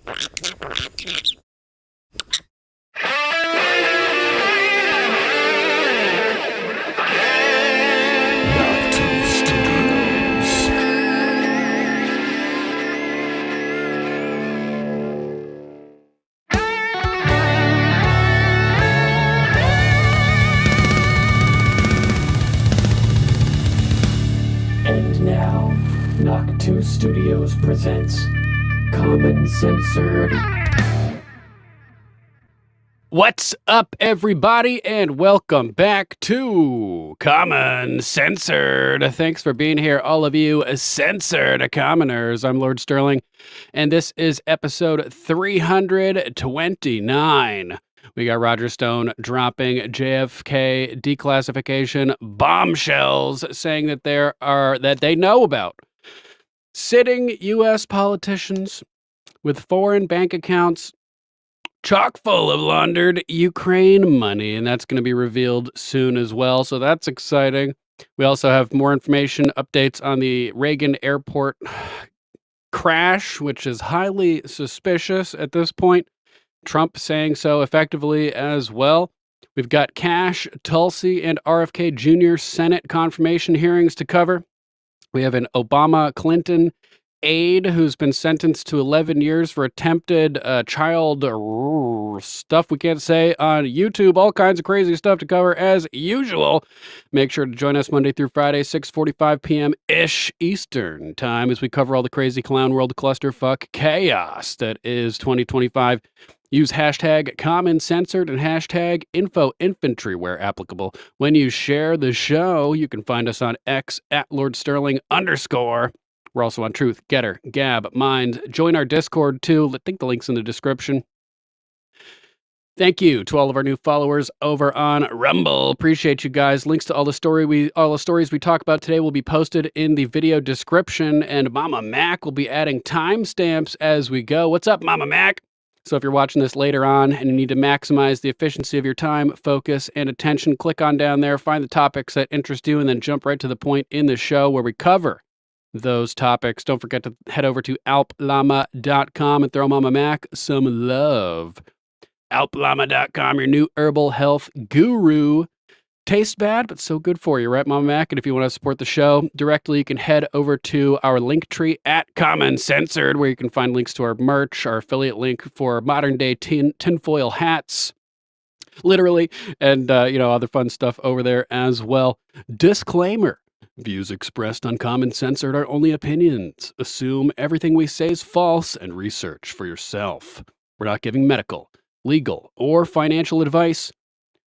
And now, Knock 2 Studios presents Common Censored. What's up, everybody, and welcome back to Common Censored. Thanks for being here, all of you censored commoners. I'm Lord Sterling, and this is episode 329. We got Roger Stone dropping JFK declassification bombshells, saying that that they know about sitting U.S. politicians with foreign bank accounts chock full of laundered Ukraine money, and that's going to be revealed soon as well. So that's exciting. We also have more information, updates on the Reagan airport crash, which is highly suspicious at this point. Trump saying so effectively as well. We've got Cash, Tulsi, and RFK Jr. Senate confirmation hearings to cover. We have an Obama-Clinton aide who's been sentenced to 11 years for attempted child stuff we can't say on YouTube. All kinds of crazy stuff to cover as usual. Make sure to join us Monday through Friday, 6:45 p.m.-ish Eastern time as we cover all the crazy clown world clusterfuck chaos that is 2025. Use hashtag CommonCensored and hashtag InfoInfantry where applicable. When you share the show, you can find us on X at LordSterling_. We're also on Truth, Getter, Gab, Mind. Join our Discord too. I think the link's in the description. Thank you to all of our new followers over on Rumble. Appreciate you guys. Links to all the stories we talk about today will be posted in the video description, and Mama Mac will be adding timestamps as we go. What's up, Mama Mac? So if you're watching this later on and you need to maximize the efficiency of your time, focus, and attention, click on down there, find the topics that interest you, and then jump right to the point in the show where we cover those topics. Don't forget to head over to alplama.com and throw Mama Mac some love. Alplama.com, your new herbal health guru. Tastes bad, but so good for you, right, Mama Mac? And if you want to support the show directly, you can head over to our link tree at Common Censored, where you can find links to our merch, our affiliate link for modern-day tinfoil hats, literally, and other fun stuff over there as well. Disclaimer. Views expressed on Common Censored are only opinions. Assume everything we say is false and research for yourself. We're not giving medical, legal, or financial advice.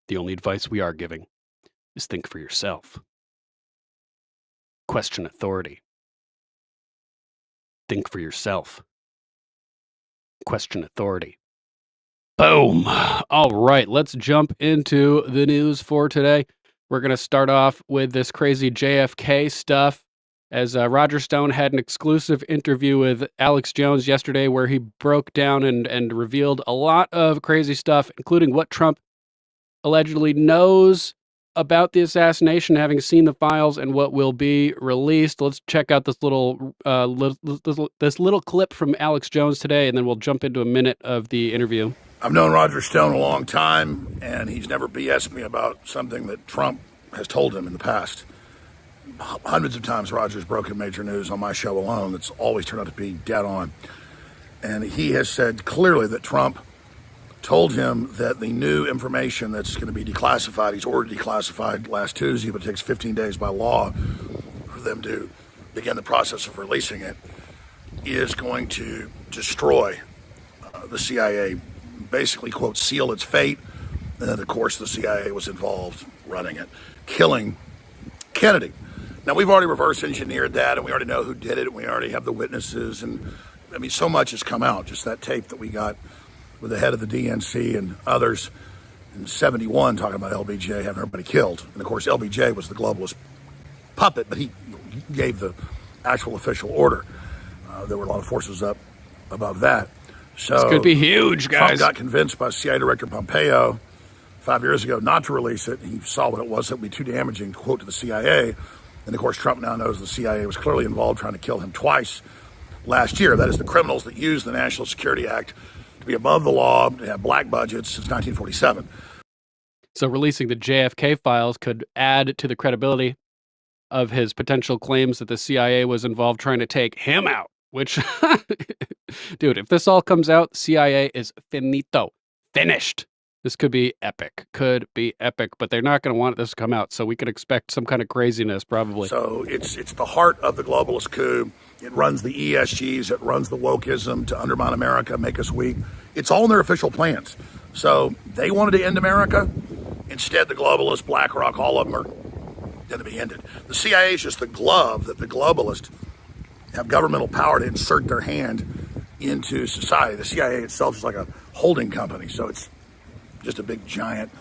The only advice we are giving is think for yourself. Question authority. Think for yourself. Question authority. Boom. All right, let's jump into the news for today. We're going to start off with this crazy JFK stuff, as Roger Stone had an exclusive interview with Alex Jones yesterday where he broke down and revealed a lot of crazy stuff, including what Trump allegedly knows about the assassination, having seen the files, and what will be released. Let's check out this little clip from Alex Jones today, and then we'll jump into a minute of the interview. I've known Roger Stone a long time, and he's never BS'd me about something that Trump has told him in the past. Hundreds of times Roger's broken major news on my show alone that's always turned out to be dead on. And he has said clearly that Trump told him that the new information that's going to be declassified, he's ordered declassified last Tuesday, but it takes 15 days by law for them to begin the process of releasing it, is going to destroy the CIA, basically, quote, seal its fate. And then, of course, the CIA was involved running it, killing Kennedy. Now, we've already reverse engineered that, and we already know who did it, and we already have the witnesses. And, I mean, so much has come out, just that tape that we got with the head of the DNC and others in 71 talking about LBJ having everybody killed. And, of course, LBJ was the globalist puppet, but he gave the actual official order. There were a lot of forces up above that. So this could be huge, guys. Trump got convinced by CIA Director Pompeo 5 years ago not to release it. He saw what it was. It would be too damaging, quote, to the CIA. And, of course, Trump now knows the CIA was clearly involved trying to kill him twice. last year. That is, the criminals that use the National Security Act to be above the law, to have black budgets since 1947. So releasing the JFK files could add to the credibility of his potential claims that the CIA was involved trying to take him out, which, dude, if this all comes out, CIA is finito, finished. This could be epic, but they're not going to want this to come out, so we could expect some kind of craziness, probably. So it's the heart of the globalist coup. It runs the ESGs, it runs the wokeism to undermine America, make us weak. It's all in their official plans. So they wanted to end America. Instead, the globalists, BlackRock, all of them are going to be ended. The CIA is just the glove that the globalists have governmental power to insert their hand into society. The CIA itself is like a holding company, so it's just a big, giant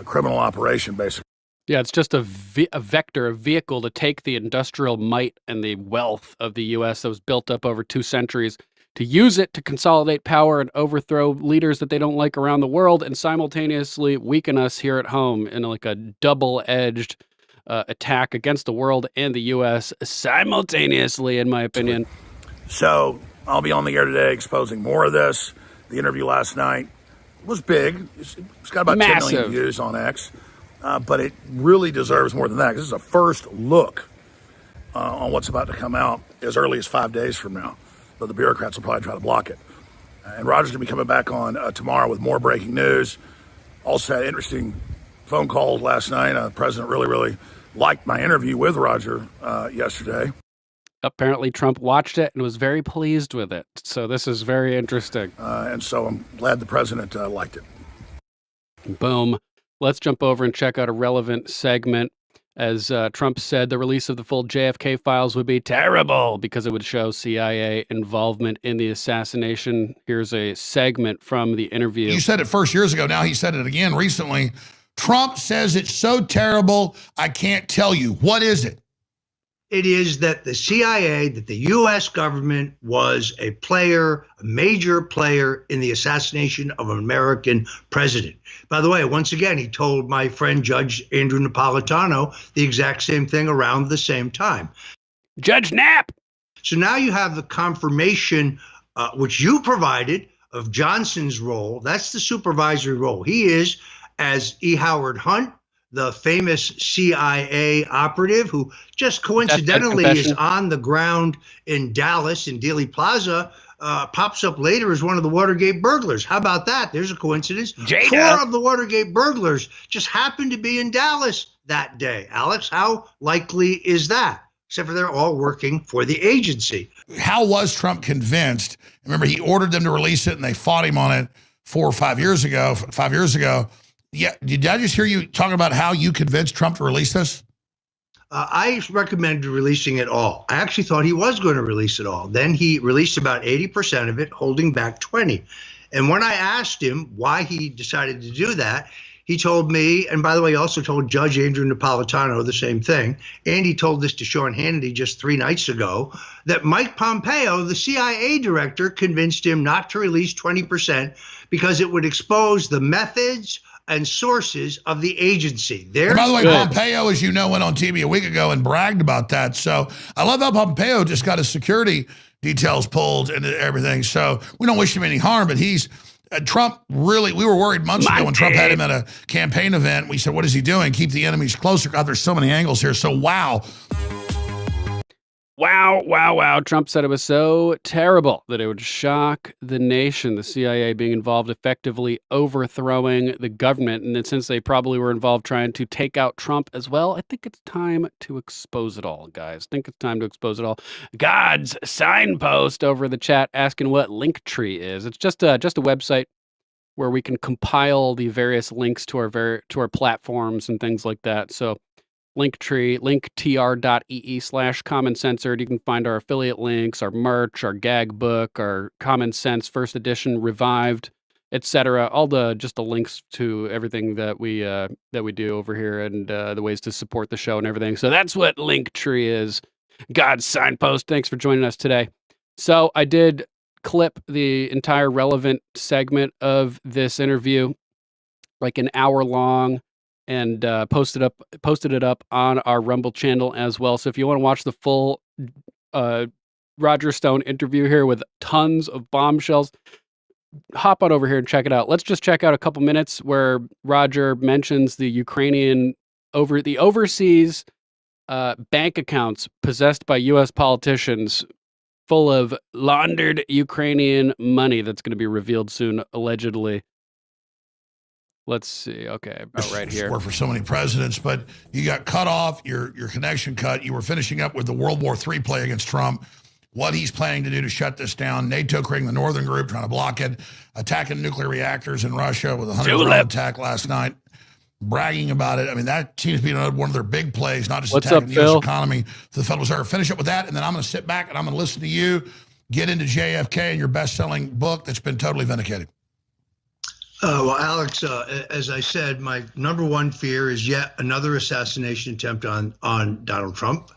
criminal operation, basically. Yeah, it's just a vector, a vehicle to take the industrial might and the wealth of the U.S. that was built up over 2 centuries, to use it to consolidate power and overthrow leaders that they don't like around the world, and simultaneously weaken us here at home in like a double-edged attack against the world and the U.S. simultaneously, in my opinion. So I'll be on the air today exposing more of this. The interview last night was big. It's got about 10 million views on X, but it really deserves more than that. This is a first look on what's about to come out as early as 5 days from now, but the bureaucrats will probably try to block it. And Roger's going to be coming back on tomorrow with more breaking news. Also had interesting phone calls last night. The president really liked my interview with Roger yesterday. Apparently Trump watched it and was very pleased with it. So this is very interesting. And so I'm glad the president liked it. Boom. Let's jump over and check out a relevant segment. As Trump said, the release of the full JFK files would be terrible because it would show CIA involvement in the assassination. Here's a segment from the interview. You said it first years ago. Now he said it again recently. Trump says it's so terrible, I can't tell you. What is it? It is that the CIA, that the U.S. government was a player, a major player in the assassination of an American president. By the way, once again, he told my friend Judge Andrew Napolitano the exact same thing around the same time. Judge Knapp! So now you have the confirmation, which you provided, of Johnson's role. That's the supervisory role. He is, as E. Howard Hunt, the famous CIA operative who just coincidentally is on the ground in Dallas in Dealey Plaza, pops up later as one of the Watergate burglars. How about that? There's a coincidence. Jada. 4 of the Watergate burglars just happened to be in Dallas that day. Alex, how likely is that? Except for they're all working for the agency. How was Trump convinced? Remember, he ordered them to release it and they fought him on it 4 or 5 years ago. 5 years ago. Yeah, did I just hear you talking about how you convinced Trump to release this? I recommended releasing it all. I actually thought he was going to release it all. Then he released about 80% of it, holding back 20. And when I asked him why he decided to do that, he told me, and by the way, he also told Judge Andrew Napolitano the same thing, and he told this to Sean Hannity just 3 nights ago, that Mike Pompeo, the CIA director, convinced him not to release 20% because it would expose the methods and sources of the agency. And by the way, Pompeo, as you know, went on TV a week ago and bragged about that. So I love how Pompeo just got his security details pulled and everything. So we don't wish him any harm, but he's Trump really, we were worried months ago when Trump had him at a campaign event. We said, what is he doing? Keep the enemies closer. God, there's so many angles here. So wow. Wow. Trump said it was so terrible that it would shock the nation, the CIA being involved effectively overthrowing the government. And then since they probably were involved trying to take out Trump as well, I think it's time to expose it all, guys. I think it's time to expose it all. God's signpost over the chat asking what Linktree is. It's just a website where we can compile the various links to our platforms and things like that. So Linktree, linktr.ee/common censored. You can find our affiliate links, our merch, our gag book, our Common Sense First Edition Revived, etc. All the links to everything that we do over here and the ways to support the show and everything. So that's what Linktree is. God's signpost. Thanks for joining us today. So I did clip the entire relevant segment of this interview, like an hour long, and posted it up on our Rumble channel as well. So if you want to watch the full Roger Stone interview here with tons of bombshells. Hop on over here and check it out. Let's just check out a couple minutes where Roger mentions the Ukrainian overseas bank accounts possessed by U.S. politicians full of laundered Ukrainian money that's going to be revealed soon, allegedly. Let's see. Okay, about right here. Worked for so many presidents, but you got cut off, your connection cut. You were finishing up with the World War III play against Trump. What he's planning to do to shut this down. NATO creating the Northern Group, trying to block it, attacking nuclear reactors in Russia with a 100-drone attack last night, bragging about it. I mean, that seems to be one of their big plays, not just attacking the U.S. economy. The Federal Reserve. Finish up with that, and then I'm going to sit back and I'm going to listen to you get into JFK and your best-selling book that's been totally vindicated. Well, Alex, as I said, my number one fear is yet another assassination attempt on Donald Trump.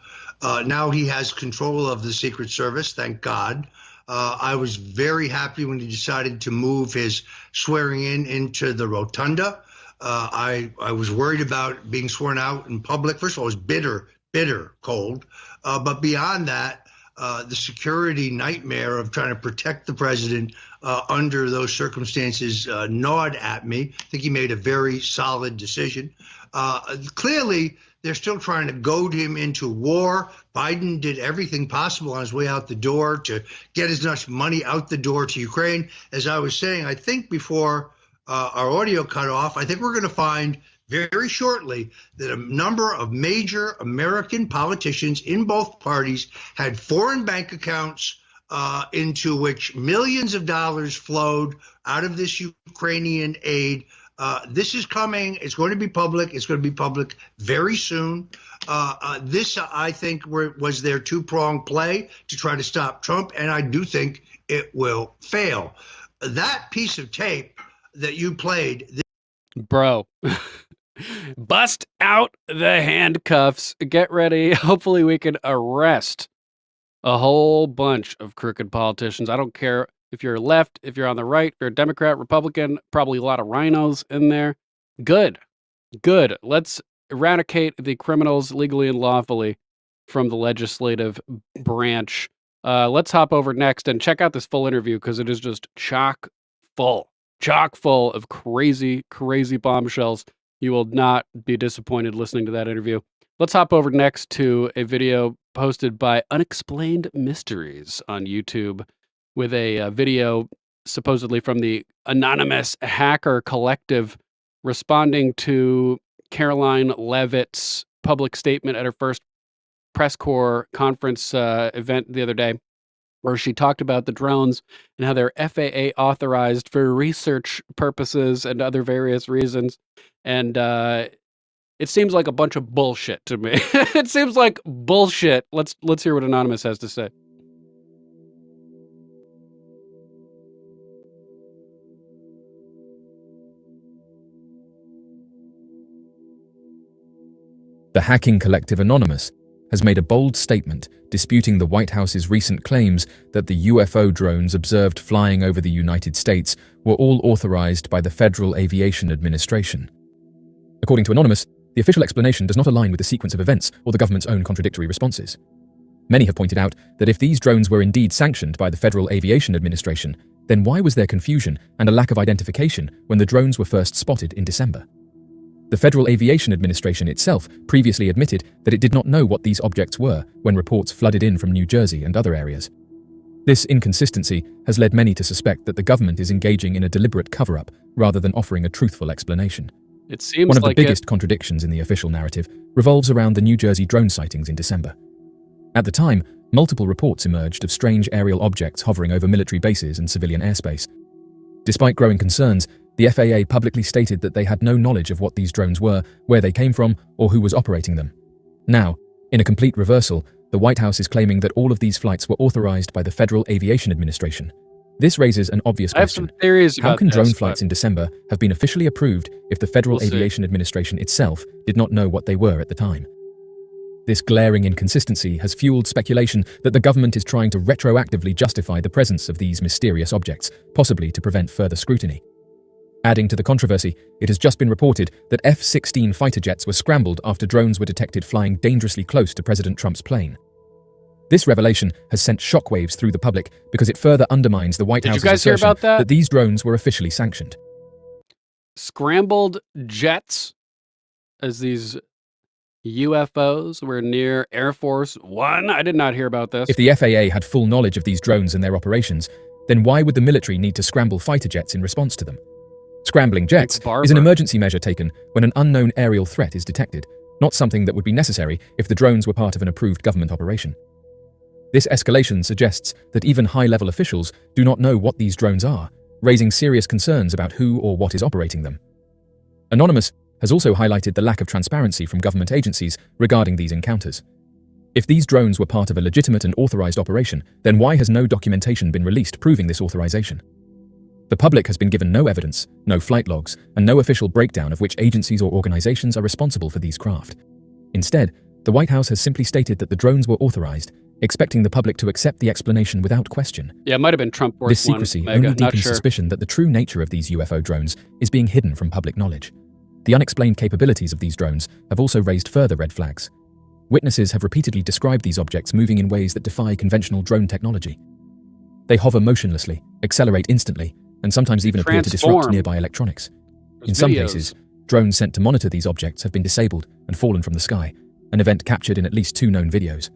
Now he has control of the Secret Service, thank God. I was very happy when he decided to move his swearing in into the rotunda. I was worried about being sworn out in public. First of all, it was bitter cold. But beyond that, the security nightmare of trying to protect the president under those circumstances gnawed at me. I think he made a very solid decision. Clearly, they're still trying to goad him into war. Biden did everything possible on his way out the door to get as much money out the door to Ukraine. As I was saying, I think before our audio cut off, I think we're going to find very shortly that a number of major American politicians in both parties had foreign bank accounts into which millions of dollars flowed out of this Ukrainian aid. This is coming. It's going to be public. It's going to be public very soon. This, I think, was their two-pronged play to try to stop Trump, and I do think it will fail. That piece of tape that you played... Bro, bust out the handcuffs. Get ready. Hopefully we can arrest a whole bunch of crooked politicians. I don't care if you're left, if you're on the right, if you're a Democrat, Republican, probably a lot of rhinos in there. Good. Let's eradicate the criminals legally and lawfully from the legislative branch. Let's hop over next and check out this full interview because it is just chock full of crazy bombshells. You will not be disappointed listening to that interview. Let's hop over next to a video posted by Unexplained Mysteries on YouTube with a video supposedly from the Anonymous Hacker Collective responding to Caroline Leavitt's public statement at her first press corps conference event the other day, where she talked about the drones and how they're FAA authorized for research purposes and other various reasons. And it seems like a bunch of bullshit to me. It seems like bullshit. Let's hear what Anonymous has to say. The hacking collective Anonymous has made a bold statement disputing the White House's recent claims that the UFO drones observed flying over the United States were all authorized by the Federal Aviation Administration. According to Anonymous, the official explanation does not align with the sequence of events or the government's own contradictory responses. Many have pointed out that if these drones were indeed sanctioned by the Federal Aviation Administration, then why was there confusion and a lack of identification when the drones were first spotted in December? The Federal Aviation Administration itself previously admitted that it did not know what these objects were when reports flooded in from New Jersey and other areas. This inconsistency has led many to suspect that the government is engaging in a deliberate cover-up rather than offering a truthful explanation. It seems One of like the biggest contradictions in the official narrative revolves around the New Jersey drone sightings in December. At the time, multiple reports emerged of strange aerial objects hovering over military bases and civilian airspace. Despite growing concerns, the FAA publicly stated that they had no knowledge of what these drones were, where they came from, or who was operating them. Now, in a complete reversal, the White House is claiming that all of these flights were authorized by the Federal Aviation Administration. This raises an obvious question. I have some theories about How can this, drone flights in December have been officially approved if the Federal Aviation Administration itself did not know what they were at the time? This glaring inconsistency has fueled speculation that the government is trying to retroactively justify the presence of these mysterious objects, possibly to prevent further scrutiny. Adding to the controversy, it has just been reported that F-16 fighter jets were scrambled after drones were detected flying dangerously close to President Trump's plane. This revelation has sent shockwaves through the public because it further undermines the White Did you House's guys hear assertion about that? that these drones were officially sanctioned. Scrambled jets as these UFOs were near Air Force One. I did not hear about this. If the FAA had full knowledge of these drones and their operations, then why would the military need to scramble fighter jets in response to them? Scrambling jets is an emergency measure taken when an unknown aerial threat is detected, not something that would be necessary if the drones were part of an approved government operation. This escalation suggests that even high-level officials do not know what these drones are, raising serious concerns about who or what is operating them. Anonymous has also highlighted the lack of transparency from government agencies regarding these encounters. If these drones were part of a legitimate and authorized operation, then why has no documentation been released proving this authorization? The public has been given no evidence, no flight logs, and no official breakdown of which agencies or organizations are responsible for these craft. Instead, the White House has simply stated that the drones were authorized, expecting the public to accept the explanation without question. Yeah, it might have been Trump Force This secrecy One, only not deepens sure. suspicion that the true nature of these UFO drones is being hidden from public knowledge. The unexplained capabilities of these drones have also raised further red flags. Witnesses have repeatedly described these objects moving in ways that defy conventional drone technology. They hover motionlessly, accelerate instantly, and sometimes even appear to disrupt Transform. nearby electronics. There's In some videos. cases, drones sent to monitor these objects have been disabled and fallen from the sky, an event captured in at least 2 known videos.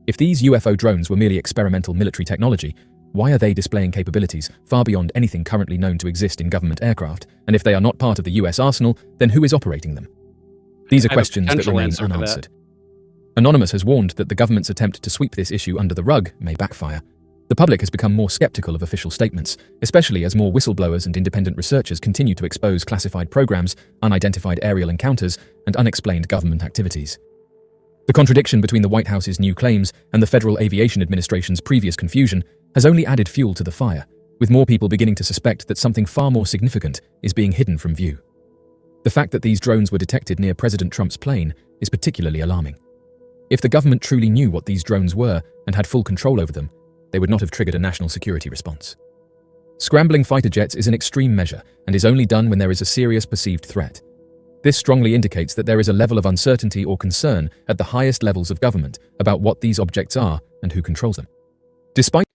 If these UFO drones were merely experimental military technology, why are they displaying capabilities far beyond anything currently known to exist in government aircraft? And if they are not part of the US arsenal, then who is operating them? These are I have a questions that potential remain answer for that. unanswered. Anonymous has warned that the government's attempt to sweep this issue under the rug may backfire. The public has become more skeptical of official statements, especially as more whistleblowers and independent researchers continue to expose classified programs, unidentified aerial encounters, and unexplained government activities. The contradiction between the White House's new claims and the Federal Aviation Administration's previous confusion has only added fuel to the fire, with more people beginning to suspect that something far more significant is being hidden from view. The fact that these drones were detected near President Trump's plane is particularly alarming. If the government truly knew what these drones were and had full control over them, they would not have triggered a national security response. Scrambling fighter jets is an extreme measure and is only done when there is a serious perceived threat. This strongly indicates that there is a level of uncertainty or concern at the highest levels of government about what these objects are and who controls them. Despite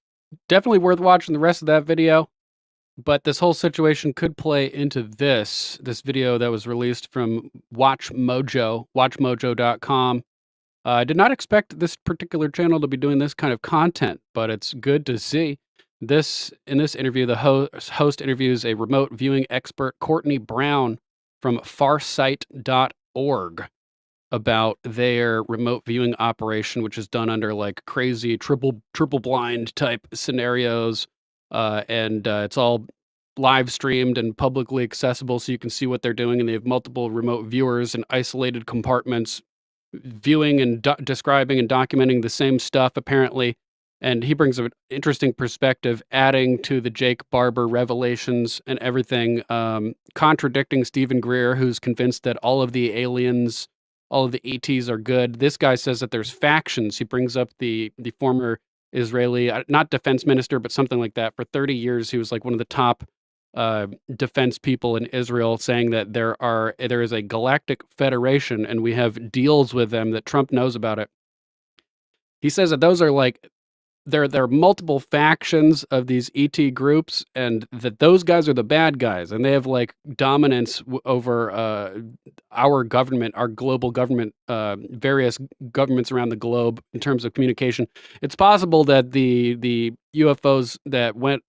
Definitely worth watching the rest of that video, but this whole situation could play into this video that was released from watchmojo.com. I did not expect this particular channel to be doing this kind of content, but it's good to see. In this interview, the host interviews a remote viewing expert, Courtney Brown, from farsight.org, about their remote viewing operation, which is done under like crazy triple blind type scenarios, and it's all live streamed and publicly accessible, so you can see what they're doing. And they have multiple remote viewers in isolated compartments, viewing and describing and documenting the same stuff, apparently. And he brings an interesting perspective, adding to the Jake Barber revelations and everything, contradicting Stephen Greer, who's convinced that all of the aliens, all of the ETs are good. This guy says that there's factions. He brings up the former Israeli, not defense minister, but something like that. For 30 years, he was like one of the top defense people in Israel, saying that there is a galactic federation and we have deals with them, that Trump knows about it. He says that those are like, there are multiple factions of these ET groups, and that those guys are the bad guys, and they have like dominance over our government, our global government, various governments around the globe in terms of communication. It's possible that the UFOs that went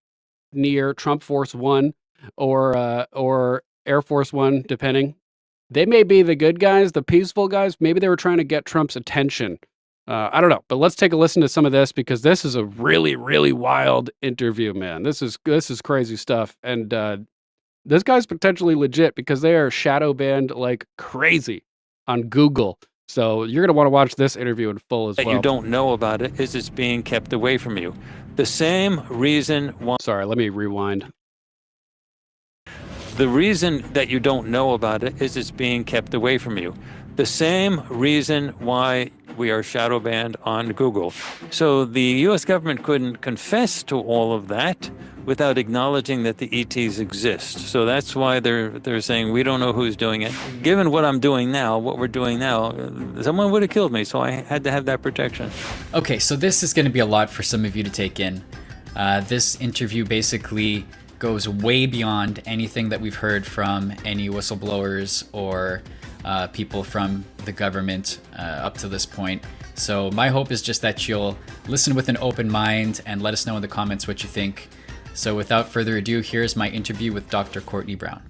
near Trump Force One or Air Force One, depending, they may be the good guys, the peaceful guys. Maybe they were trying to get Trump's attention. I don't know, but let's take a listen to some of this, because this is a really, really wild interview, man. This is crazy stuff, and this guy's potentially legit, because they are shadow banned like crazy on Google. So you're gonna want to watch this interview in full as well. That you don't know about it is it's being kept away from you. The same reason why. Sorry, let me rewind. The reason that you don't know about it is it's being kept away from you. The same reason why we are shadow banned on Google. So the U.S. government couldn't confess to all of that without acknowledging that the ETs exist. So that's why they're saying we don't know who's doing it. Given what I'm doing now, what we're doing now, someone would have killed me, so I had to have that protection. Okay, so this is going to be a lot for some of you to take in. This interview basically goes way beyond anything that we've heard from any whistleblowers or people from the government up to this point. So my hope is just that you'll listen with an open mind and let us know in the comments what you think. So without further ado, here's my interview with Dr. Courtney Brown.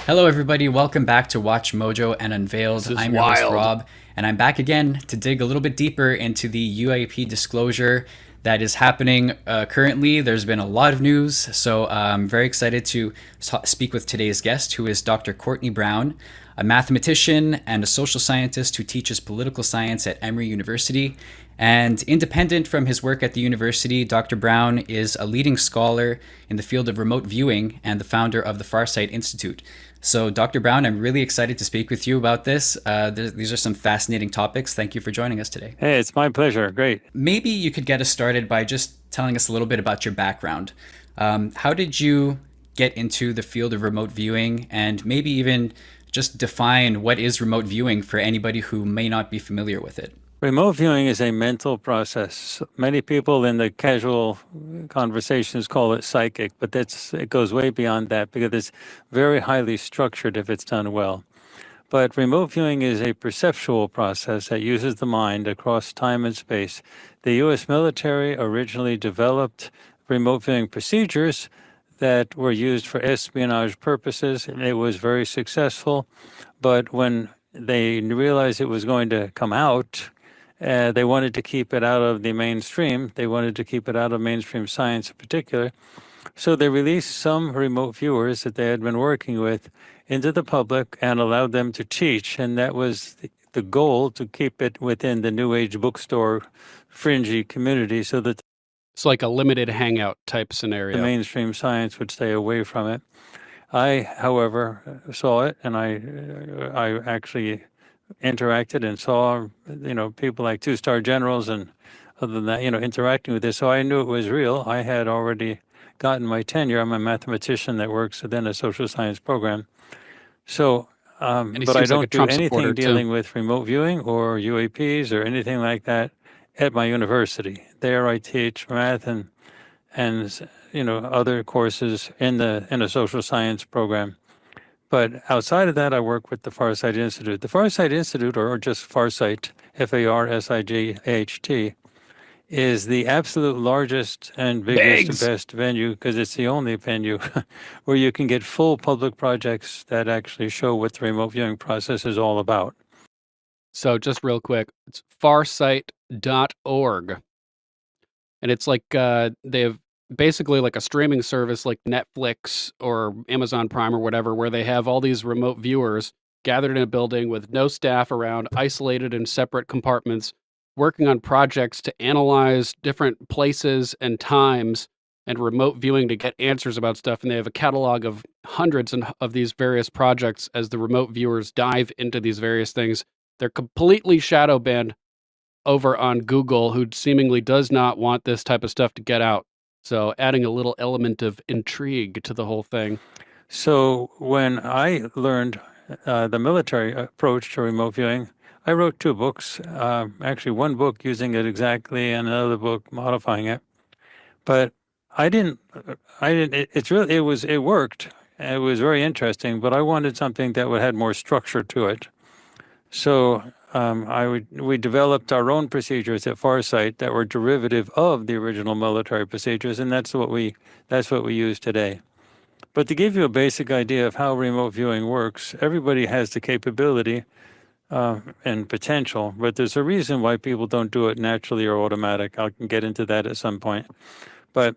Hello everybody, welcome back to Watch Mojo and Unveiled. I'm your host Rob, and I'm back again to dig a little bit deeper into the UAP disclosure that is happening currently. There's been a lot of news, so I'm very excited to speak with today's guest, who is Dr. Courtney Brown, a mathematician and a social scientist who teaches political science at Emory University. And independent from his work at the university, Dr. Brown is a leading scholar in the field of remote viewing and the founder of the Farsight Institute. So, Dr. Brown, I'm really excited to speak with you about this. These are some fascinating topics. Thank you for joining us today. Hey, it's my pleasure. Great. Maybe you could get us started by just telling us a little bit about your background. How did you get into the field of remote viewing, and maybe even just define what is remote viewing for anybody who may not be familiar with it? Remote viewing is a mental process. Many people in the casual conversations call it psychic, but it goes way beyond that because it's very highly structured if it's done well. But remote viewing is a perceptual process that uses the mind across time and space. The U.S. military originally developed remote viewing procedures that were used for espionage purposes. It was very successful, but when they realized it was going to come out, they wanted to keep it out of the mainstream. They wanted to keep it out of mainstream science in particular. So they released some remote viewers that they had been working with into the public and allowed them to teach. And that was the goal, to keep it within the New Age bookstore fringy community so that It's like a limited hangout type scenario. the mainstream science would stay away from it. I, however, saw it, and I actually interacted and saw, people like two-star generals and other than that, interacting with this. So I knew it was real. I had already gotten my tenure. I'm a mathematician that works within a social science program. So, but I don't do anything dealing with remote viewing or UAPs or anything like that at my university. There I teach math and other courses in a social science program. But outside of that, I work with the Farsight Institute. The Farsight Institute, or just Farsight, Farsight, is the absolute largest and biggest, best venue, because it's the only venue where you can get full public projects that actually show what the remote viewing process is all about. So just real quick, it's farsight.org. And it's like they have basically like a streaming service like Netflix or Amazon Prime or whatever, where they have all these remote viewers gathered in a building with no staff around, isolated in separate compartments, working on projects to analyze different places and times and remote viewing to get answers about stuff. And they have a catalog of hundreds of these various projects as the remote viewers dive into these various things. They're completely shadow banned over on Google, who seemingly does not want this type of stuff to get out. So adding a little element of intrigue to the whole thing. So when I learned the military approach to remote viewing, I wrote 2 books, actually one book using it exactly and another book modifying it. But it worked. It was very interesting, but I wanted something that had more structure to it. So we developed our own procedures at Farsight that were derivative of the original military procedures, and that's what we use today. But to give you a basic idea of how remote viewing works, everybody has the capability and potential, but there's a reason why people don't do it naturally or automatic. I can get into that at some point. But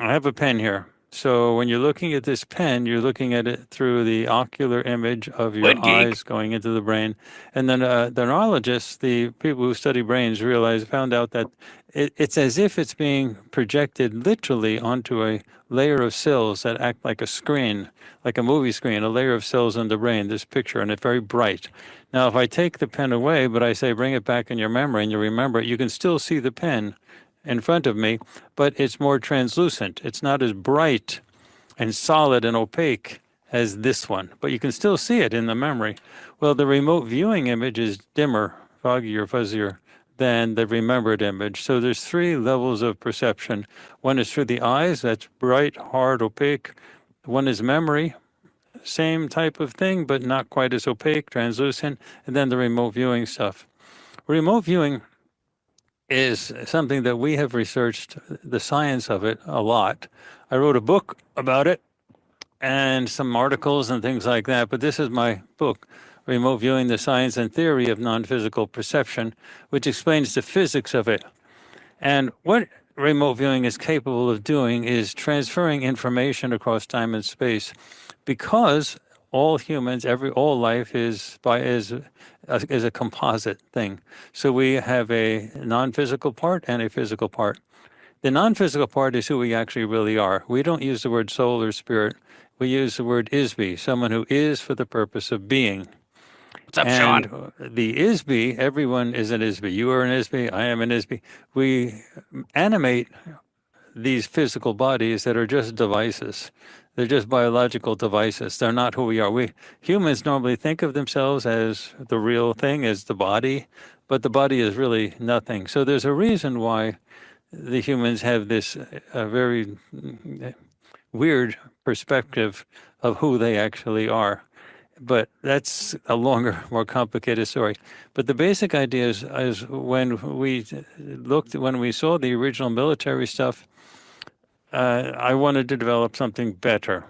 I have a pen here. So when you're looking at this pen, you're looking at it through the ocular image of your Wood geek. eyes going into the brain. And then the neurologists, the people who study brains, found out that it's as if it's being projected literally onto a layer of cells that act like a screen, like a movie screen, a layer of cells in the brain, this picture, and it's very bright. Now, if I take the pen away, but I say bring it back in your memory and you remember it, you can still see the pen in front of me, but it's more translucent. It's not as bright and solid and opaque as this one, but you can still see it in the memory. Well, the remote viewing image is dimmer, foggier, fuzzier than the remembered image. So there's three levels of perception. One is through the eyes, that's bright, hard, opaque. One is memory, same type of thing, but not quite as opaque, translucent. And then the remote viewing stuff. Remote viewing is something that we have researched the science of it a lot. I wrote a book about it and some articles and things like that, but this is my book, Remote Viewing: The Science and Theory of Non-Physical Perception, which explains the physics of it. And what remote viewing is capable of doing is transferring information across time and space, because all humans, all life is a composite thing. So we have a non-physical part and a physical part. The non-physical part is who we actually really are. We don't use the word soul or spirit. We use the word is-be, someone who is for the purpose of being. What's up, And Sean? the is-be, everyone is an is-be. You are an is-be, I am an is-be. We animate these physical bodies that are just devices. They're just biological devices. They're not who we are. We humans normally think of themselves as the real thing, as the body, but the body is really nothing. So there's a reason why the humans have this very weird perspective of who they actually are. But that's a longer, more complicated story. But the basic idea is when we saw the original military stuff, I wanted to develop something better.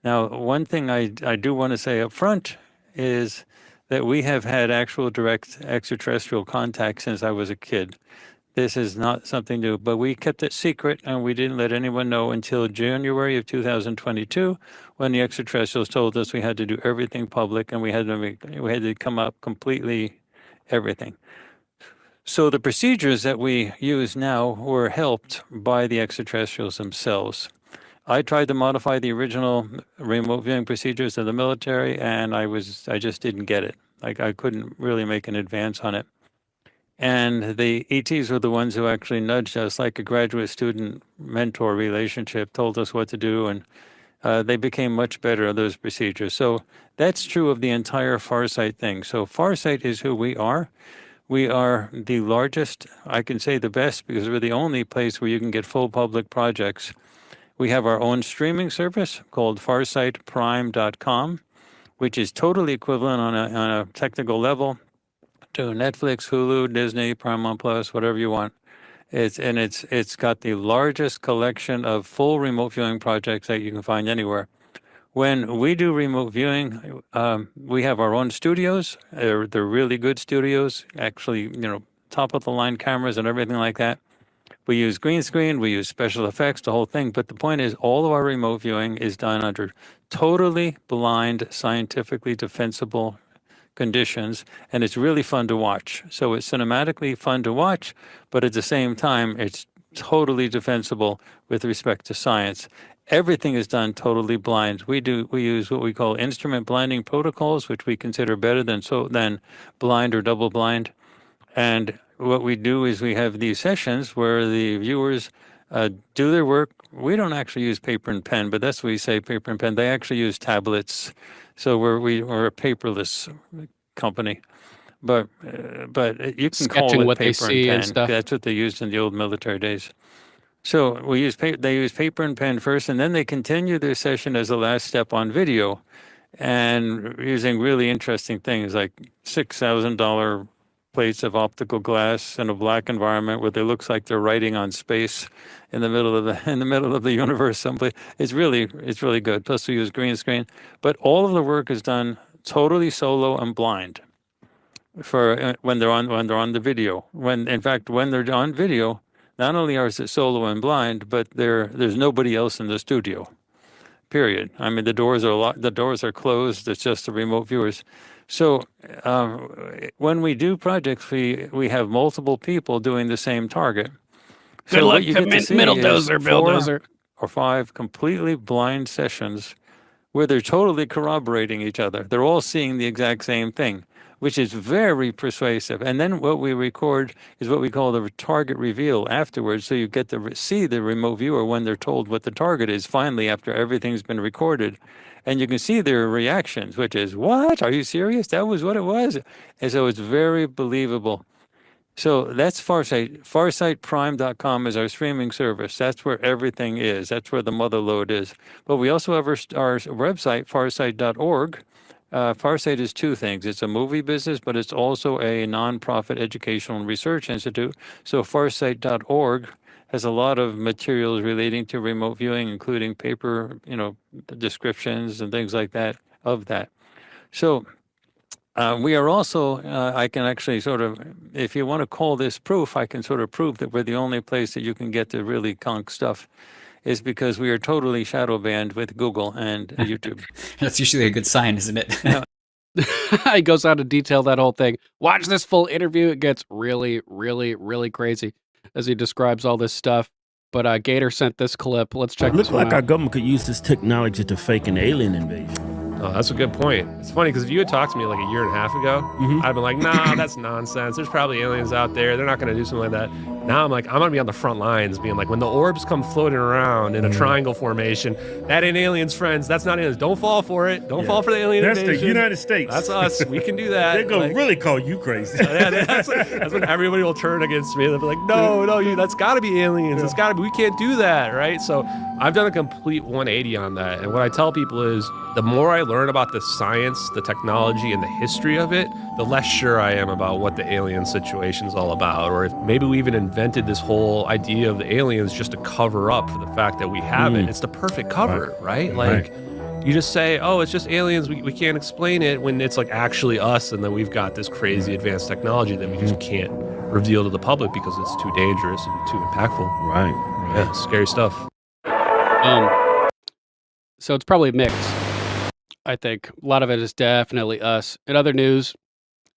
Now, one thing I do want to say up front is that we have had actual direct extraterrestrial contact since I was a kid. This is not something new, but we kept it secret and we didn't let anyone know until January of 2022, when the extraterrestrials told us we had to do everything public and we had to come up completely everything. So the procedures that we use now were helped by the extraterrestrials themselves. I tried to modify the original remote viewing procedures of the military, and I just didn't get it. Like, I couldn't really make an advance on it. And the ETs were the ones who actually nudged us, like a graduate student mentor relationship, told us what to do, and they became much better at those procedures. So that's true of the entire Farsight thing. So Farsight is who we are. We are the largest, I can say the best, because we're the only place where you can get full public projects. We have our own streaming service called farsightprime.com, which is totally equivalent on a technical level to Netflix, Hulu, Disney, Paramount Plus, whatever you want. It's got the largest collection of full remote viewing projects that you can find anywhere. When we do remote viewing, we have our own studios. They're really good studios, actually, top of the line cameras and everything like that. We use green screen, we use special effects, the whole thing. But the point is, all of our remote viewing is done under totally blind, scientifically defensible conditions, and it's really fun to watch. So it's cinematically fun to watch, but at the same time, it's totally defensible with respect to science. Everything is done totally blind. We use what we call instrument blinding protocols, which we consider better than blind or double blind. And what we do is we have these sessions where the viewers do their work. We don't actually use paper and pen, but that's what we say, paper and pen. They actually use tablets. So we're a paperless company. But you can call Sketching it what they paper and see and pen. stuff. That's what they used in the old military days. So they use paper and pen first, and then they continue their session as a last step on video, and using really interesting things like $6,000 plates of optical glass in a black environment where it looks like they're writing on space in the middle of the universe someplace. It's really good. Plus we use green screen, but all of the work is done totally solo and blind for when they're on the video. When they're on video, not only is it solo and blind, but there's nobody else in the studio. Period. I mean, the doors are closed. It's just the remote viewers. So when we do projects, we have multiple people doing the same target. Good So luck what you to get to see middle is dozer, 4 bulldozer. or 5 completely blind sessions where they're totally corroborating each other. They're all seeing the exact same thing, which is very persuasive. And then what we record is what we call the target reveal afterwards. So you get to see the remote viewer when they're told what the target is finally after everything's been recorded. And you can see their reactions, which is, what? Are you serious? That was what it was? And so it's very believable. So that's Farsight. FarsightPrime.com is our streaming service. That's where everything is. That's where the mother lode is. But we also have our website, farsight.org. Farsight is 2 things. It's a movie business, but it's also a nonprofit educational and research institute. So farsight.org has a lot of materials relating to remote viewing, including paper, descriptions and things like that of that. So we are also, I can actually sort of, if you want to call this proof, I can sort of prove that we're the only place that you can get the really conk stuff, is because we are totally shadow banned with Google and YouTube. That's usually a good sign, isn't it? He goes on to detail that whole thing. Watch this full interview. It gets really, really, really crazy as he describes all this stuff. But Gator sent this clip. Let's check this one Look like out. our government could use this technology to fake an alien invasion. Oh, that's a good point. It's funny because if you had talked to me like a year and a half ago, I'd been like, nah, that's nonsense. There's probably aliens out there. They're not going to do something like that. Now I'm like, I'm going to be on the front lines being like, when the orbs come floating around in a triangle formation, that ain't aliens, friends. That's not aliens. Don't fall for it. Don't fall for the alien That's invasion. the United States. That's us. We can do that. They're going to really call you crazy. That's when everybody will turn against me. They'll be like, no, that's got to be aliens. It's got to be. We can't do that, right? So I've done a complete 180 on that. And what I tell people is the more I learn about the science, the technology, and the history of it, the less sure I am about what the alien situation is all about. Or if maybe we even invented this whole idea of the aliens just to cover up for the fact that we have it. It's the perfect cover, right? Like, you just say, oh, it's just aliens, we can't explain it, when it's like actually us, and then we've got this crazy advanced technology that we just can't reveal to the public because it's too dangerous and too impactful. Right. Yeah, scary stuff. So it's probably a mix. I think a lot of it is definitely us. In other news,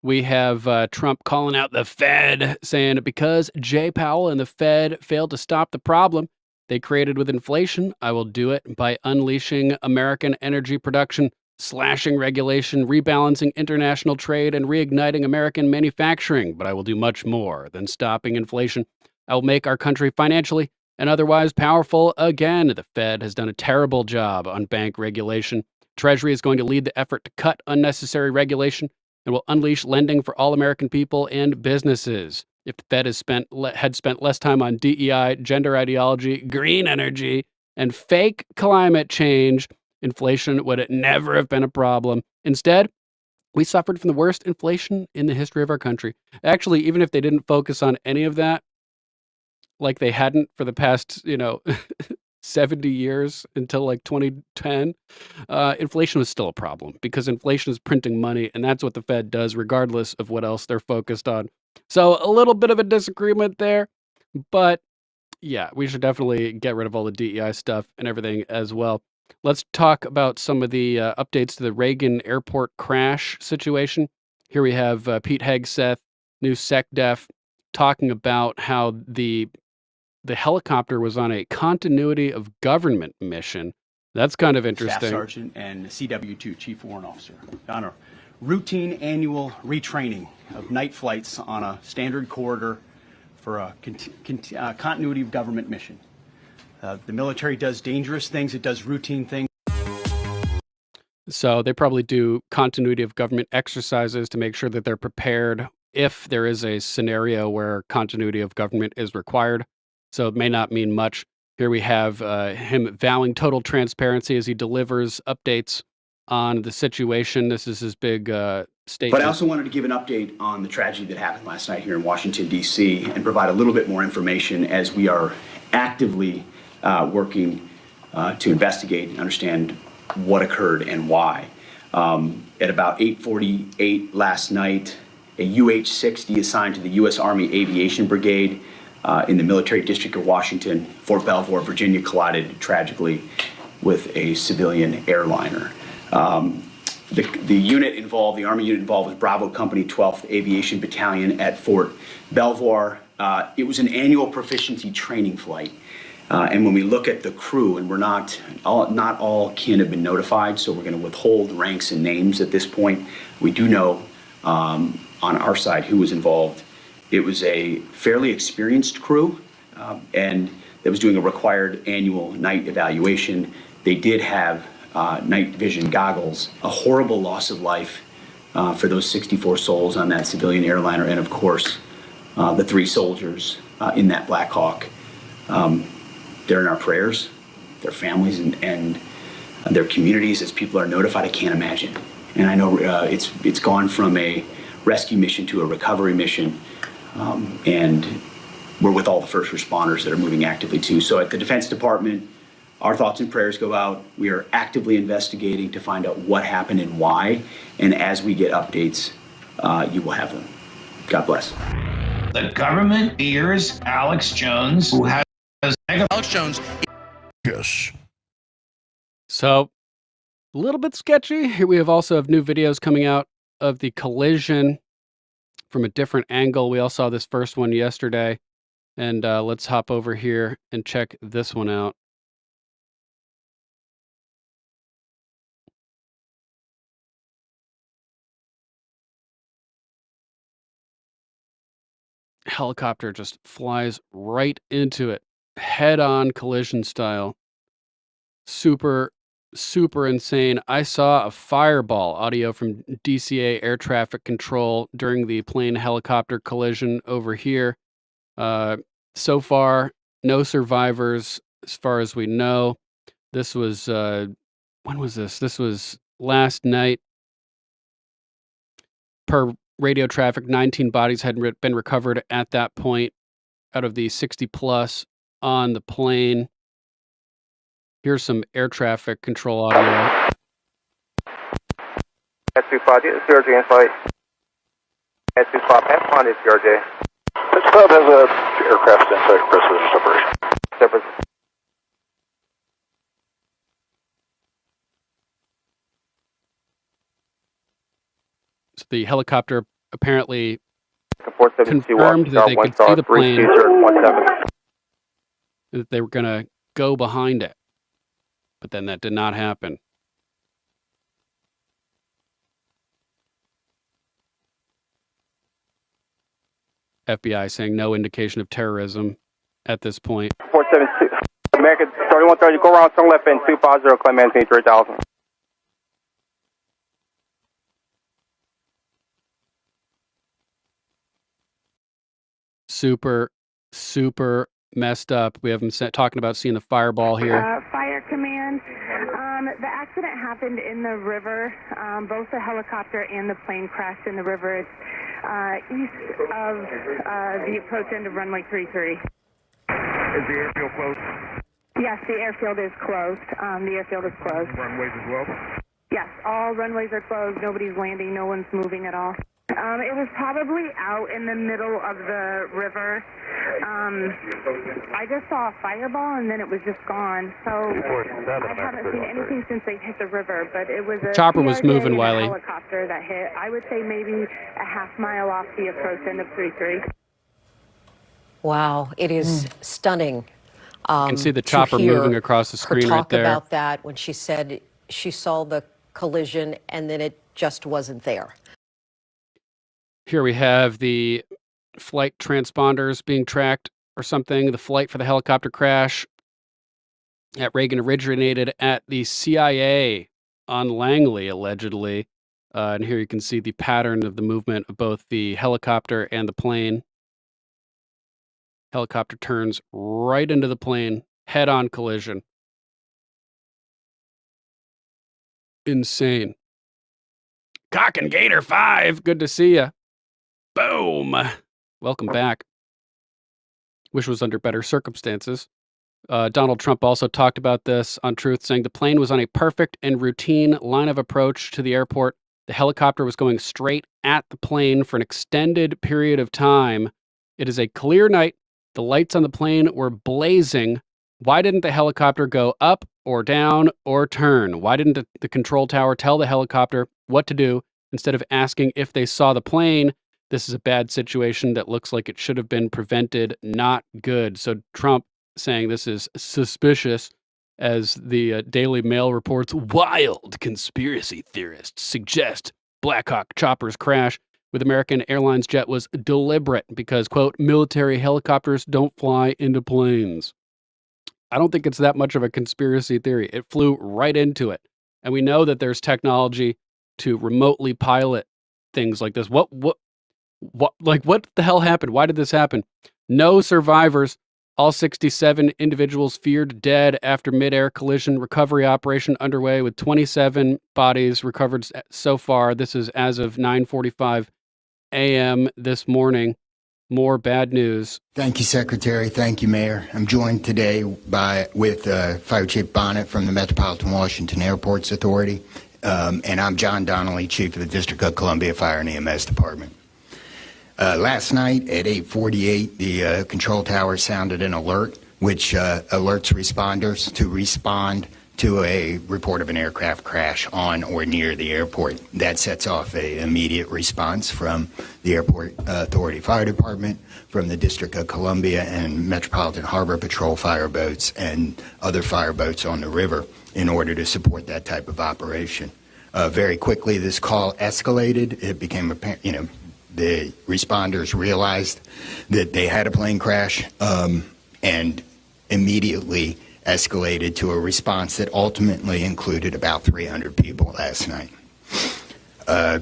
we have Trump calling out the Fed, saying because Jay Powell and the Fed failed to stop the problem they created with inflation, I will do it by unleashing American energy production, slashing regulation, rebalancing international trade, and reigniting American manufacturing. But I will do much more than stopping inflation. I will make our country financially and otherwise powerful again. The Fed has done a terrible job on bank regulation. Treasury is going to lead the effort to cut unnecessary regulation and will unleash lending for all American people and businesses. If the Fed had spent less time on DEI, gender ideology, green energy, and fake climate change, inflation would never have been a problem. Instead, we suffered from the worst inflation in the history of our country. Actually, even if they didn't focus on any of that, like they hadn't for the past, 70 years until like 2010, inflation was still a problem because inflation is printing money, and that's what the Fed does regardless of what else they're focused on. So a little bit of a disagreement there, but yeah, we should definitely get rid of all the DEI stuff and everything as well. Let's talk about some of the updates to the Reagan airport crash situation. Here we have Pete Hegseth, new SecDef, talking about how the helicopter was on a continuity of government mission. That's kind of interesting. Staff Sergeant and CW2 Chief Warrant Officer on a routine annual retraining of night flights on a standard corridor for a continuity of government mission. The military does dangerous things. It does routine things. So they probably do continuity of government exercises to make sure that they're prepared if there is a scenario where continuity of government is required. So it may not mean much. Here we have him vowing total transparency as he delivers updates on the situation. This is his big statement. But I also wanted to give an update on the tragedy that happened last night here in Washington, D.C., and provide a little bit more information as we are actively working to investigate and understand what occurred and why. At about 8:48 last night, a UH-60 assigned to the U.S. Army Aviation Brigade in the military district of Washington. Fort Belvoir, Virginia collided tragically with a civilian airliner. The unit involved, the Army unit involved, was Bravo Company 12th Aviation Battalion at Fort Belvoir. It was an annual proficiency training flight. And when we look at the crew, and not all kin have been notified, so we're going to withhold ranks and names at this point. We do know on our side who was involved. It was a fairly experienced crew, and that was doing a required annual night evaluation. They did have night vision goggles. A horrible loss of life for those 64 souls on that civilian airliner, and of course, the 3 soldiers in that Black Hawk. They're in our prayers, their families and their communities. As people are notified, I can't imagine. And I know it's gone from a rescue mission to a recovery mission, and we're with all the first responders that are moving actively too. So at the Defense Department, our thoughts and prayers go out. We are actively investigating to find out what happened and why. And as we get updates, you will have them. God bless. The government fears Alex Jones, who has Alex Jones. Yes. So, a little bit sketchy. Here we also have new videos coming out of the collision from a different angle. We all saw this first one yesterday. And let's hop over here and check this one out. Helicopter just flies right into it, head-on collision style. Super insane. I saw a fireball audio from DCA air traffic control during the plane helicopter collision over here. So far, no survivors as far as we know. This was, when was this? This was last night. Per radio traffic, 19 bodies had been recovered at that point out of the 60 plus on the plane. Here's some air traffic control audio. S25, CRJ in flight. S25, F1 is CRJ. This club has a aircraft in flight request for separation. Separate. So the helicopter apparently confirmed that they could see the plane, that they were going to go behind it. But then that did not happen. FBI saying no indication of terrorism at this point. 472. American 3130, go around, turn left in 250, claim maintain 3000. Super messed up. We have them talking about seeing the fireball here. Fire command. The accident happened in the river. Both the helicopter and the plane crashed in the river. It's east of the approach end of runway 33. Is the airfield closed? Yes, the airfield is closed. The airfield is closed. Runways as well? Yes, all runways are closed. Nobody's landing. No one's moving at all. It was probably out in the middle of the river. I just saw a fireball and then it was just gone. So I haven't seen anything since they hit the river, but it was a chopper was moving, Wiley. Helicopter that hit. I would say maybe a half mile off the approach end of 33. Wow, it is stunning. You can see the chopper moving across the screen right there. Her talk about that when she said she saw the collision and then it just wasn't there. Here we have the flight transponders being tracked or something. The flight for the helicopter crash at Reagan originated at the CIA on Langley, allegedly. And here you can see the pattern of the movement of both the helicopter and the plane. Helicopter turns right into the plane, head-on collision. Insane. Cock and Gator 5, good to see you. Boom. Welcome back. Wish it was under better circumstances. Donald Trump also talked about this on Truth, saying the plane was on a perfect and routine line of approach to the airport. The helicopter was going straight at the plane for an extended period of time. It is a clear night. The lights on the plane were blazing. Why didn't the helicopter go up or down or turn? Why didn't the control tower tell the helicopter what to do instead of asking if they saw the plane? This is a bad situation that looks like it should have been prevented. Not good. So Trump saying this is suspicious, as the Daily Mail reports. Wild conspiracy theorists suggest Black Hawk chopper's crash with American Airlines jet was deliberate because, quote, military helicopters don't fly into planes. I don't think it's that much of a conspiracy theory. It flew right into it. And we know that there's technology to remotely pilot things like this. What the hell happened? Why did this happen? No survivors. All 67 individuals feared dead after mid-air collision. Recovery operation underway with 27 bodies recovered so far. This is as of 9:45 a.m. this morning. More bad news. Thank you, Secretary. Thank you, Mayor. I'm joined today with Fire Chief Bonnet from the Metropolitan Washington Airports Authority, and I'm John Donnelly, Chief of the District of Columbia Fire and EMS Department. Last night at 8:48, the control tower sounded an alert, which alerts responders to respond to a report of an aircraft crash on or near the airport. That sets off an immediate response from the Airport Authority Fire Department, from the District of Columbia and Metropolitan Harbor Patrol fireboats and other fireboats on the river in order to support that type of operation. Very quickly, this call escalated. It became apparent, the responders realized that they had a plane crash and immediately escalated to a response that ultimately included about 300 people last night.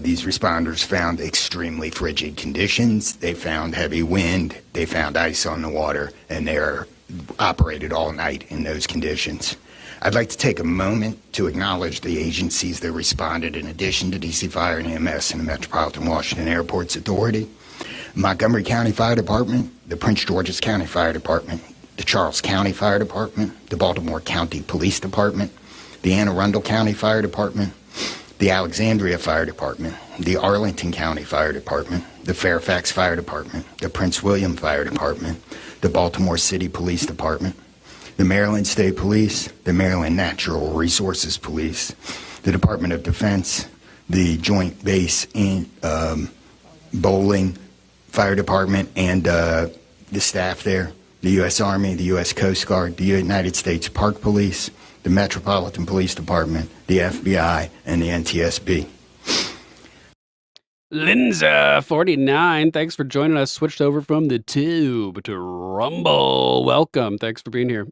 These responders found extremely frigid conditions. They found heavy wind. They found ice on the water, and they operated all night in those conditions. I'd like to take a moment to acknowledge the agencies that responded in addition to DC Fire and EMS and the Metropolitan Washington Airports Authority. Montgomery County Fire Department, the Prince George's County Fire Department, the Charles County Fire Department, the Baltimore County Police Department, the Anne Arundel County Fire Department, the Alexandria Fire Department, the Arlington County Fire Department, the Fairfax Fire Department, the Prince William Fire Department, the Baltimore City Police Department, the Maryland State Police, the Maryland Natural Resources Police, the Department of Defense, the Joint Base in Bowling Fire Department and the staff there, the U.S. Army, the U.S. Coast Guard, the United States Park Police, the Metropolitan Police Department, the FBI, and the NTSB. Linza 49, thanks for joining us. Switched over from the Tube to Rumble. Welcome. Thanks for being here.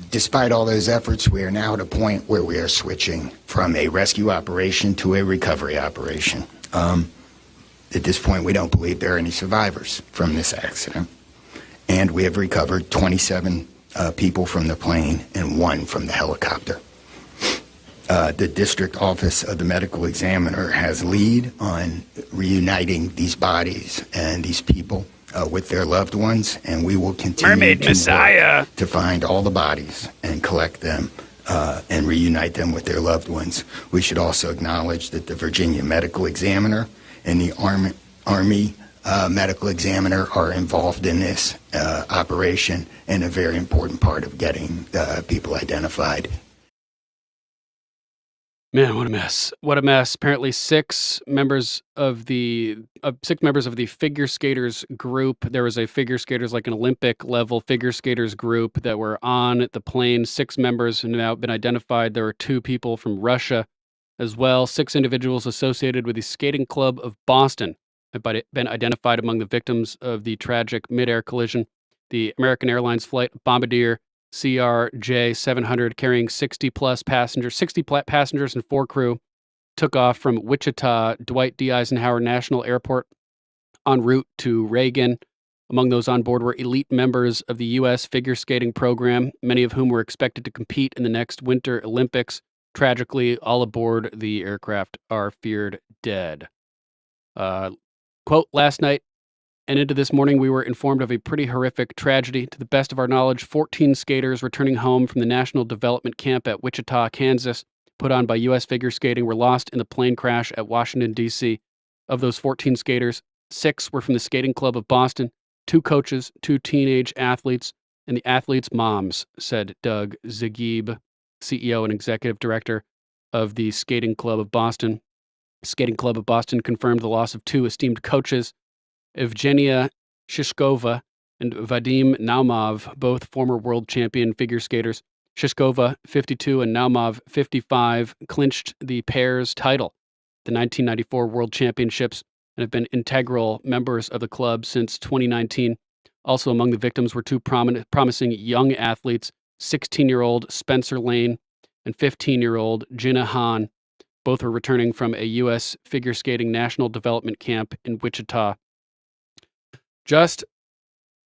Despite all those efforts, we are now at a point where we are switching from a rescue operation to a recovery operation. At this point, we don't believe there are any survivors from this accident. And we have recovered 27 people from the plane and 1 from the helicopter. The District Office of the Medical Examiner has lead on reuniting these bodies and these people with their loved ones, and we will continue Mermaid Messiah to find all the bodies and collect them and reunite them with their loved ones. We should also acknowledge that the Virginia Medical Examiner and the Army Medical Examiner are involved in this operation and a very important part of getting people identified. Man, what a mess. What a mess. Apparently 6 members of the figure skaters group. There was a figure skaters, like an Olympic level figure skaters group that were on the plane. 6 members have now been identified. There were 2 people from Russia as well. 6 individuals associated with the Skating Club of Boston have been identified among the victims of the tragic mid-air collision. The American Airlines flight Bombardier CRJ 700 carrying 60 passengers and 4 crew took off from Wichita Dwight D. Eisenhower National Airport en route to Reagan. Among those on board were elite members of the U.S. figure skating program, many of whom were expected to compete in the next Winter Olympics. Tragically, all aboard the aircraft are feared dead. Quote, last night and into this morning, we were informed of a pretty horrific tragedy. To the best of our knowledge, 14 skaters returning home from the National Development Camp at Wichita, Kansas, put on by U.S. figure skating, were lost in the plane crash at Washington, D.C. Of those 14 skaters, 6 were from the Skating Club of Boston. 2 coaches, 2 teenage athletes, and the athletes' moms, said Doug Zagib, CEO and executive director of the Skating Club of Boston. Skating Club of Boston confirmed the loss of 2 esteemed coaches, Evgenia Shishkova and Vadim Naumov, both former world champion figure skaters. Shishkova, 52, and Naumov, 55, clinched the pair's title, the 1994 World Championships, and have been integral members of the club since 2019. Also among the victims were 2 promising young athletes, 16-year-old Spencer Lane and 15-year-old Jinna Han. Both were returning from a U.S. figure skating national development camp in Wichita. Just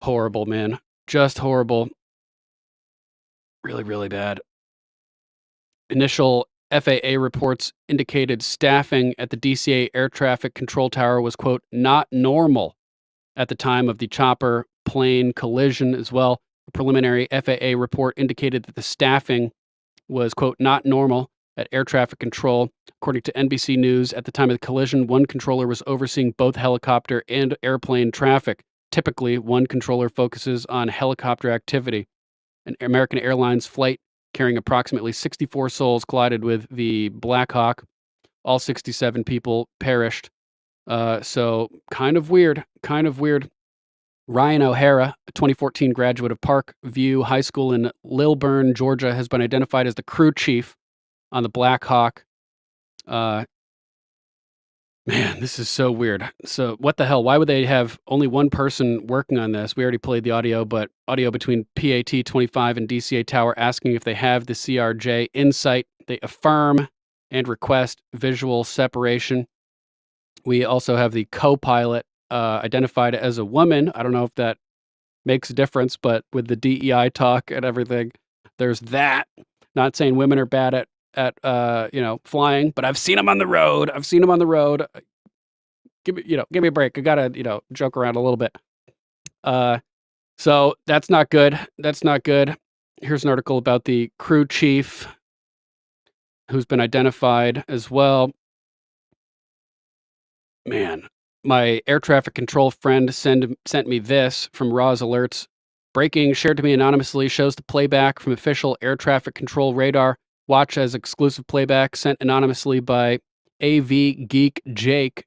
horrible, man. Just horrible. Really, really bad. Initial FAA reports indicated staffing at the DCA air traffic control tower was, quote, not normal at the time of the chopper plane collision as well. A preliminary FAA report indicated that the staffing was, quote, not normal at air traffic control. According to NBC News, at the time of the collision, one controller was overseeing both helicopter and airplane traffic. Typically, one controller focuses on helicopter activity. An American Airlines flight carrying approximately 64 souls collided with the Black Hawk. All 67 people perished. So kind of weird. Ryan O'Hara, a 2014 graduate of Park View High School in Lilburn, Georgia, has been identified as the crew chief on the Black Hawk. Man, this is so weird. So what the hell? Why would they have only one person working on this? We already played the audio, but audio between PAT-25 and DCA Tower asking if they have the CRJ insight. They affirm and request visual separation. We also have the co-pilot identified as a woman. I don't know if that makes a difference, but with the DEI talk and everything, there's that. Not saying women are bad at flying, but I've seen them on the road. Give me a break. I gotta, joke around a little bit. So that's not good. Here's an article about the crew chief who's been identified as well. Man, my air traffic control friend sent me this from Raw's Alerts. Breaking, shared to me anonymously, shows the playback from official air traffic control radar. Watch as exclusive playback sent anonymously by AV Geek Jake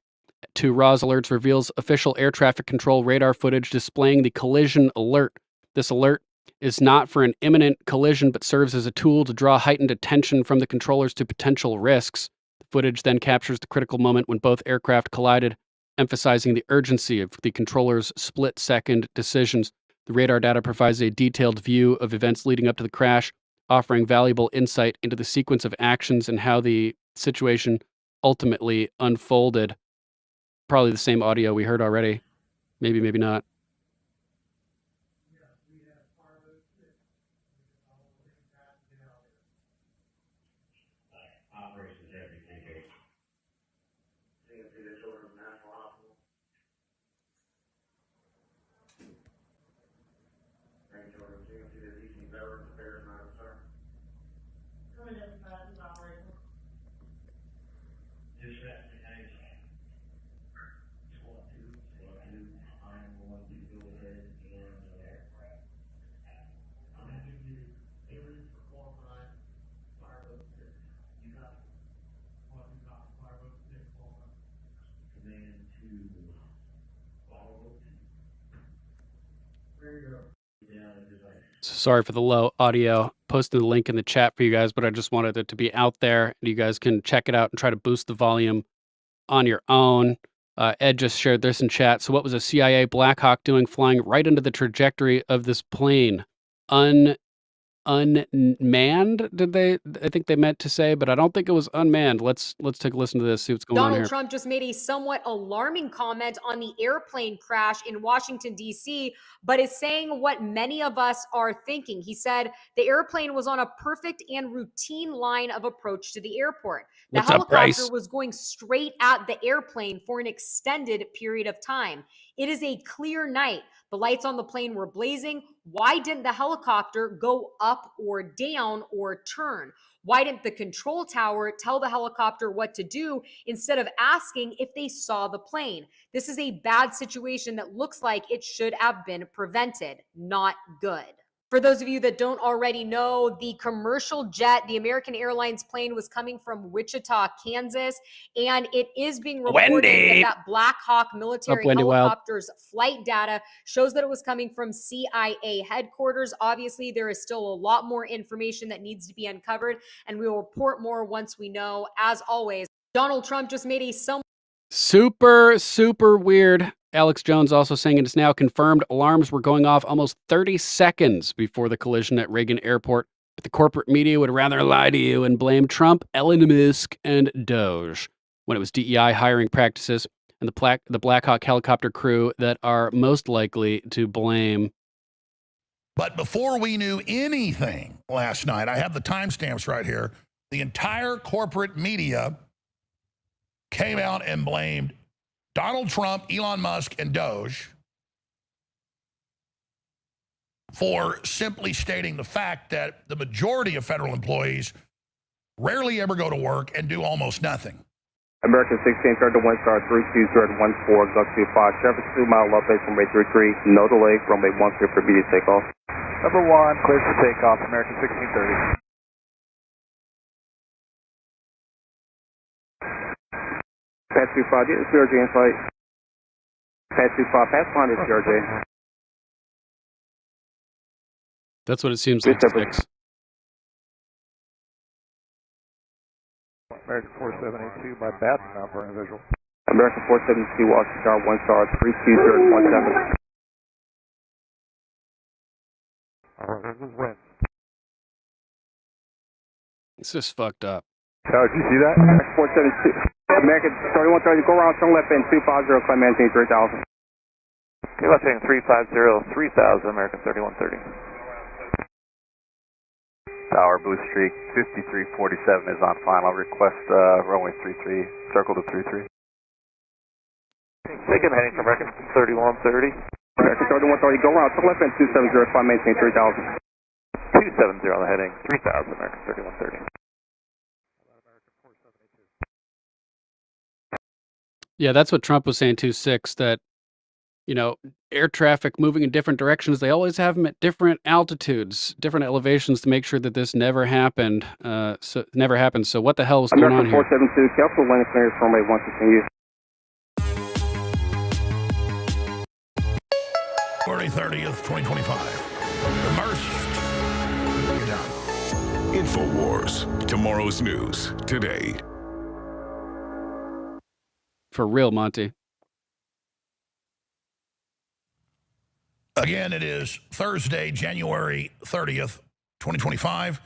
to Raw's Alerts reveals official air traffic control radar footage displaying the collision alert. This alert is not for an imminent collision, but serves as a tool to draw heightened attention from the controllers to potential risks. The footage then captures the critical moment when both aircraft collided, emphasizing the urgency of the controllers' split-second decisions. The radar data provides a detailed view of events leading up to the crash, offering valuable insight into the sequence of actions and how the situation ultimately unfolded. Probably the same audio we heard already. Maybe not. Sorry for the low audio. Posted the link in the chat for you guys, but I just wanted it to be out there and you guys can check it out and try to boost the volume on your own. Ed just shared this in chat. So what was a CIA Black Hawk doing flying right into the trajectory of this plane? Unmanned, I think they meant to say, but I don't think it was unmanned. Let's take a listen to this, see what's going on here. Donald Trump just made a somewhat alarming comment on the airplane crash in Washington, D.C., but is saying what many of us are thinking. He said the airplane was on a perfect and routine line of approach to the airport. The helicopter was going straight at the airplane for an extended period of time. It is a clear night. The lights on the plane were blazing. Why didn't the helicopter go up or down or turn? Why didn't the control tower tell the helicopter what to do instead of asking if they saw the plane? This is a bad situation that looks like it should have been prevented. Not good. For those of you that don't already know, the commercial jet, the American Airlines plane, was coming from Wichita, Kansas, and it is being reported that Black Hawk military helicopter's flight data shows that it was coming from CIA headquarters. Obviously, there is still a lot more information that needs to be uncovered, and we will report more once we know. As always, Donald Trump just made a super, super weird. Alex Jones also saying it is now confirmed alarms were going off almost 30 seconds before the collision at Reagan Airport. But the corporate media would rather lie to you and blame Trump, Elon Musk, and Doge when it was DEI hiring practices and the Black Hawk helicopter crew that are most likely to blame. But before we knew anything last night, I have the timestamps right here, the entire corporate media came out and blamed Donald Trump, Elon Musk, and Doge for simply stating the fact that the majority of federal employees rarely ever go to work and do almost nothing. American 16, turn to 1 star 320 14, exhaust 25, traffic 2 mile update from runway 33, no delay, runway 13 for immediate takeoff. Number 1, clear for takeoff, American 1630. Pass 25, get the CRJ in flight. Pass 25, pass line is CRJ. That's what it seems like. American 4782 by Baton now for an visual. American 472, Washington, 1 star 320 17. Wind. It's just fucked up. Oh, did you see that? American 472. American 3130, go around, turn left in 250, climb maintain 3000. Okay, left heading 350, 3000, American 3130. Tower, Blue Streak, 5347 is on final. Request runway 33, circle to 33. Second heading from American 3130. American 3130, go around, turn left in 270, climb maintain 3000. 270 on the heading, 3000, American 3130. Yeah, that's what Trump was saying too, 6, that, you know, air traffic moving in different directions, they always have them at different altitudes, different elevations to make sure that this never happened. So what the hell was going on here? American 472, Council landing clearance runway 1 continue. February 30th, 2025. Immersed. InfoWars. Tomorrow's news today. For real, Monty. Again, it is Thursday, January 30th, 2025.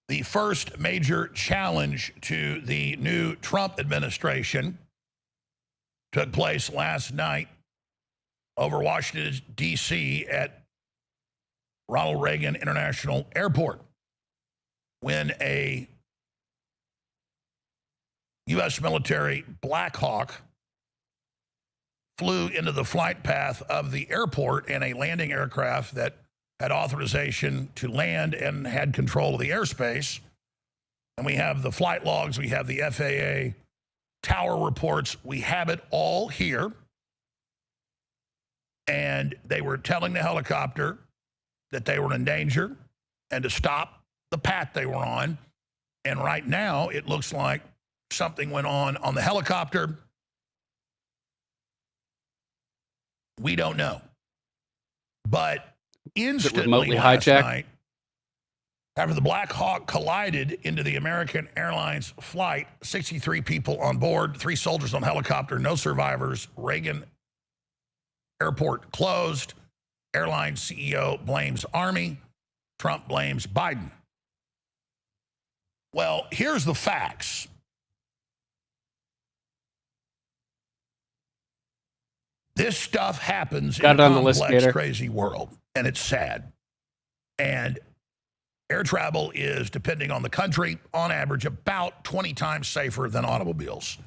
The first major challenge to the new Trump administration took place last night over Washington, D.C. at Ronald Reagan International Airport when a U.S. military Black Hawk flew into the flight path of the airport in a landing aircraft that had authorization to land and had control of the airspace. And we have the flight logs, we have the FAA tower reports, we have it all here. And they were telling the helicopter that they were in danger and to stop the path they were on. And right now, it looks like something went on the helicopter. We don't know. But instantly last night, after the Black Hawk collided into the American Airlines flight, 63 people on board, 3 soldiers on helicopter, no survivors. Reagan Airport closed. Airline CEO blames Army. Trump blames Biden. Well, here's the facts. This stuff happens in a complex, crazy world, and it's sad. And air travel is, depending on the country, on average about 20 times safer than automobiles.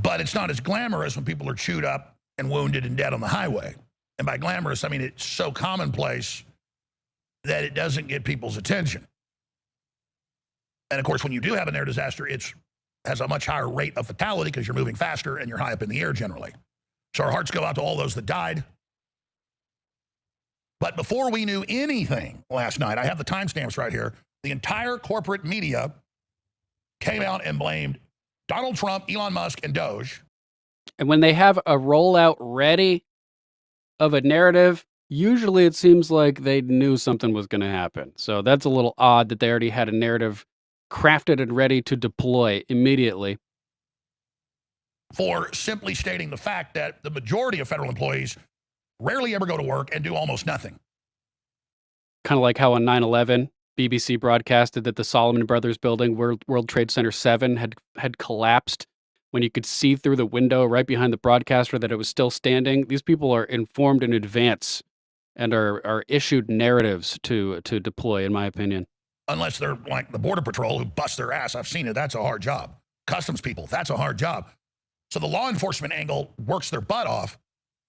But it's not as glamorous when people are chewed up and wounded and dead on the highway. And by glamorous, I mean it's so commonplace that it doesn't get people's attention. And of course, when you do have an air disaster, it has a much higher rate of fatality because you're moving faster and you're high up in the air generally. So our hearts go out to all those that died. But before we knew anything last night, I have the timestamps right here, the entire corporate media came out and blamed Donald Trump, Elon Musk, and Doge. And when they have a rollout ready of a narrative, usually it seems like they knew something was going to happen. So that's a little odd that they already had a narrative crafted and ready to deploy immediately. For simply stating the fact that the majority of federal employees rarely ever go to work and do almost nothing. Kind of like how on 9/11, BBC broadcasted that the Solomon Brothers building, World Trade Center 7, had collapsed when you could see through the window right behind the broadcaster that it was still standing. These people are informed in advance and are issued narratives to deploy, in my opinion. Unless they're like the Border Patrol who bust their ass. I've seen it. That's a hard job. Customs people, that's a hard job. So the law enforcement angle works their butt off,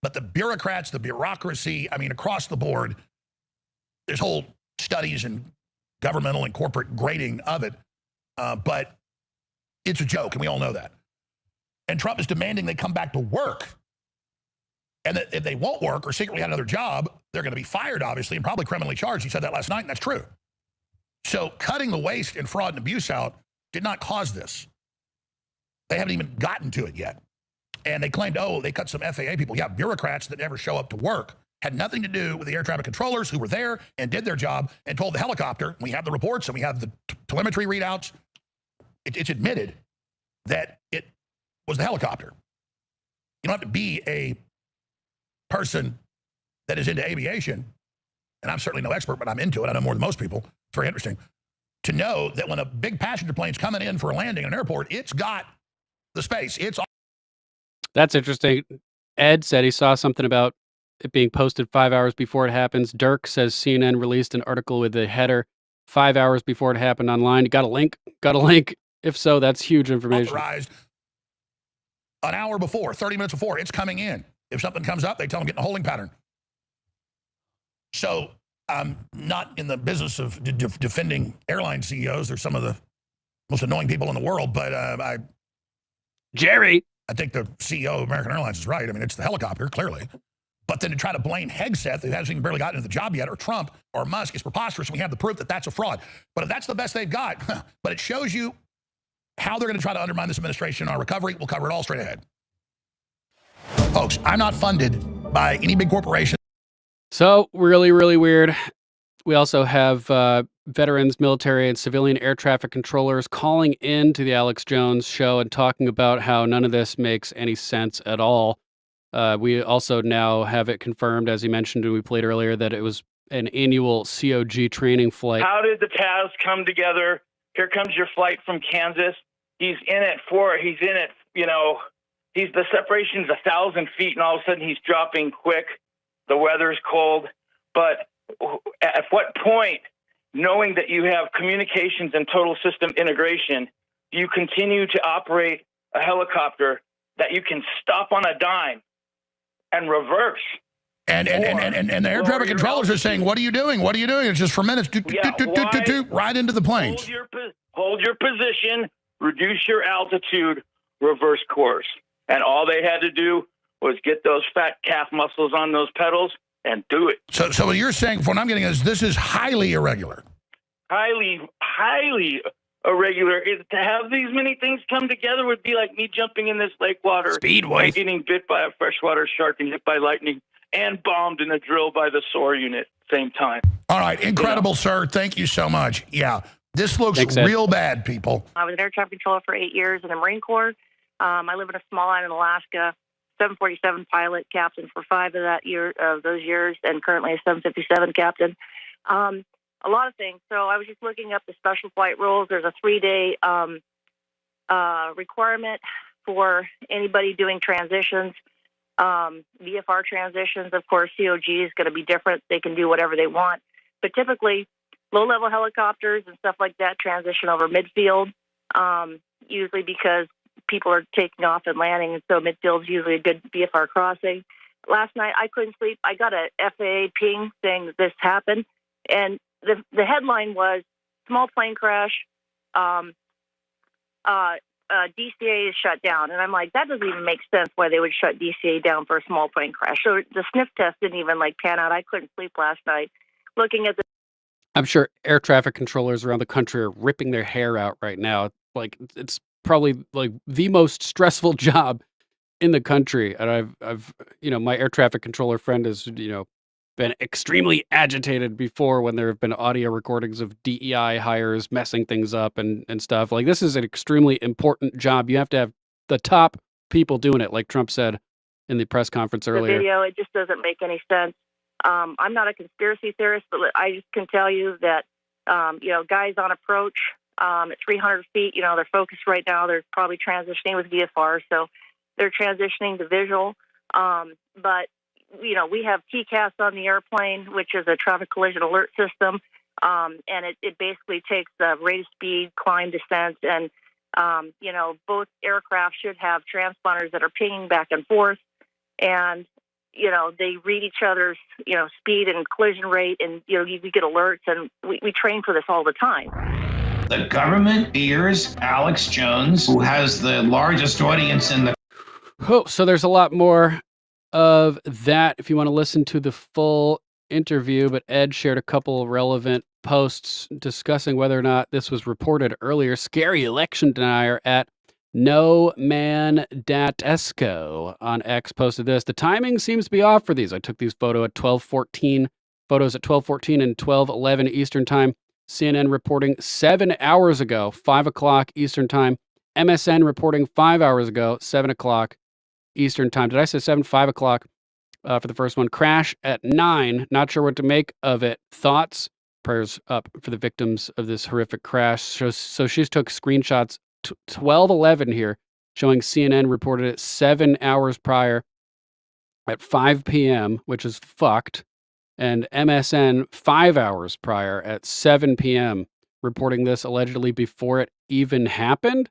but the bureaucrats, the bureaucracy, I mean, across the board, there's whole studies and governmental and corporate grading of it, but it's a joke, and we all know that. And Trump is demanding they come back to work, and that if they won't work or secretly had another job, they're going to be fired, obviously, and probably criminally charged. He said that last night, and that's true. So cutting the waste and fraud and abuse out did not cause this. They haven't even gotten to it yet. And they claimed, oh, they cut some FAA people. Yeah, bureaucrats that never show up to work. Had nothing to do with the air traffic controllers who were there and did their job and told the helicopter, we have the reports and we have the telemetry readouts. It's admitted that it was the helicopter. You don't have to be a person that is into aviation, and I'm certainly no expert, but I'm into it. I know more than most people. It's very interesting to know that when a big passenger plane's coming in for a landing in an airport, it's got the space. That's interesting. Ed said he saw something about it being posted 5 hours before it happens. Dirk says CNN released an article with the header 5 hours before it happened online. Got a link? Got a link? If so, that's huge information. Authorized an hour before, 30 minutes before, it's coming in. If something comes up, they tell them get in a holding pattern. So I'm not in the business of defending airline CEOs. They're some of the most annoying people in the world, but Jerry, I think the CEO of American Airlines is right. I mean, it's the helicopter, clearly. But then to try to blame Hegseth, who hasn't even barely gotten into the job yet, or Trump or Musk, is preposterous, and we have the proof that that's a fraud. But if that's the best they've got, but it shows you how they're going to try to undermine this administration and our recovery. We'll cover it all straight ahead. Folks, I'm not funded by any big corporation. So, really, really weird. We also have veterans, military, and civilian air traffic controllers calling in to the Alex Jones show and talking about how none of this makes any sense at all. We also now have it confirmed, as he mentioned, and we played earlier, that it was an annual COG training flight. How did the TAS come together? Here comes your flight from Kansas. He's in it, the separation's 1,000 feet, and all of a sudden he's dropping quick. The weather's cold. But at what point, knowing that you have communications and total system integration, do you continue to operate a helicopter that you can stop on a dime and reverse? And the air traffic controllers are saying, what are you doing? What are you doing? It's just for minutes, right into the planes. Hold your position, reduce your altitude, reverse course. And all they had to do was get those fat calf muscles on those pedals and do it. So what you're saying, from what I'm getting, is this is highly irregular. Highly irregular. To have these many things come together would be like me jumping in this lake water. Speedway. And getting bit by a freshwater shark and hit by lightning and bombed in a drill by the SOAR unit at the same time. All right. Incredible, sir. Thank you so much. Yeah. This looks real bad, people. I was an air traffic controller for 8 years in the Marine Corps. I live in a small island in Alaska. 747 pilot, captain for 5 of those years, and currently a 757 captain. A lot of things. So I was just looking up the special flight rules. There's a 3-day requirement for anybody doing transitions. VFR transitions, of course, COG is going to be different. They can do whatever they want. But typically, low-level helicopters and stuff like that transition over midfield, usually because people are taking off and landing, and so midfield's usually a good VFR crossing. Last night, I couldn't sleep. I got a FAA ping saying that this happened, and the headline was small plane crash. DCA is shut down. And I'm like, that doesn't even make sense why they would shut DCA down for a small plane crash. So the sniff test didn't even pan out. I couldn't sleep last night looking at the. I'm sure air traffic controllers around the country are ripping their hair out right now. Like, it's probably like the most stressful job in the country. And I've my air traffic controller friend has, been extremely agitated before when there have been audio recordings of DEI hires messing things up and stuff. Like, this is an extremely important job. You have to have the top people doing it, like Trump said in the press conference earlier. The video, it just doesn't make any sense. I'm not a conspiracy theorist, but I just can tell you that, guys on approach at 300 feet, they're focused right now. They're probably transitioning with VFR, so they're transitioning to visual. But we have TCAS on the airplane, which is a traffic collision alert system, and it basically takes the rate of speed, climb, descent, and both aircraft should have transponders that are pinging back and forth, and they read each other's speed and collision rate, and you get alerts, and we train for this all the time. The government ears Alex Jones, who has the largest audience in the. Oh, so there's a lot more of that if you want to listen to the full interview, but Ed shared a couple relevant posts discussing whether or not this was reported earlier. Scary election denier at No Man Datesco on X posted this. The timing seems to be off for these. I took these photos at 12:14 and 12:11 Eastern time. CNN reporting 7 hours ago, 5 o'clock Eastern time. MSN reporting 5 hours ago, 7 o'clock Eastern time. Did I say 7? 5 o'clock for the first one. Crash at 9. Not sure what to make of it. Thoughts? Prayers up for the victims of this horrific crash. So she took screenshots 12:11 here, showing CNN reported it 7 hours prior at 5 p.m., which is fucked, and MSN 5 hours prior at 7 p.m., reporting this allegedly before it even happened.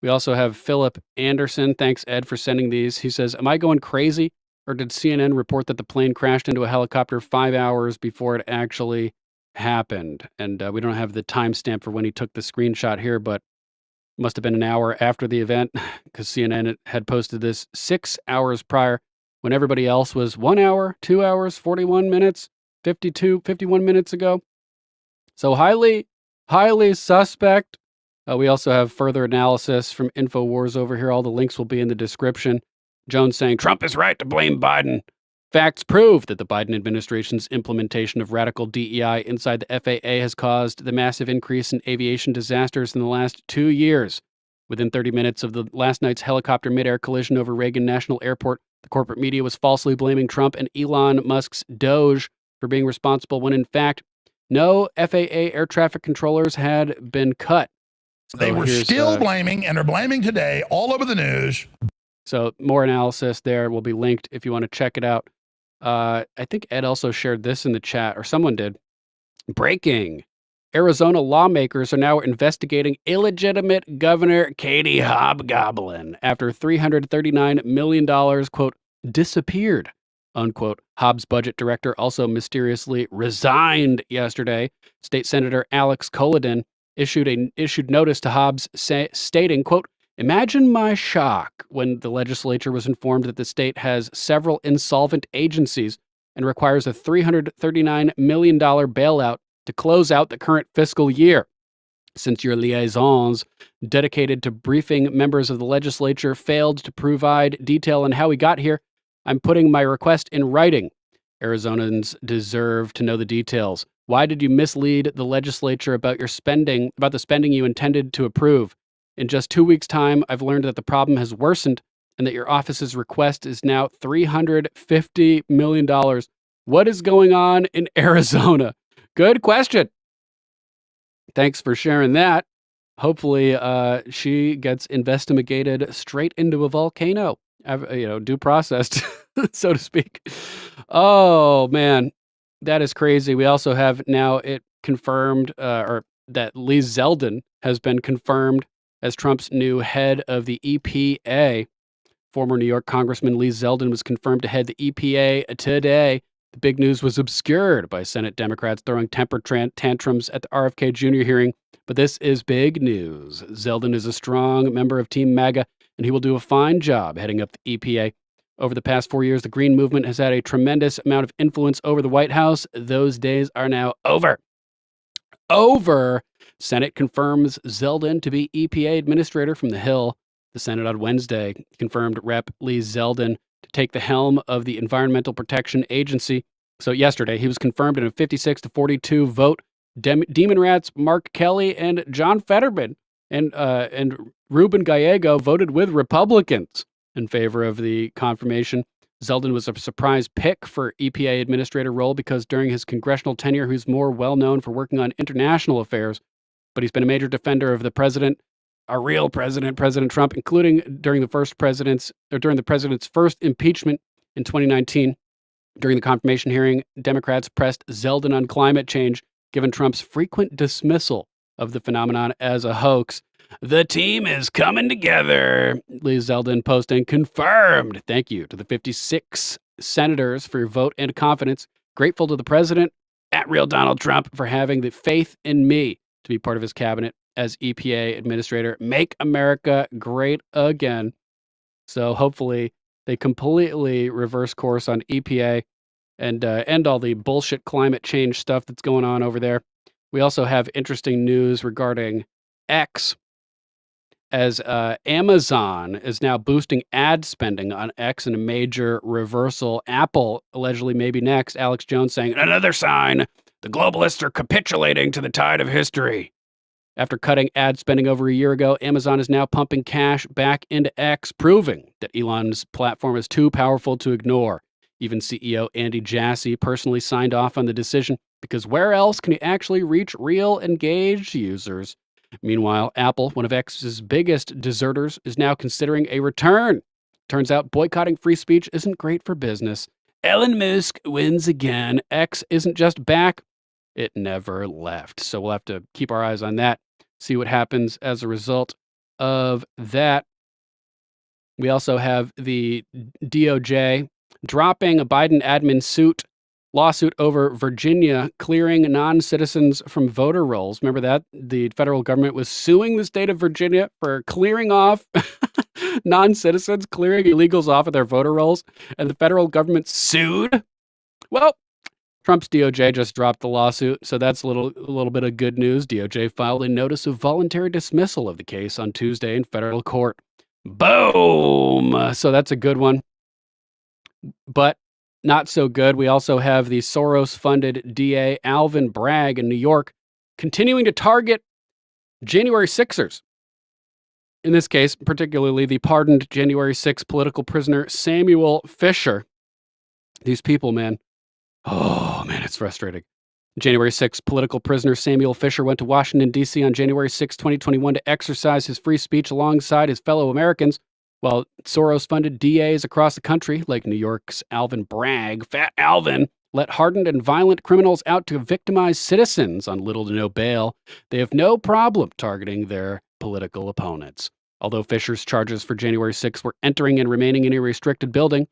We also have Philip Anderson. Thanks, Ed, for sending these. He says, am I going crazy, or did CNN report that the plane crashed into a helicopter 5 hours before it actually happened? And we don't have the timestamp for when he took the screenshot here, but must have been an hour after the event, because CNN had posted this 6 hours prior, when everybody else was 1 hour, 2 hours, 41 minutes, 51 minutes ago. So highly suspect. We also have further analysis from InfoWars over here. All the links will be in the description. Jones saying Trump is right to blame Biden. Facts prove that the Biden administration's implementation of radical DEI inside the FAA has caused the massive increase in aviation disasters in the last 2 years. Within 30 minutes of the last night's helicopter mid-air collision over Reagan National Airport, the corporate media was falsely blaming Trump and Elon Musk's Doge for being responsible when, in fact, no FAA air traffic controllers had been cut. They were still blaming, and are blaming today all over the news. So more analysis there will be linked if you want to check it out. I think Ed also shared this in the chat, or someone did. Breaking. Arizona lawmakers are now investigating illegitimate Governor Katie Hobgoblin after $339 million, quote, disappeared, unquote. Hobbs' budget director also mysteriously resigned yesterday. State Senator Alex Colodin issued notice to Hobbs stating, quote, imagine my shock when the legislature was informed that the state has several insolvent agencies and requires a $339 million bailout to close out the current fiscal year. Since your liaisons dedicated to briefing members of the legislature failed to provide detail on how we got here, I'm putting my request in writing. Arizonans deserve to know the details. Why did you mislead the legislature about the spending you intended to approve? In just 2 weeks' time, I've learned that the problem has worsened and that your office's request is now $350 million. What is going on in Arizona? Good question. Thanks for sharing that. Hopefully, she gets investigated straight into a volcano. Due process, so to speak. Oh, man. That is crazy. We also have now it confirmed, or that Lee Zeldin has been confirmed as Trump's new head of the EPA. Former New York Congressman Lee Zeldin was confirmed to head the EPA today. The big news was obscured by Senate Democrats throwing temper tantrums at the RFK Jr. hearing, but this is big news. Zeldin is a strong member of Team MAGA, and he will do a fine job heading up the EPA. Over the past 4 years, the Green Movement has had a tremendous amount of influence over the White House. Those days are now over. Senate confirms Zeldin to be EPA administrator from the Hill. The Senate on Wednesday confirmed Rep. Lee Zeldin to take the helm of the Environmental Protection Agency. So yesterday, he was confirmed in a 56-42 vote. Demon Rats Mark Kelly and John Fetterman and Ruben Gallego voted with Republicans in favor of the confirmation. Zeldin was a surprise pick for EPA administrator role because during his congressional tenure, he was more well-known for working on international affairs, but he's been a major defender of the president, our real president, President Trump, including during the president's first impeachment in 2019. During the confirmation hearing, Democrats pressed Zeldin on climate change, given Trump's frequent dismissal of the phenomenon as a hoax. The team is coming together. Lee Zeldin posting confirmed. Thank you to the 56 senators for your vote and confidence. Grateful to the president, at Real Donald Trump, for having the faith in me to be part of his cabinet as EPA administrator. Make America great again. So hopefully they completely reverse course on EPA and end all the bullshit climate change stuff that's going on over there. We also have interesting news regarding X, as Amazon is now boosting ad spending on X in a major reversal. Apple allegedly maybe next. Alex Jones saying, another sign, the globalists are capitulating to the tide of history. After cutting ad spending over a year ago, Amazon is now pumping cash back into X, proving that Elon's platform is too powerful to ignore. Even CEO Andy Jassy personally signed off on the decision because where else can you actually reach real engaged users? Meanwhile, Apple, one of X's biggest deserters, is now considering a return. Turns out boycotting free speech isn't great for business. Elon Musk wins again. X isn't just back, it never left. So we'll have to keep our eyes on that, see what happens as a result of that. We also have the DOJ dropping a Biden admin lawsuit over Virginia clearing non-citizens from voter rolls. Remember that? The federal government was suing the state of Virginia for clearing off non-citizens, clearing illegals off of their voter rolls, and the federal government sued. Well, Trump's DOJ just dropped the lawsuit, so that's a little bit of good news. DOJ filed a notice of voluntary dismissal of the case on Tuesday in federal court. Boom! So that's a good one. But not so good. We also have the Soros-funded DA Alvin Bragg in New York continuing to target January 6ers. In this case, particularly the pardoned January 6 political prisoner Samuel Fisher. These people, man. Oh, man, it's frustrating. January 6 political prisoner Samuel Fisher went to Washington, D.C. on January 6, 2021 to exercise his free speech alongside his fellow Americans, while Soros-funded DAs across the country, like New York's Alvin Bragg, Fat Alvin, let hardened and violent criminals out to victimize citizens on little to no bail. They have no problem targeting their political opponents. Although Fisher's charges for January 6 were entering and remaining in a restricted building,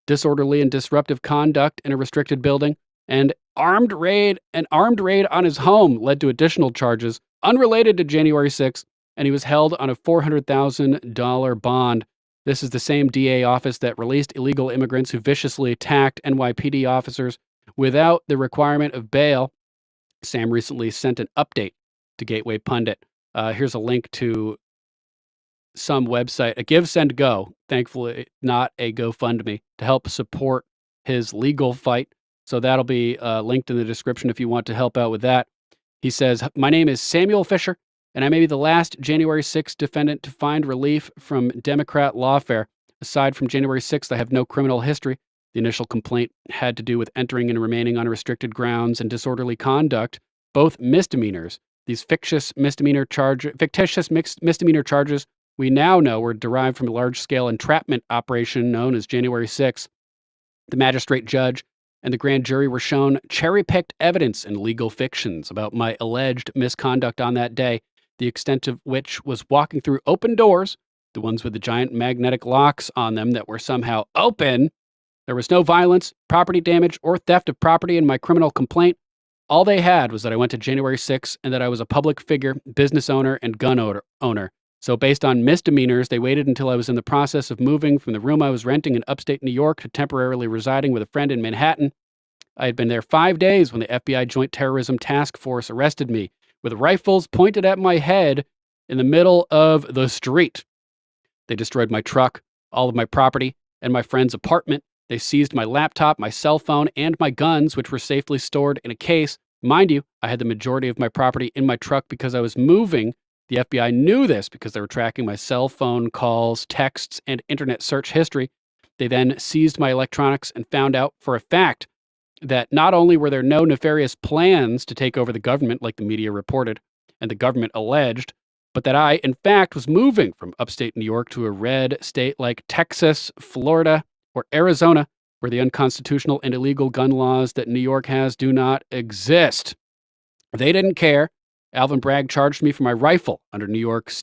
disorderly and disruptive conduct in a restricted building, and armed raid on his home led to additional charges unrelated to January 6, and he was held on a $400,000 bond. This is the same DA office that released illegal immigrants who viciously attacked NYPD officers without the requirement of bail. Sam recently sent an update to Gateway Pundit. Here's a link to some website, a Give, Send, Go, thankfully not a GoFundMe, to help support his legal fight. So that'll be linked in the description if you want to help out with that. He says, my name is Samuel Fisher, and I may be the last January 6th defendant to find relief from Democrat lawfare. Aside from January 6th, I have no criminal history. The initial complaint had to do with entering and remaining on restricted grounds and disorderly conduct, both misdemeanors. These fictitious misdemeanor charges we now know were derived from a large-scale entrapment operation known as January 6th. The magistrate judge and the grand jury were shown cherry-picked evidence and legal fictions about my alleged misconduct on that day, the extent of which was walking through open doors, the ones with the giant magnetic locks on them that were somehow open, There was no violence, property damage, or theft of property in my criminal complaint. All they had was that I went to January 6th and that I was a public figure, business owner, and gun owner. So based on misdemeanors, they waited until I was in the process of moving from the room I was renting in upstate New York to temporarily residing with a friend in Manhattan. I had been there 5 days when the FBI Joint Terrorism Task Force arrested me with rifles pointed at my head in the middle of the street. They destroyed my truck, all of my property, and my friend's apartment. They seized my laptop, my cell phone, and my guns, which were safely stored in a case. Mind you, I had the majority of my property in my truck because I was moving. The FBI knew this because they were tracking my cell phone calls, texts, and internet search history. They then seized my electronics and found out for a fact that not only were there no nefarious plans to take over the government like the media reported and the government alleged, but that I, in fact, was moving from upstate New York to a red state like Texas, Florida, or Arizona, where the unconstitutional and illegal gun laws that New York has do not exist. They didn't care. Alvin Bragg charged me for my rifle under New York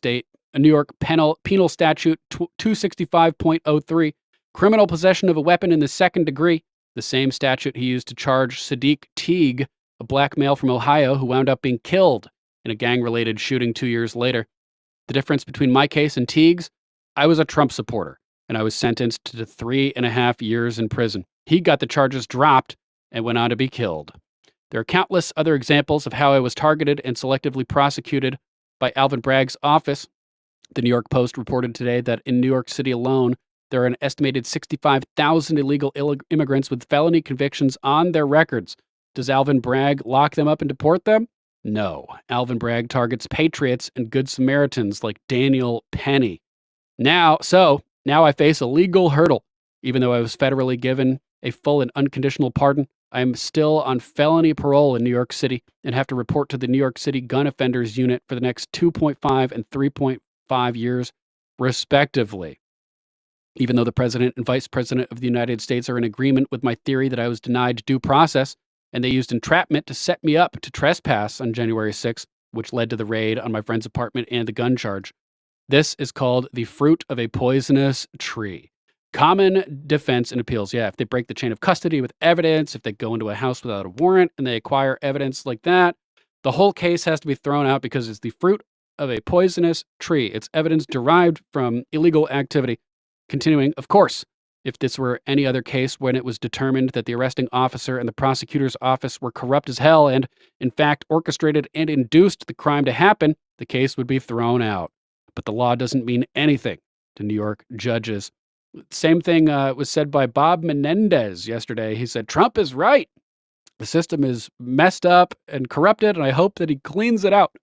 Penal Statute 265.03, criminal possession of a weapon in the second degree, the same statute he used to charge Sadiq Teague, a black male from Ohio who wound up being killed in a gang-related shooting 2 years later. The difference between my case and Teague's, I was a Trump supporter, and I was sentenced to 3.5 years in prison. He got the charges dropped and went on to be killed. There are countless other examples of how I was targeted and selectively prosecuted by Alvin Bragg's office. The New York Post reported today that in New York City alone, there are an estimated 65,000 illegal immigrants with felony convictions on their records. Does Alvin Bragg lock them up and deport them? No. Alvin Bragg targets patriots and good Samaritans like Daniel Penny. Now I face a legal hurdle. Even though I was federally given a full and unconditional pardon, I am still on felony parole in New York City and have to report to the New York City Gun Offenders Unit for the next 2.5 and 3.5 years, respectively. Even though the President and Vice President of the United States are in agreement with my theory that I was denied due process, and they used entrapment to set me up to trespass on January 6th, which led to the raid on my friend's apartment and the gun charge. This is called the fruit of a poisonous tree. Common defense and appeals. Yeah, if they break the chain of custody with evidence, if they go into a house without a warrant and they acquire evidence like that, the whole case has to be thrown out because it's the fruit of a poisonous tree. It's evidence derived from illegal activity. Continuing, of course, if this were any other case when it was determined that the arresting officer and the prosecutor's office were corrupt as hell and, in fact, orchestrated and induced the crime to happen, the case would be thrown out. But the law doesn't mean anything to New York judges. Same thing was said by Bob Menendez yesterday. He said, Trump is right. The system is messed up and corrupted, and I hope that he cleans it out.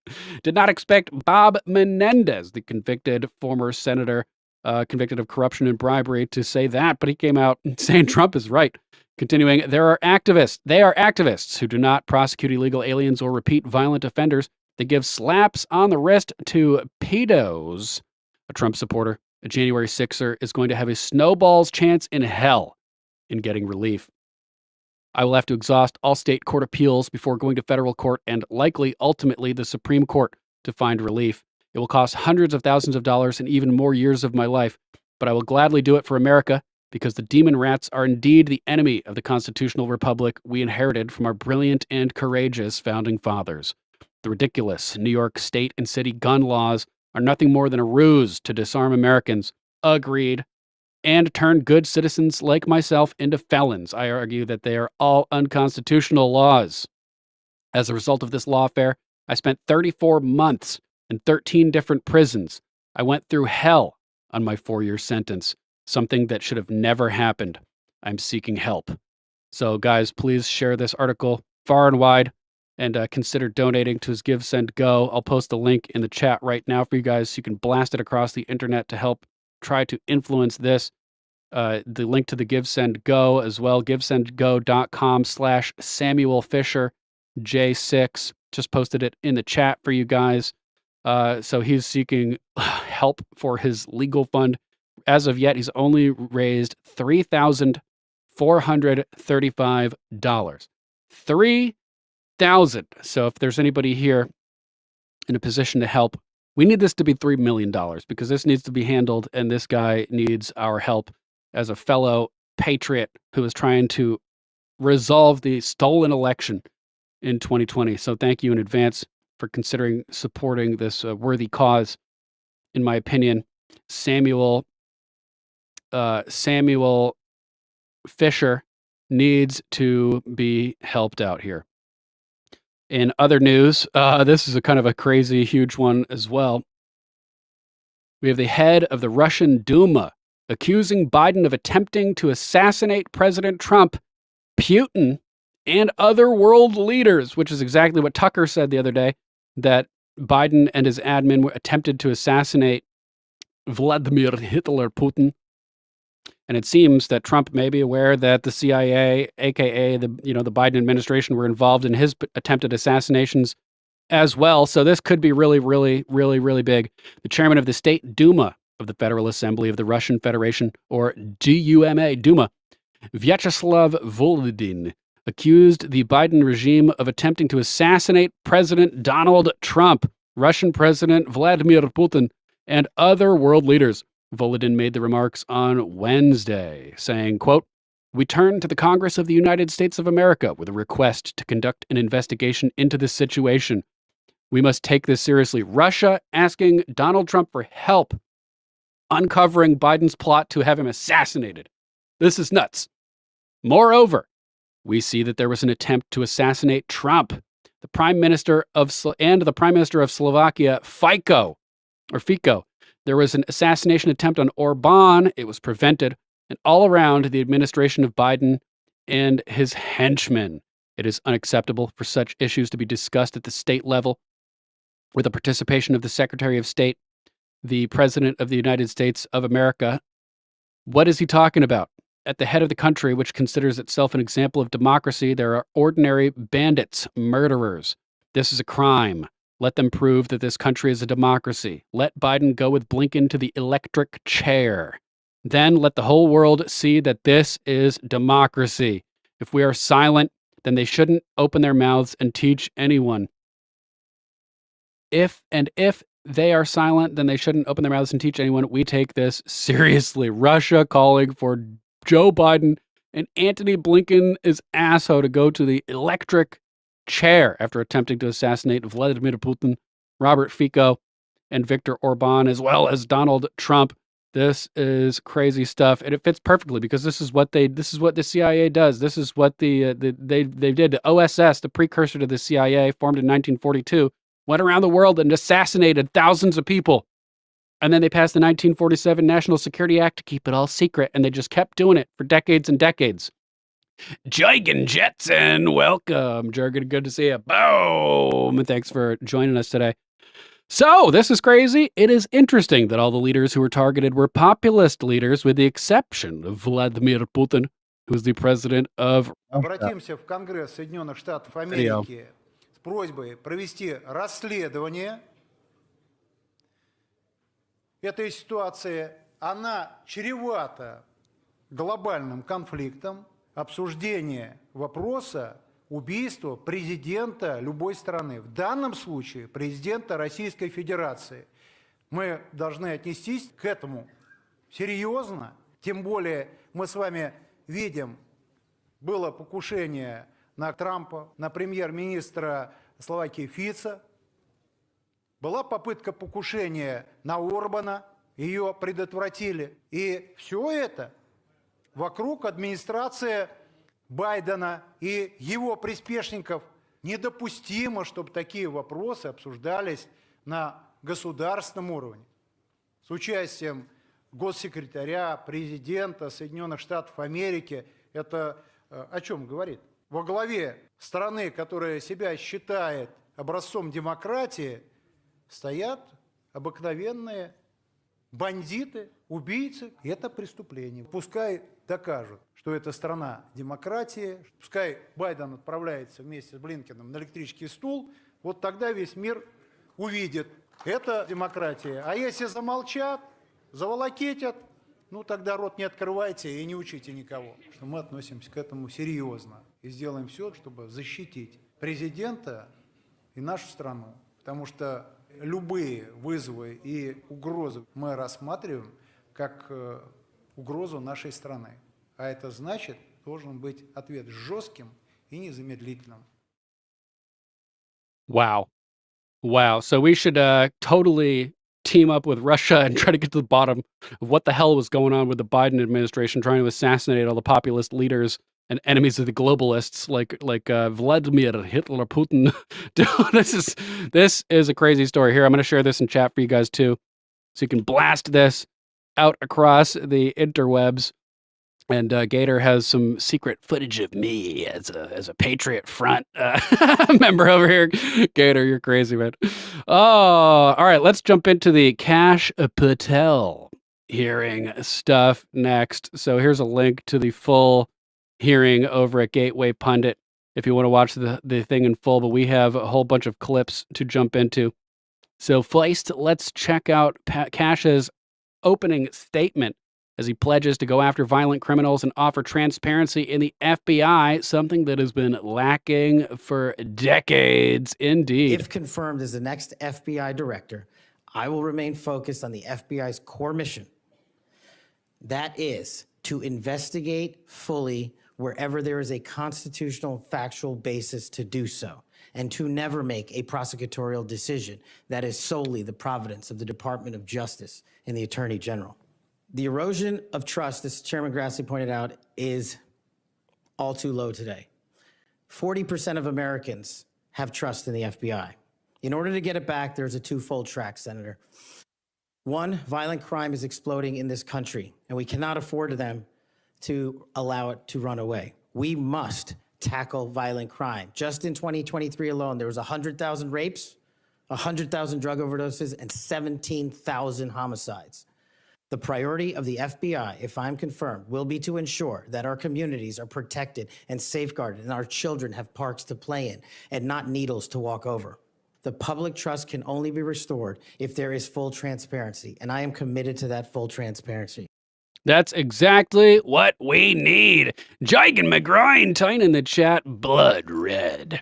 Did not expect Bob Menendez, the convicted former senator, convicted of corruption and bribery, to say that, but he came out saying Trump is right. Continuing, they are activists who do not prosecute illegal aliens or repeat violent offenders. They give slaps on the wrist to pedos. A Trump supporter, a January 6er, is going to have a snowball's chance in hell in getting relief. I will have to exhaust all state court appeals before going to federal court and likely, ultimately, the Supreme Court to find relief. It will cost hundreds of thousands of dollars and even more years of my life, but I will gladly do it for America because the demon rats are indeed the enemy of the constitutional republic we inherited from our brilliant and courageous founding fathers. The ridiculous New York state and city gun laws are nothing more than a ruse to disarm Americans. Agreed. And turn good citizens like myself into felons. I argue that they are all unconstitutional laws. As a result of this lawfare, I spent 34 months in 13 different prisons. I went through hell on my 4-year sentence, something that should have never happened. I'm seeking help. So guys, please share this article far and wide and consider donating to his Give, Send, Go. I'll post the link in the chat right now for you guys so you can blast it across the internet to help try to influence this. The link to the Give, Send, Go as well, givesendgo.com/Samuel Fisher J6. Just posted it in the chat for you guys. So he's seeking help for his legal fund. As of yet, he's only raised $3,435. $3,000. So if there's anybody here in a position to help, we need this to be $3 million because this needs to be handled, and this guy needs our help as a fellow patriot who is trying to resolve the stolen election in 2020. So thank you in advance for considering supporting this worthy cause. In my opinion, Samuel Fisher needs to be helped out here. In other news, this is a kind of a crazy, huge one as well. We have the head of the Russian Duma accusing Biden of attempting to assassinate President Trump, Putin, and other world leaders, which is exactly what Tucker said the other day, that Biden and his admin attempted to assassinate Vladimir Hitler Putin. And it seems that Trump may be aware that the CIA, aka the Biden administration, were involved in his attempted assassinations as well. So this could be really, really, really, really big. The chairman of the State Duma of the Federal Assembly of the Russian Federation, or Duma, Vyacheslav Volodin, accused the Biden regime of attempting to assassinate President Donald Trump, Russian President Vladimir Putin, and other world leaders. Volodin made the remarks on Wednesday, saying, quote, "We turn to the Congress of the United States of America with a request to conduct an investigation into this situation. We must take this seriously. Russia asking Donald Trump for help uncovering Biden's plot to have him assassinated. This is nuts. Moreover, we see that there was an attempt to assassinate Trump, the Prime Minister of Slovakia, Fico. There was an assassination attempt on Orban. It was prevented. And all around the administration of Biden and his henchmen. It is unacceptable for such issues to be discussed at the state level with the participation of the Secretary of State, the President of the United States of America. What is he talking about? At the head of the country, which considers itself an example of democracy, there are ordinary bandits, murderers. This is a crime. Let them prove that this country is a democracy. Let Biden go with Blinken to the electric chair. Then let the whole world see that this is democracy. If we are silent, then they shouldn't open their mouths and teach anyone. If they are silent, then they shouldn't open their mouths and teach anyone. We take this seriously. Russia calling for Joe Biden and Antony Blinken's asshole to go to the electric chair after attempting to assassinate Vladimir Putin, Robert Fico, and Viktor Orban, as well as Donald Trump. This is crazy stuff, and it fits perfectly because this is what the CIA does. This is what they did. The OSS, the precursor to the CIA, formed in 1942, went around the world and assassinated thousands of people. And then they passed the 1947 National Security Act to keep it all secret, and they just kept doing it for decades and decades. Jurgen Jetson, welcome. Jurgen, good to see you. Boom! And thanks for joining us today. So, this is crazy. It is interesting that all the leaders who were targeted were populist leaders, with the exception of Vladimir Putin, who's the president of... Обратимся в Конгресс Соединенных Штатов Америки с просьбой провести расследование этой ситуации. Она чревата глобальным конфликтом, обсуждение вопроса убийства президента любой страны. В данном случае президента Российской Федерации. Мы должны отнестись к этому серьезно. Тем более мы с вами видим, было покушение на Трампа, на премьер-министра Словакии Фица. Была попытка покушения на Орбана, ее предотвратили. И все это вокруг администрации Байдена и его приспешников. Недопустимо, чтобы такие вопросы обсуждались на государственном уровне. С участием госсекретаря, президента Соединенных Штатов Америки. Это о чем говорит? Во главе страны, которая себя считает образцом демократии, стоят обыкновенные бандиты, убийцы. Это преступление. Пускай докажут, что это страна демократии. Пускай Байден отправляется вместе с Блинкеном на электрический стул. Вот тогда весь мир увидит. Это демократия. А если замолчат, заволокитят, ну тогда рот не открывайте и не учите никого. Что мы относимся к этому серьезно. И сделаем все, чтобы защитить президента и нашу страну. Потому что любые вызовы и угрозы мы рассматриваем как угрозу нашей страны. А это значит, должен быть ответ жестким и незамедлительным. Wow. Wow. So we should totally team up with Russia and try to get to the bottom of what the hell was going on with the Biden administration trying to assassinate all the populist leaders and enemies of the globalists like Vladimir Hitler Putin. Dude, this is a crazy story. Here, I'm going to share this in chat for you guys too, so you can blast this out across the interwebs. And Gator has some secret footage of me as a Patriot Front member over here. Gator, you're crazy, man. Oh, all right. Let's jump into the Kash Patel hearing stuff next. So here's a link to the full hearing over at Gateway Pundit if you want to watch the thing in full. But we have a whole bunch of clips to jump into. So first, let's check out Kash's opening statement as he pledges to go after violent criminals and offer transparency in the FBI, something that has been lacking for decades indeed. If confirmed as the next FBI director, I will remain focused on the FBI's core mission. That is to investigate fully wherever there is a constitutional factual basis to do so, and to never make a prosecutorial decision that is solely the providence of the Department of Justice and the Attorney General. The erosion of trust, as Chairman Grassley pointed out, is all too low today. 40% of Americans have trust in the FBI. In order to get it back, there's a twofold track, Senator. One, violent crime is exploding in this country, and we cannot afford them to allow it to run away. We must tackle violent crime. Just in 2023 alone, there was 100,000 rapes, 100,000 drug overdoses, and 17,000 homicides. The priority of the FBI, if I'm confirmed, will be to ensure that our communities are protected and safeguarded and our children have parks to play in and not needles to walk over. The public trust can only be restored if there is full transparency, and I am committed to that full transparency. That's exactly what we need. Jigan McGroin tying in the chat, blood red.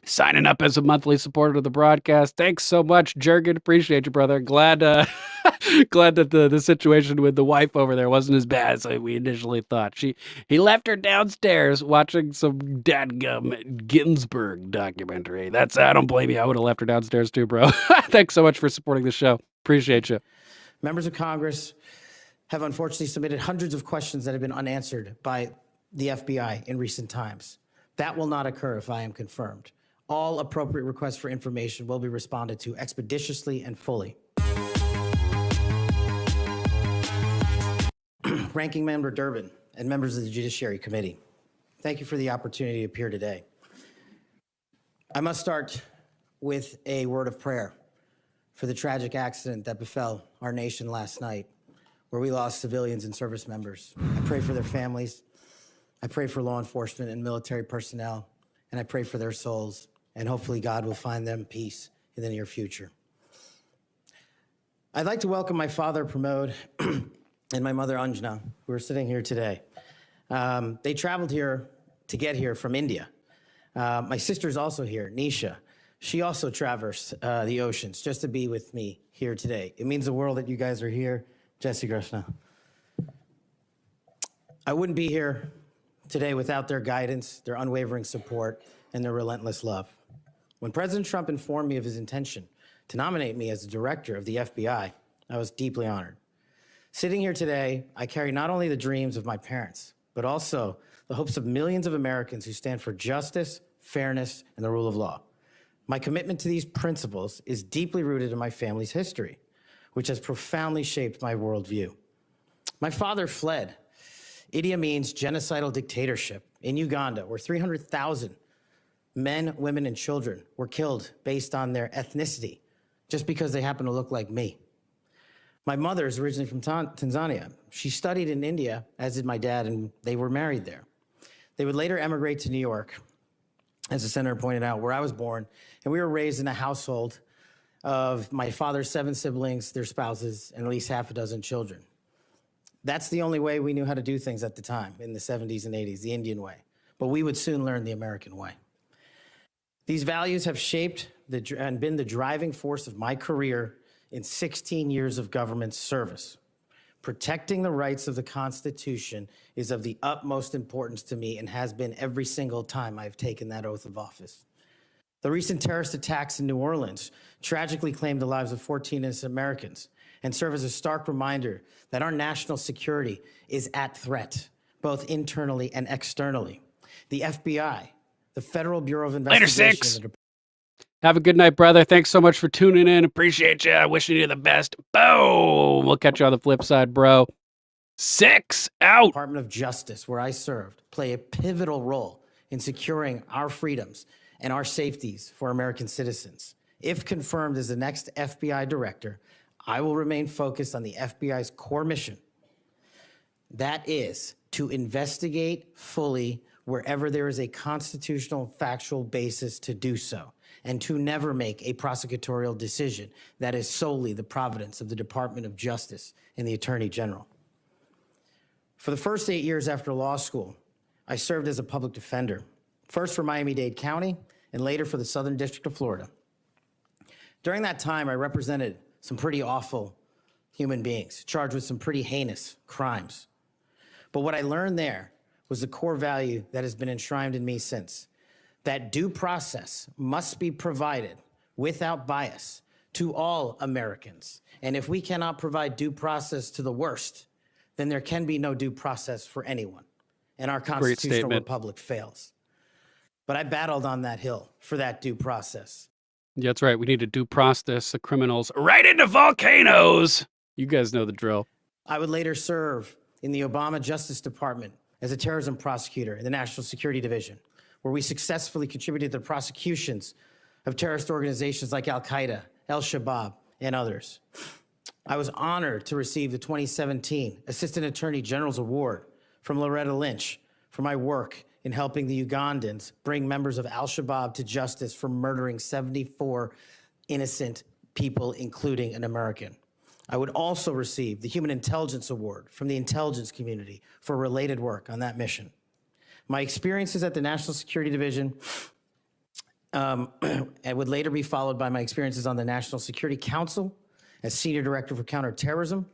Signing up as a monthly supporter of the broadcast. Thanks so much, Jurgen. Appreciate you, brother. Glad glad that the situation with the wife over there wasn't as bad as we initially thought. He left her downstairs watching some dadgum Ginsburg documentary. I don't blame you. I would have left her downstairs too, bro. Thanks so much for supporting the show. Appreciate you. Members of Congress have unfortunately submitted hundreds of questions that have been unanswered by the FBI in recent times. That will not occur if I am confirmed. All appropriate requests for information will be responded to expeditiously and fully. Ranking Member Durbin and members of the Judiciary Committee, thank you for the opportunity to appear today. I must start with a word of prayer for the tragic accident that befell our nation last night, where we lost civilians and service members. I pray for their families. I pray for law enforcement and military personnel, and I pray for their souls. And hopefully God will find them peace in the near future. I'd like to welcome my father, Pramod, and my mother, Anjana, who are sitting here today. They traveled here to get here from India. My sister's also here, Nisha. She also traversed the oceans just to be with me here today. It means the world that you guys are here. Jesse Krishna. I wouldn't be here today without their guidance, their unwavering support, and their relentless love. When President Trump informed me of his intention to nominate me as the director of the FBI, I was deeply honored. Sitting here today, I carry not only the dreams of my parents, but also the hopes of millions of Americans who stand for justice, fairness, and the rule of law. My commitment to these principles is deeply rooted in my family's history, which has profoundly shaped my worldview. My father fled Idi Amin's genocidal dictatorship in Uganda, where 300,000 men, women, and children were killed based on their ethnicity, just because they happen to look like me. My mother is originally from Tanzania. She studied in India, as did my dad, and they were married there. They would later emigrate to New York, as the senator pointed out, where I was born, and we were raised in a household of my father's 7 siblings, their spouses, and at least half a dozen children. That's the only way we knew how to do things at the time, in the 70s and 80s, the Indian way. But we would soon learn the American way. These values have shaped and been the driving force of my career in 16 years of government service. Protecting the rights of the Constitution is of the utmost importance to me and has been every single time I've taken that oath of office. The recent terrorist attacks in New Orleans tragically claimed the lives of 14 innocent Americans and serve as a stark reminder that our national security is at threat, both internally and externally. The FBI, the Federal Bureau of Investigation, Six. Have a good night, brother. Thanks so much for tuning in. Appreciate you. Wishing you the best. Boom. We'll catch you on the flip side, bro. 6 out. Department of Justice, where I served, play a pivotal role in securing our freedoms and our safeties for American citizens. If confirmed as the next FBI director, I will remain focused on the FBI's core mission. That is to investigate fully wherever there is a constitutional factual basis to do so, and to never make a prosecutorial decision that is solely the providence of the Department of Justice and the Attorney General. For the first 8 years after law school, I served as a public defender, first for Miami-Dade County and later for the Southern District of Florida. During that time, I represented some pretty awful human beings charged with some pretty heinous crimes. But what I learned there was the core value that has been enshrined in me since, that due process must be provided without bias to all Americans. And if we cannot provide due process to the worst, then there can be no due process for anyone. And our constitutional republic fails. But I battled on that hill for that due process. Yeah, that's right. We need to due process the criminals right into volcanoes. You guys know the drill. I would later serve in the Obama Justice Department as a terrorism prosecutor in the National Security Division, where we successfully contributed to the prosecutions of terrorist organizations like Al-Qaeda, Al-Shabaab, and others. I was honored to receive the 2017 Assistant Attorney General's Award from Loretta Lynch for my work in helping the Ugandans bring members of Al-Shabaab to justice for murdering 74 innocent people, including an American. I would also receive the Human Intelligence Award from the intelligence community for related work on that mission. My experiences at the National Security Division and would later be followed by my experiences on the National Security Council as Senior Director for Counterterrorism,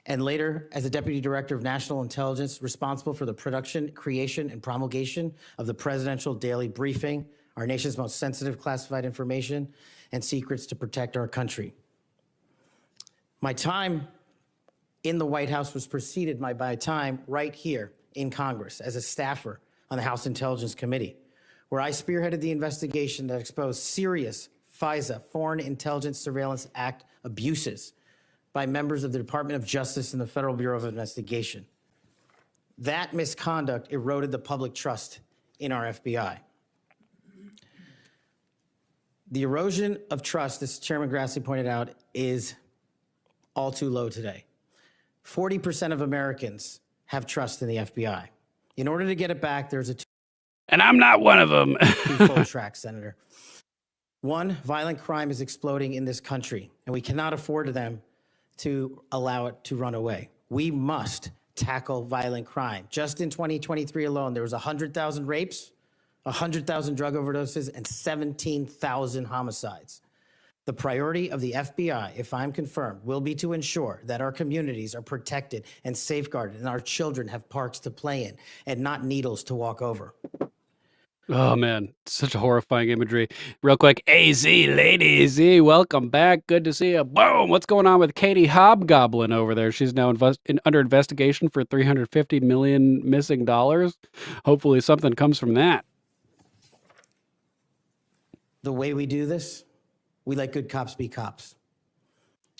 and later as the Deputy Director of National Intelligence, responsible for the production, creation, and promulgation of the Presidential Daily Briefing, our nation's most sensitive classified information and secrets to protect our country. My time in the White House was preceded by my time right here in Congress as a staffer on the House Intelligence Committee, where I spearheaded the investigation that exposed serious FISA, Foreign Intelligence Surveillance Act abuses by members of the Department of Justice and the Federal Bureau of Investigation. That misconduct eroded the public trust in our FBI. The erosion of trust, as Chairman Grassley pointed out, is all too low today. 40% of Americans have trust in the FBI. In order to get it back, there's a and I'm not one of them. Full track, Senator. One, violent crime is exploding in this country, and we cannot afford them to allow it to run away. We must tackle violent crime. Just in 2023 alone, there was 100,000 rapes, 100,000 drug overdoses, and 17,000 homicides. The priority of the FBI, if I'm confirmed, will be to ensure that our communities are protected and safeguarded and our children have parks to play in and not needles to walk over. Oh, man. Such a horrifying imagery. Real quick, AZ, Lady Z, welcome back. Good to see you. Boom. What's going on with Katie Hobgoblin over there? She's now under investigation for $350 million missing dollars. Hopefully something comes from that. The way we do this, we let good cops be cops.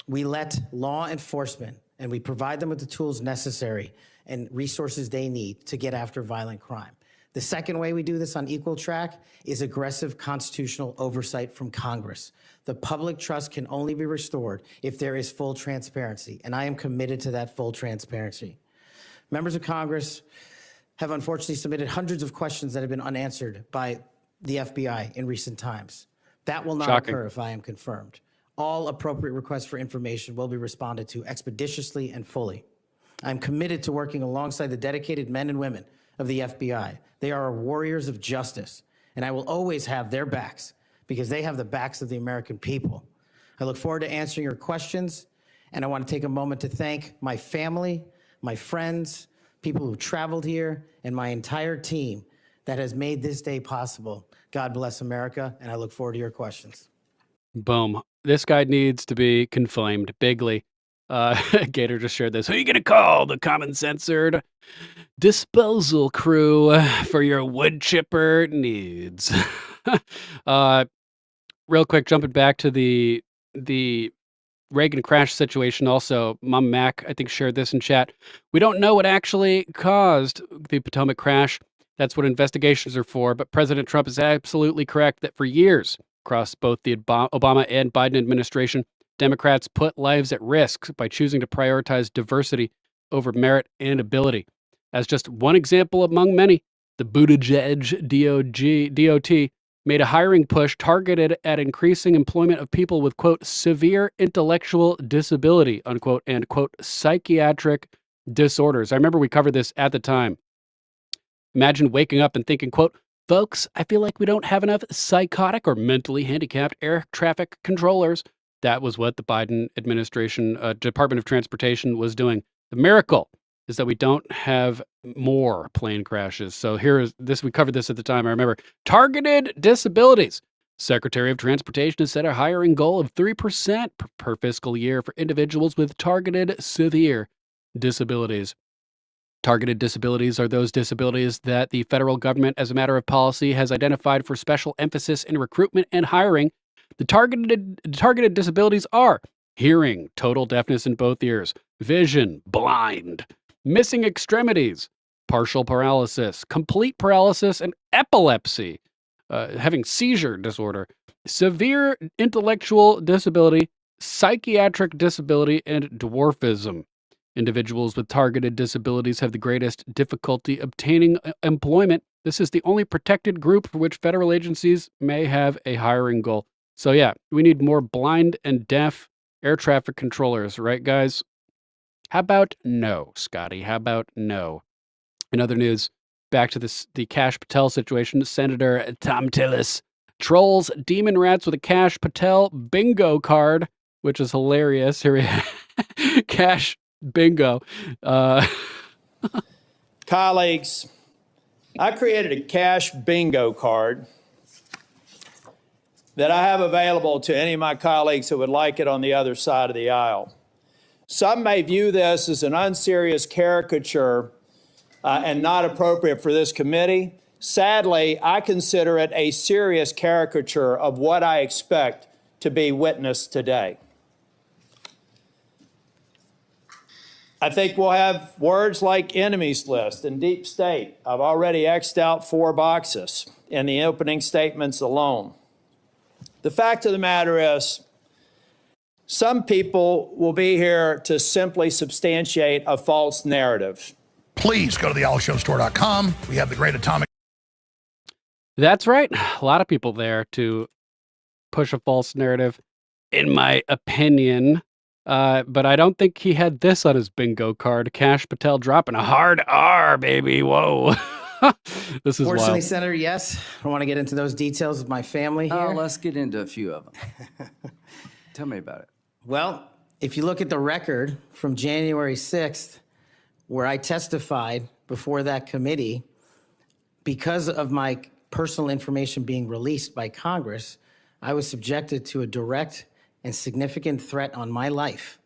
We let law enforcement, and we provide them with the tools necessary and resources they need to get after violent crime. The second way we do this on equal track is aggressive constitutional oversight from Congress. The public trust can only be restored if there is full transparency, and I am committed to that full transparency. Members of Congress have unfortunately submitted hundreds of questions that have been unanswered by the FBI in recent times. That will not occur if I am confirmed. All appropriate requests for information will be responded to expeditiously and fully. I'm committed to working alongside the dedicated men and women of the FBI. They are our warriors of justice, and I will always have their backs because they have the backs of the American people. I look forward to answering your questions And I want to take a moment to thank my family, my friends, people who traveled here, and my entire team that has made this day possible. God bless America, and I look forward to your questions. Boom. This guy needs to be confined bigly. Gator just shared this. Who are you going to call? The common censored disposal crew for your wood chipper needs. Real quick, jumping back to the Reagan crash situation. Also, Mom Mac, I think, shared this in chat. We don't know what actually caused the Potomac crash. That's what investigations are for. But President Trump is absolutely correct that for years, across both the Obama and Biden administration, Democrats put lives at risk by choosing to prioritize diversity over merit and ability. As just one example among many, the Buttigieg DOT made a hiring push targeted at increasing employment of people with, quote, severe intellectual disability, unquote, and, quote, psychiatric disorders. I remember we covered this at the time. Imagine waking up and thinking, quote, folks, I feel like we don't have enough psychotic or mentally handicapped air traffic controllers. That was what the Biden administration, Department of Transportation was doing. The miracle is that we don't have more plane crashes. So here is this. We covered this at the time. I remember targeted disabilities. Secretary of Transportation has set a hiring goal of 3% per fiscal year for individuals with targeted severe disabilities. Targeted disabilities are those disabilities that the federal government, as a matter of policy, has identified for special emphasis in recruitment and hiring. The targeted disabilities are hearing, total deafness in both ears, vision, blind, missing extremities, partial paralysis, complete paralysis, and epilepsy, having seizure disorder, severe intellectual disability, psychiatric disability, and dwarfism. Individuals with targeted disabilities have the greatest difficulty obtaining employment. This is the only protected group for which federal agencies may have a hiring goal. So yeah, we need more blind and deaf air traffic controllers, right, guys? How about no, Scotty? How about no? In other news, back to the Kash Patel situation, Senator Tom Tillis trolls demon rats with a Kash Patel bingo card, which is hilarious. Here we have Kash bingo. Colleagues, I created a Kash bingo card that I have available to any of my colleagues who would like it on the other side of the aisle. Some may view this as an unserious caricature and not appropriate for this committee. Sadly, I consider it a serious caricature of what I expect to be witnessed today. I think we'll have words like enemies list and deep state. I've already X'd out 4 boxes in the opening statements alone. The fact of the matter is, some people will be here to simply substantiate a false narrative. Please go to thealexjonesstore.com. We have the great atomic. That's right. A lot of people there to push a false narrative, in my opinion. But I don't think he had this on his bingo card. Kash Patel dropping a hard R, baby. Whoa. This is Fortunately, wild. Senator, yes. I don't want to get into those details with my family here. Oh, let's get into a few of them. Tell me about it. Well, if you look at the record from January 6th, where I testified before that committee, because of my personal information being released by Congress, I was subjected to a direct and significant threat on my life.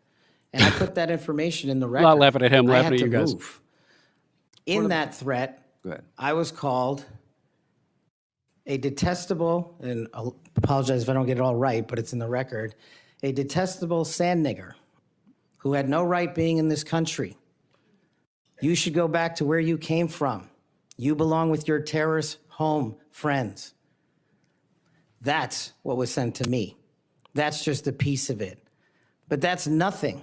And I put that information in the record. Not laughing at him, I laughing had at to you guys. move. In that threat, I was called a detestable, and I'll apologize if I don't get it all right, but it's in the record, a detestable sand nigger who had no right being in this country. You should go back to where you came from. You belong with your terrorist home friends. That's what was sent to me. That's just a piece of it. But that's nothing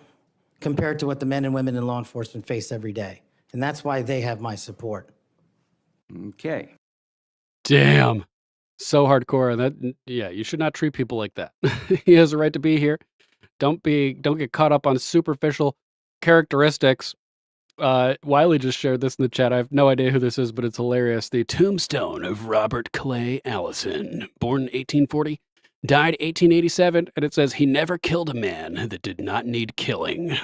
compared to what the men and women in law enforcement face every day. And that's why they have my support. Okay. Damn. So hardcore. That, yeah, you should not treat people like that. He has a right to be here. Don't get caught up on superficial characteristics. Wiley just shared this in the chat. I have no idea who this is, but it's hilarious. The tombstone of Robert Clay Allison, born in 1840, died 1887, and it says he never killed a man that did not need killing.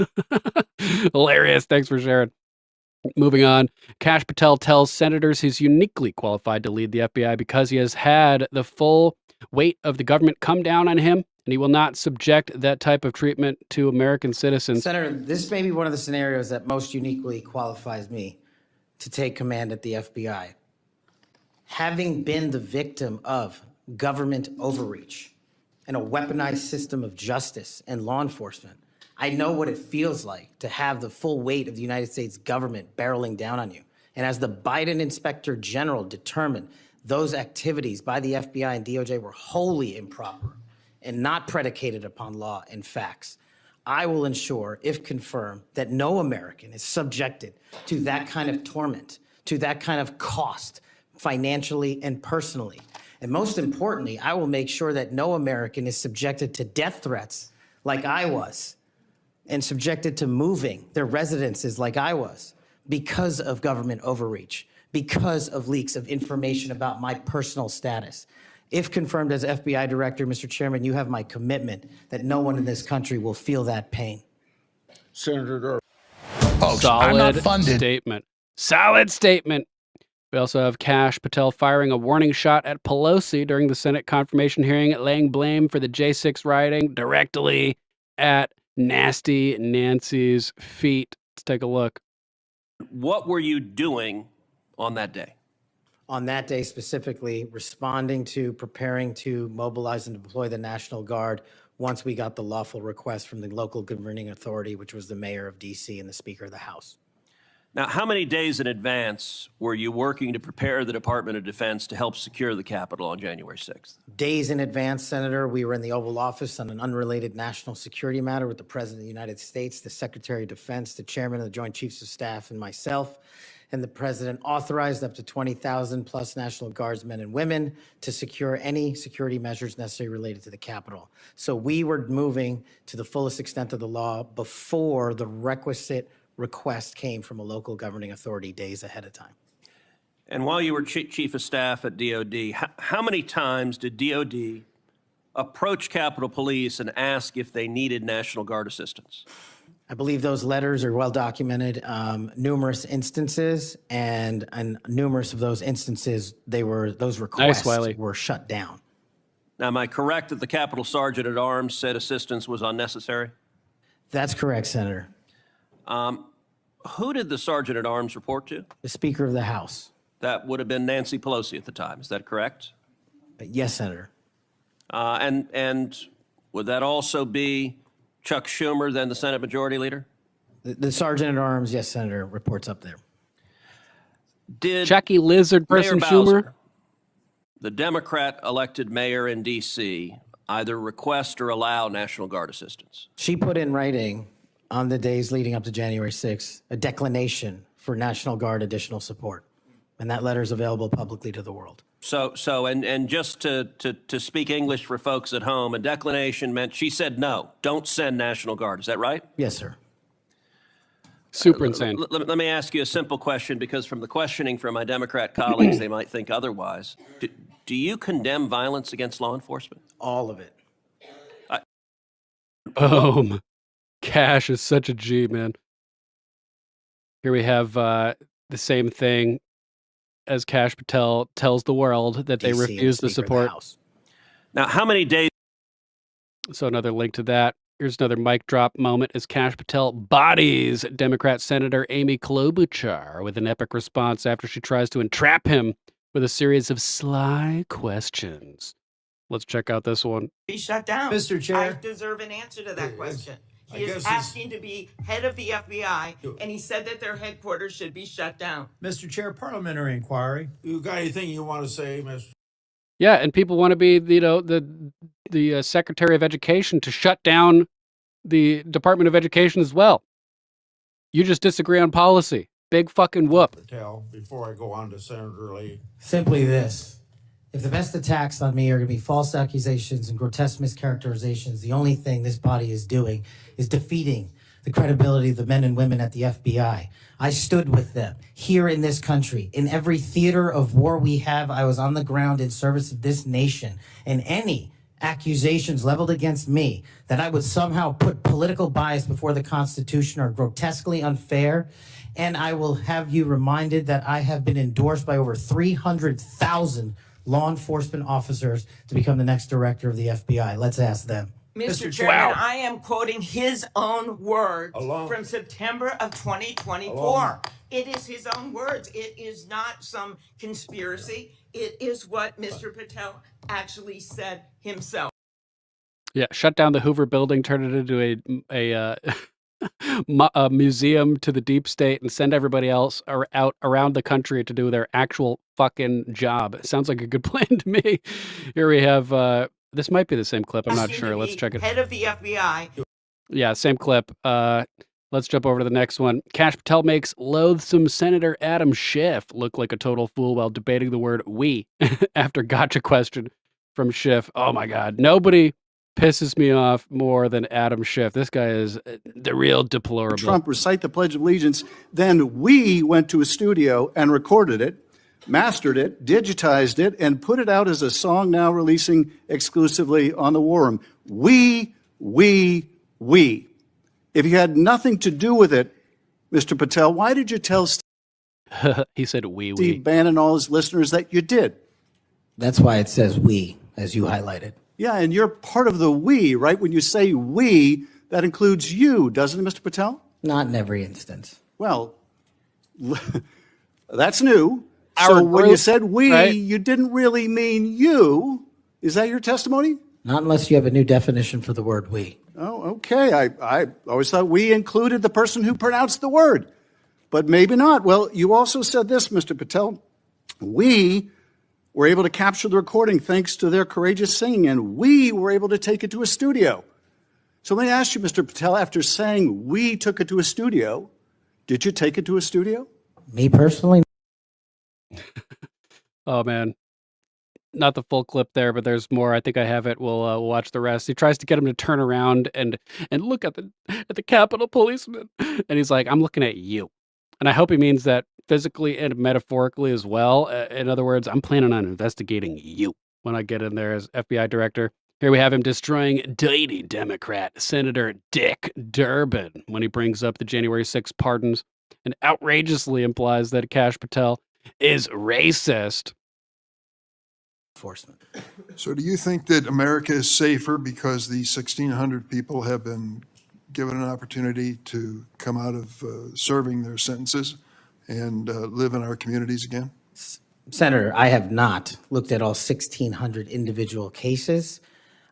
Hilarious. Thanks for sharing. Moving on, Kash Patel tells senators he's uniquely qualified to lead the FBI because he has had the full weight of the government come down on him, and he will not subject that type of treatment to American citizens. Senator, this may be one of the scenarios that most uniquely qualifies me to take command at the FBI. Having been the victim of government overreach and a weaponized system of justice and law enforcement, I know what it feels like to have the full weight of the United States government barreling down on you. And as the Biden Inspector General determined, those activities by the FBI and DOJ were wholly improper and not predicated upon law and facts. I will ensure, if confirmed, that no American is subjected to that kind of torment, to that kind of cost, financially and personally. And most importantly, I will make sure that no American is subjected to death threats like I was, and subjected to moving their residences like I was, because of government overreach, because of leaks of information about my personal status. If confirmed as FBI director, Mr. Chairman, you have my commitment that no one in this country will feel that pain. Senator Folks, Solid I'm not funded. statement. Solid statement. We also have Kash Patel firing a warning shot at Pelosi during the Senate confirmation hearing, laying blame for the J6 rioting directly at Nasty Nancy's feet. Let's take a look. What were you doing on that day? On that day specifically, responding to preparing to mobilize and deploy the National Guard once we got the lawful request from the local governing authority, which was the mayor of D.C. and the Speaker of the House. Now, how many days in advance were you working to prepare the Department of Defense to help secure the Capitol on January 6th? Days in advance, Senator, we were in the Oval Office on an unrelated national security matter with the President of the United States, the Secretary of Defense, the Chairman of the Joint Chiefs of Staff, and myself. And the President authorized up to 20,000 plus National Guardsmen and women to secure any security measures necessary related to the Capitol. So we were moving to the fullest extent of the law before the requisite request came from a local governing authority days ahead of time. And while you were Chief of Staff at DOD, how many times did DOD approach Capitol Police and ask if they needed National Guard assistance? I believe those letters are well documented, numerous instances, and numerous of those instances, those requests were shut down. Now, am I correct that the Capitol Sergeant at Arms said assistance was unnecessary? That's correct, Senator. Who did the Sergeant at Arms report to? The Speaker of the House. That would have been Nancy Pelosi at the time. Is that correct? Yes, Senator. And would that also be Chuck Schumer, then the Senate Majority Leader? The Sergeant at Arms, yes, Senator, reports up there. Did Chucky Lizard Person Mayor Schumer? Bowser, the Democrat elected mayor in D.C., either request or allow National Guard assistance? She put in writing on the days leading up to January 6th, a declination for National Guard additional support. And that letter is available publicly to the world. And just to speak English for folks at home, a declination meant she said no, don't send National Guard. Is that right? Yes, sir. Super insane. Let me ask you a simple question, because from the questioning from my Democrat colleagues, they might think otherwise. Do you condemn violence against law enforcement? All of it. Boom. Kash is such a G, man. Here we have the same thing as Kash Patel tells the world that they refuse to support. Now, how many days? So another link to that. Here's another mic drop moment as Kash Patel bodies Democrat Senator Amy Klobuchar with an epic response after she tries to entrap him with a series of sly questions. Let's check out this one. Be shut down. Mr. Chair. I deserve an answer to that question. He is asking to be head of the FBI, and he said that their headquarters should be shut down. Mr. Chair, parliamentary inquiry. You got anything you want to say, Mr.? Yeah, and people want to be, the Secretary of Education to shut down the Department of Education as well. You just disagree on policy. Big fucking whoop. Before I go on to Senator Lee. Simply this. If the best attacks on me are going to be false accusations and grotesque mischaracterizations, the only thing this body is doing is defeating the credibility of the men and women at the FBI. I stood with them here in this country. In every theater of war we have, I was on the ground in service of this nation. And any accusations leveled against me that I would somehow put political bias before the Constitution are grotesquely unfair. And I will have you reminded that I have been endorsed by over 300,000 law enforcement officers to become the next director of the FBI. Let's ask them. Mr. Chairman, I am quoting his own words from September of 2024. It is his own words. It is not some conspiracy. It is what Mr. Patel actually said himself. Yeah, shut down the Hoover building, turn it into a museum to the deep state, and send everybody else out around the country to do their actual fucking job. It sounds like a good plan to me. Here we have, this might be the same clip. I'm not sure. Let's check it. Head of the FBI. Yeah, same clip. Let's jump over to the next one. Kash Patel makes loathsome Senator Adam Schiff look like a total fool while debating the word "we" after gotcha question from Schiff. Oh my God. Nobody pisses me off more than Adam Schiff. This guy is the real deplorable. Trump recite the Pledge of Allegiance. Then we went to a studio and recorded it, mastered it, digitized it, and put it out as a song now releasing exclusively on the War Room. We. If you had nothing to do with it, Mr. Patel, why did you tell he said Steve Bannon and all his listeners that you did? That's why it says we, as you highlighted. Yeah, and you're part of the we, right? When you say we, that includes you, doesn't it, Mr. Patel? Not in every instance. Well, that's new. Our So when group, you said we, right? you didn't really mean you. Is that your testimony? Not unless you have a new definition for the word we. Oh, okay. I always thought we included the person who pronounced the word, but maybe not. Well, you also said this, Mr. Patel. We were able to capture the recording thanks to their courageous singing, and we were able to take it to a studio. So let me ask you, Mr. Patel, after saying we took it to a studio, did you take it to a studio? Me personally? Oh, man. Not the full clip there, but there's more. I think I have it. We'll watch the rest. He tries to get him to turn around and look at the Capitol policeman. And he's like, I'm looking at you. And I hope he means that physically and metaphorically as well. In other words, I'm planning on investigating you when I get in there as FBI director. Here we have him destroying dirty Democrat Senator Dick Durbin when he brings up the January 6th pardons and outrageously implies that Kash Patel is racist. Enforcement. So do you think that America is safer because the 1,600 people have been given an opportunity to come out of serving their sentences and live in our communities again? Senator, I have not looked at all 1,600 individual cases.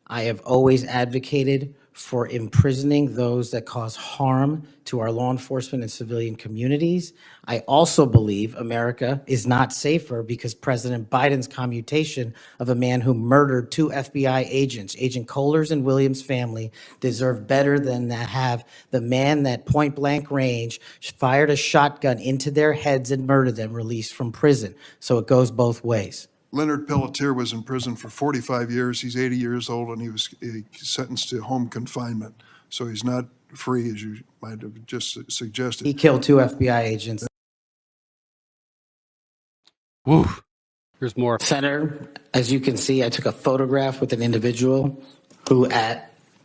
I have always advocated for imprisoning those that cause harm to our law enforcement and civilian communities. I also believe America is not safer because President Biden's commutation of a man who murdered 2 FBI agents, Agent Kohler's and Williams' family, deserve better than to have the man that point blank range fired a shotgun into their heads and murdered them released from prison. So it goes both ways. Leonard Pelletier was in prison for 45 years. He's 80 years old, and he was sentenced to home confinement. So he's not free, as you might have just suggested. He killed 2 FBI agents. Woo. There's more. Senator, as you can see, I took a photograph with an individual who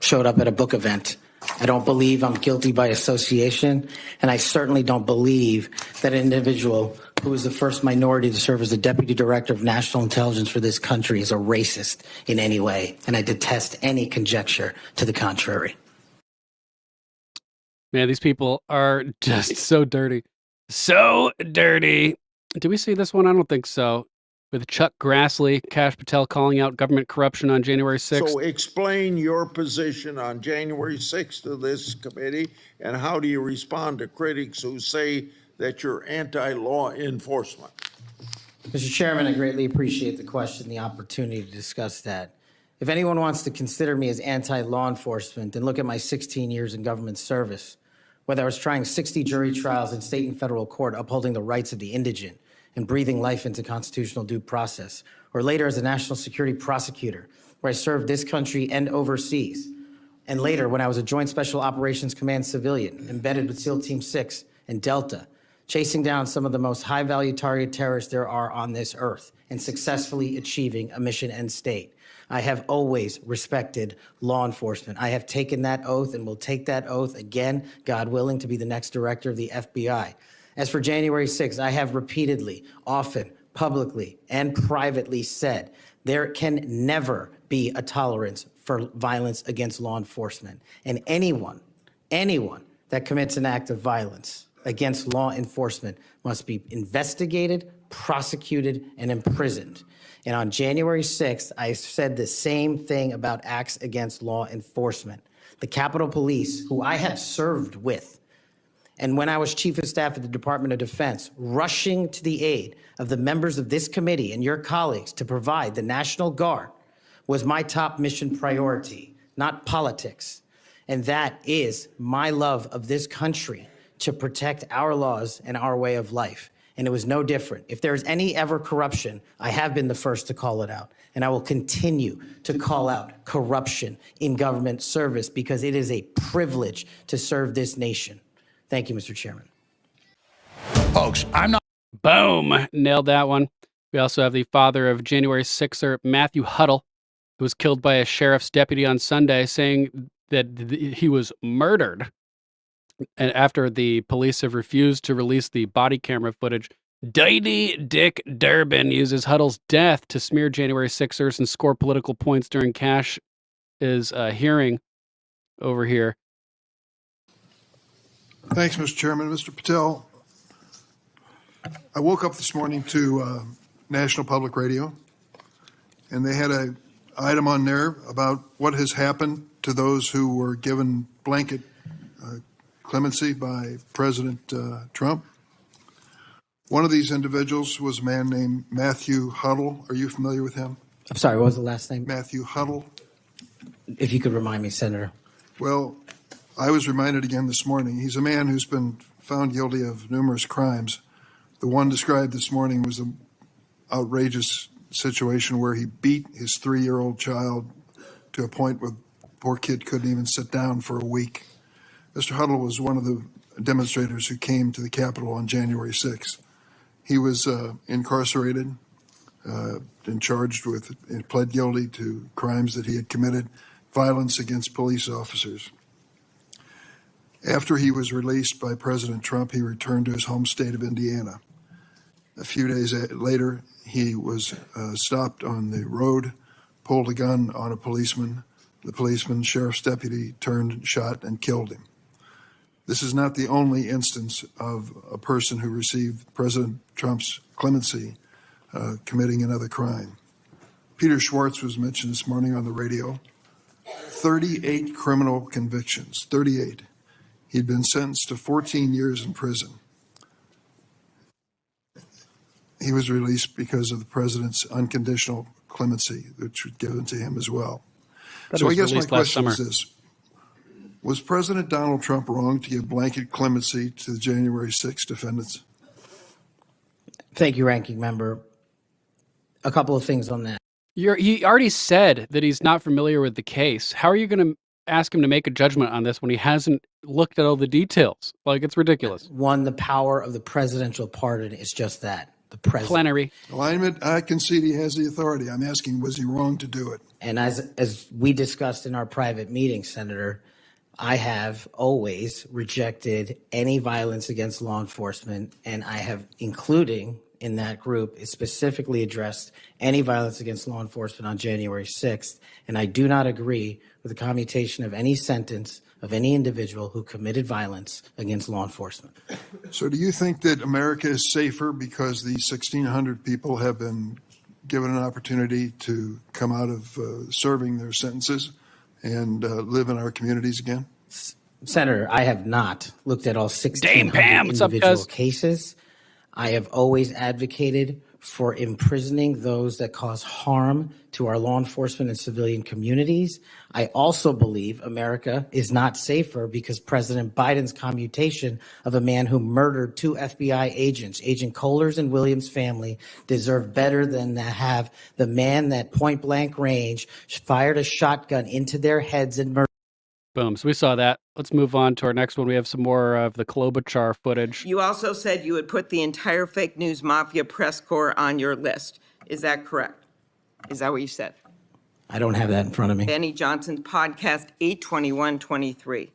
showed up at a book event. I don't believe I'm guilty by association, and I certainly don't believe that an individual who is the first minority to serve as the Deputy Director of National Intelligence for this country is a racist in any way, and I detest any conjecture to the contrary. Man, these people are just so dirty. So dirty. Did we see this one? I don't think so. With Chuck Grassley, Kash Patel calling out government corruption on January 6th. So explain your position on January 6th to this committee, and how do you respond to critics who say that you're anti-law enforcement? Mr. Chairman, I greatly appreciate the question, the opportunity to discuss that. If anyone wants to consider me as anti-law enforcement, then look at my 16 years in government service, whether I was trying 60 jury trials in state and federal court upholding the rights of the indigent and breathing life into constitutional due process, or later as a national security prosecutor, where I served this country and overseas, and later when I was a Joint Special Operations Command civilian embedded with SEAL Team 6 and Delta, chasing down some of the most high-value target terrorists there are on this earth and successfully achieving a mission end state. I have always respected law enforcement. I have taken that oath and will take that oath again, God willing, to be the next director of the FBI. As for January 6th, I have repeatedly, often, publicly, and privately said there can never be a tolerance for violence against law enforcement. And anyone that commits an act of violence against law enforcement must be investigated, prosecuted, and imprisoned. And on January 6th, I said the same thing about acts against law enforcement. The Capitol Police, who I have served with, and when I was Chief of Staff at the Department of Defense, rushing to the aid of the members of this committee and your colleagues to provide the National Guard was my top mission priority, not politics. And that is my love of this country to protect our laws and our way of life. And it was no different. If there's any ever corruption, I have been the first to call it out. And I will continue to call out corruption in government service because it is a privilege to serve this nation. Thank you, Mr. Chairman. Folks, I'm not. Boom. Nailed that one. We also have the father of January 6er, Matthew Huddle, who was killed by a sheriff's deputy on Sunday, saying that he was murdered. And after the police have refused to release the body camera footage, Dirty Dick Durbin uses Huddle's death to smear January 6ers and score political points during Cash's hearing over here. Thanks, Mr. Chairman. Mr. Patel, I woke up this morning to National Public Radio, and they had an item on there about what has happened to those who were given blanket clemency by President Trump. One of these individuals was a man named Matthew Huddle. Are you familiar with him? I'm sorry, what was the last name? Matthew Huddle. If you could remind me, Senator. Well, I was reminded again this morning. He's a man who's been found guilty of numerous crimes. The one described this morning was an outrageous situation where he beat his 3-year-old child to a point where the poor kid couldn't even sit down for a week. Mr. Huddle was one of the demonstrators who came to the Capitol on January 6th. He was incarcerated and charged with, and pled guilty to crimes that he had committed, violence against police officers. After he was released by President Trump, he returned to his home state of Indiana. A few days later, he was stopped on the road, pulled a gun on a policeman. The policeman, sheriff's deputy, turned, shot, and killed him. This is not the only instance of a person who received President Trump's clemency committing another crime. Peter Schwartz was mentioned this morning on the radio. 38 criminal convictions, 38. He'd been sentenced to 14 years in prison. He was released because of the president's unconditional clemency, which was given to him as well. So I guess my question is this. Was President Donald Trump wrong to give blanket clemency to the January 6 defendants? Thank you, Ranking Member. A couple of things on that. He already said that he's not familiar with the case. How are you going to ask him to make a judgment on this when he hasn't looked at all the details? Like, it's ridiculous. One, the power of the presidential pardon is just that. The president. Plenary. Alignment, I concede he has the authority. I'm asking, was he wrong to do it? And as we discussed in our private meeting, Senator, I have always rejected any violence against law enforcement, and I have, including in that group, specifically addressed any violence against law enforcement on January 6th, and I do not agree with the commutation of any sentence of any individual who committed violence against law enforcement. So do you think that America is safer because these 1,600 people have been given an opportunity to come out of serving their sentences and live in our communities again? Senator, I have not looked at all 1,600 individual cases. I have always advocated for imprisoning those that cause harm to our law enforcement and civilian communities. I also believe America is not safer because President Biden's commutation of a man who murdered 2 FBI agents, Agent Kohler's and Williams' family, deserve better than to have the man that point blank range fired a shotgun into their heads and murdered. Boom. So we saw that. Let's move on to our next one. We have some more of the Klobuchar footage. You also said you would put the entire fake news mafia press corps on your list. Is that correct? Is that what you said? I don't have that in front of me. Benny Johnson's podcast, 8/21/23.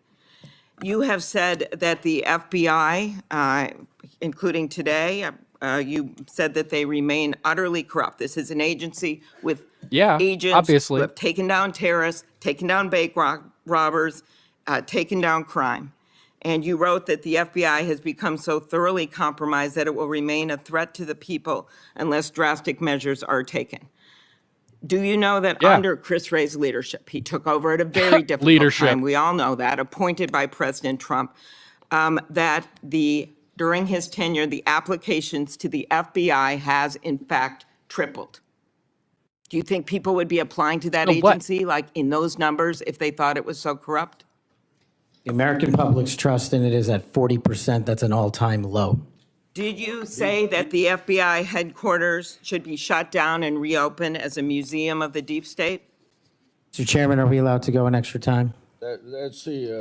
You have said that the FBI, including today, you said that they remain utterly corrupt. This is an agency with agents obviously. who have taken down terrorists, taken down bank robbers, taken down crime. And you wrote that the FBI has become so thoroughly compromised that it will remain a threat to the people unless drastic measures are taken. Do you know that under Chris Wray's leadership, he took over at a very difficult time, we all know that, appointed by President Trump, that during his tenure, the applications to the FBI has in fact tripled. Do you think people would be applying to that agency like in those numbers if they thought it was so corrupt? The American public's trust in it is at 40%. That's an all-time low. Did you say that the FBI headquarters should be shut down and reopened as a museum of the deep state? Mr. Chairman, are we allowed to go an extra time? Let's see,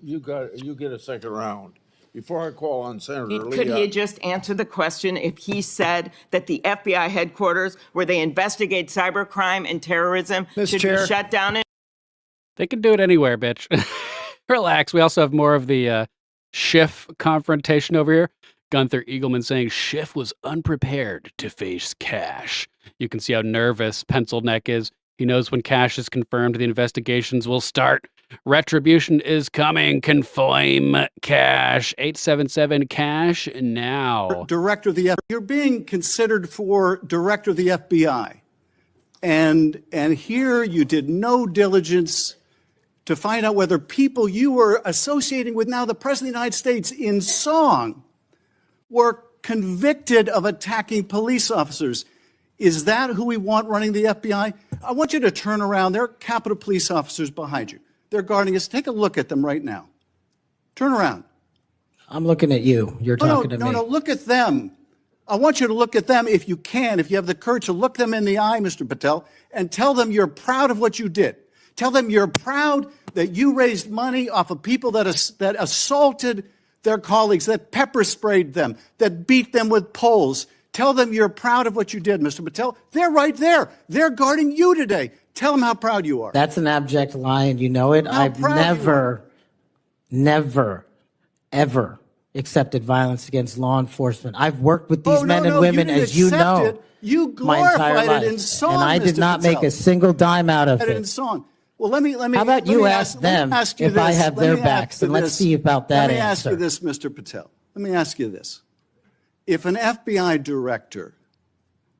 you get a second round. Before I call on Senator Lee. Could he just answer the question if he said that the FBI headquarters where they investigate cybercrime and terrorism should be shut down? They can do it anywhere, bitch. Relax. We also have more of the Schiff confrontation over here. Gunther Eagleman saying Schiff was unprepared to face Cash. You can see how nervous Pencil Neck is. He knows when Cash is confirmed, the investigations will start. Retribution is coming. Confirm Cash. 877 Cash now. Director of the FBI. You're being considered for director of the FBI. And here you did no diligence to find out whether people you were associating with now the President of the United States in song were convicted of attacking police officers. Is that who we want running the FBI? I want you to turn around. There are Capitol Police officers behind you. They're guarding us. Take a look at them right now. Turn around. I'm looking at you. You're talking to me. No, look at them. I want you to look at them if you can, if you have the courage to look them in the eye, Mr. Patel, and tell them you're proud of what you did. Tell them you're proud that you raised money off of people that assaulted their colleagues, that pepper sprayed them, that beat them with poles. Tell them you're proud of what you did, Mr. Patel. They're right there. They're guarding you today. Tell them how proud you are. That's an abject lie, and you know it. I've never, ever accepted violence against law enforcement. I've worked with these men and women, as you know, you my entire glorified life, it in song, and I did Mr. not Patel. make a single dime out of In it. song. Well, let me. How about you ask them if I have their backs, and let's see about that answer. Let me ask you this, Mr. Patel. Let me ask you this. If an FBI director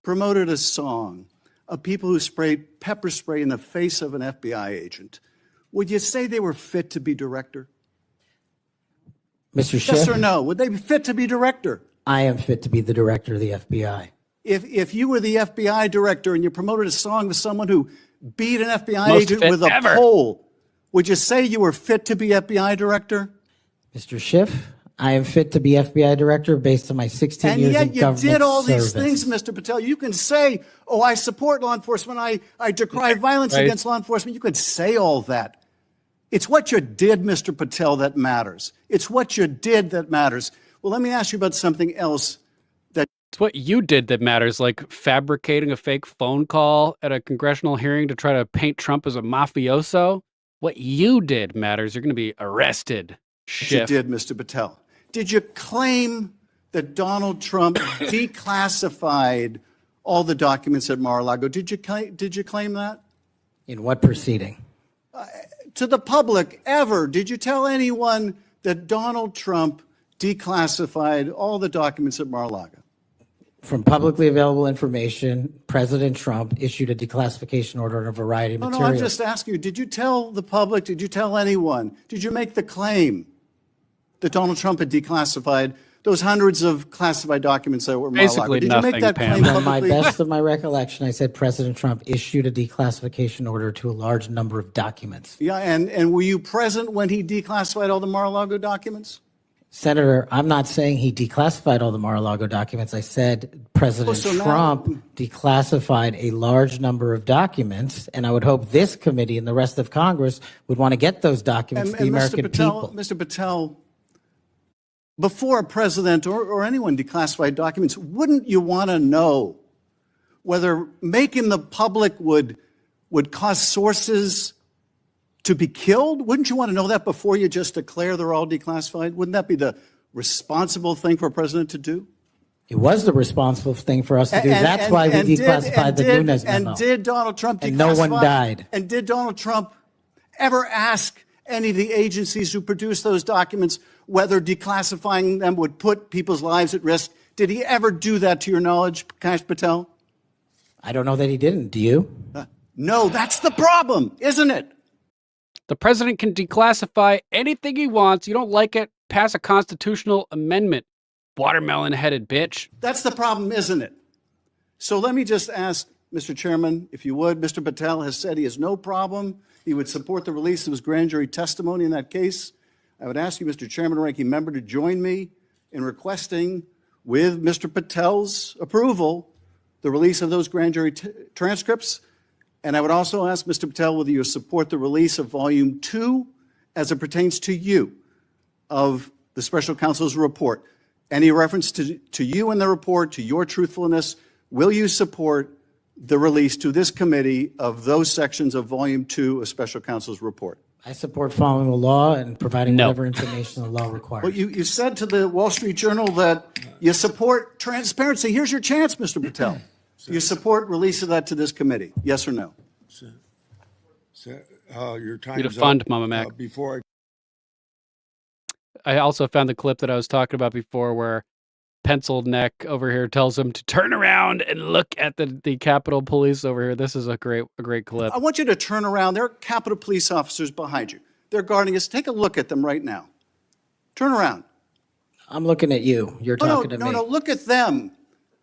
promoted a song of people who sprayed pepper spray in the face of an FBI agent, would you say they were fit to be director? Mr. Schiff? Yes or no? Would they be fit to be director? I am fit to be the director of the FBI. If you were the FBI director and you promoted a song with someone who beat an FBI agent with a pole, would you say you were fit to be FBI director? Mr. Schiff, I am fit to be FBI director based on my 16 years in government service. And yet you did all these things, Mr. Patel. You can say, oh, I support law enforcement. I decry violence against law enforcement. You could say all that. It's what you did, Mr. Patel, that matters. It's what you did that matters. Well, let me ask you about something else. It's what you did that matters, like fabricating a fake phone call at a congressional hearing to try to paint Trump as a mafioso. What you did matters. You're going to be arrested. You did, Mr. Patel. Did you claim that Donald Trump declassified all the documents at Mar-a-Lago? Did you claim that? In what proceeding? To the public, ever. Did you tell anyone that Donald Trump declassified all the documents at Mar-a-Lago? From publicly available information, President Trump issued a declassification order on a variety of materials. No, I'm just asking you, did you tell the public, did you tell anyone, did you make the claim that Donald Trump had declassified those hundreds of classified documents that were Mar-a-Lago? Did you make that claim From my publicly? best of my recollection, I said President Trump issued a declassification order to a large number of documents. Yeah, and were you present when he declassified all the Mar-a-Lago documents? Senator, I'm not saying he declassified all the Mar-a-Lago documents. I said President Trump declassified a large number of documents, and I would hope this committee and the rest of Congress would want to get those documents to the American people. Mr. Patel, before a president or anyone declassified documents, wouldn't you want to know whether making the public would would cause sources to be killed? Wouldn't you want to know that before you just declare they're all declassified? Wouldn't that be the responsible thing for a president to do? It was the responsible thing for us to do. That's why we declassified the Nunes memo. And did Donald Trump declassify? And no one died. And did Donald Trump ever ask any of the agencies who produced those documents whether declassifying them would put people's lives at risk? Did he ever do that, to your knowledge, Kash Patel? I don't know that he didn't. Do you? No, that's the problem, isn't it? The president can declassify anything he wants. You don't like it, pass a constitutional amendment. Watermelon-headed bitch. That's the problem, isn't it? So let me just ask, Mr. Chairman, if you would, Mr. Patel has said he has no problem. He would support the release of his grand jury testimony in that case. I would ask you, Mr. Chairman, ranking member, to join me in requesting, with Mr. Patel's approval, the release of those grand jury transcripts. And I would also ask Mr. Patel whether you support the release of Volume 2 as it pertains to you of the special counsel's report. Any reference to you in the report, to your truthfulness, will you support the release to this committee of those sections of Volume 2 of special counsel's report? I support following the law and providing whatever information the law requires. Well, you said to the Wall Street Journal that you support transparency. Here's your chance, Mr. Patel. Do you support release of that to this committee? Yes or no? Your time Need a is fund, up. Mama Mac. Before I also found the clip that I was talking about before where penciled neck over here tells him to turn around and look at the Capitol Police over here. This is a great clip. I want you to turn around. There are Capitol Police officers behind you. They're guarding us. Take a look at them right now. Turn around. I'm looking at you. You're talking to me. No, look at them.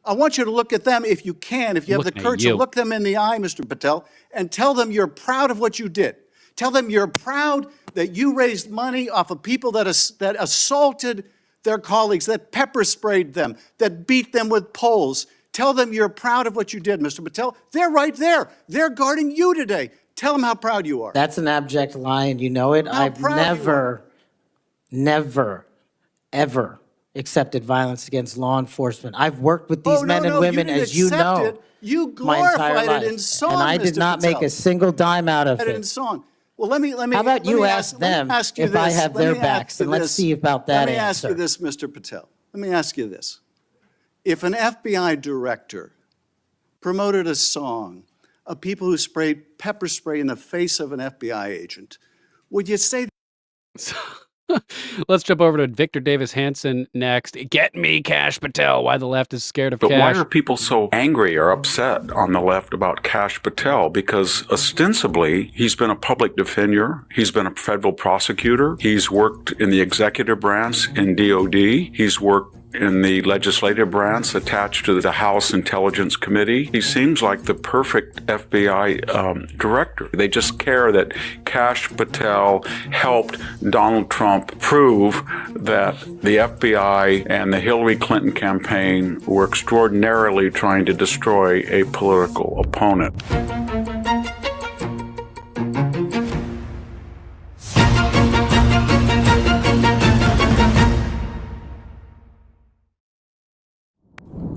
I want you to look at them if you can, if you have the courage to look them in the eye, Mr. Patel, and tell them you're proud of what you did. Tell them you're proud that you raised money off of people that assaulted their colleagues, that pepper sprayed them, that beat them with poles. Tell them you're proud of what you did, Mr. Patel. They're right there. They're guarding you today. Tell them how proud you are. That's an abject lie, and you know it. I've never, ever accepted violence against law enforcement. I've worked with these men and women, as you know, you my entire glorified life. it in song, and I did Mr. not Patel. make a single dime out of In it. song. Well, let me. How about you ask them if I have their backs, and let's see about that answer. Let me ask you this, Mr. Patel. Let me ask you this. If an FBI director promoted a song of people who sprayed pepper spray in the face of an FBI agent, would you say? Let's jump over to Victor Davis Hanson next. Get me, Kash Patel. Why the left is scared of Kash. But why are people so angry or upset on the left about Kash Patel? Because ostensibly, he's been a public defender. He's been a federal prosecutor. He's worked in the executive branch in DOD. He's worked in the legislative branch attached to the House Intelligence Committee. He seems like the perfect FBI director. They just care that Kash Patel helped Donald Trump prove that the FBI and the Hillary Clinton campaign were extraordinarily trying to destroy a political opponent.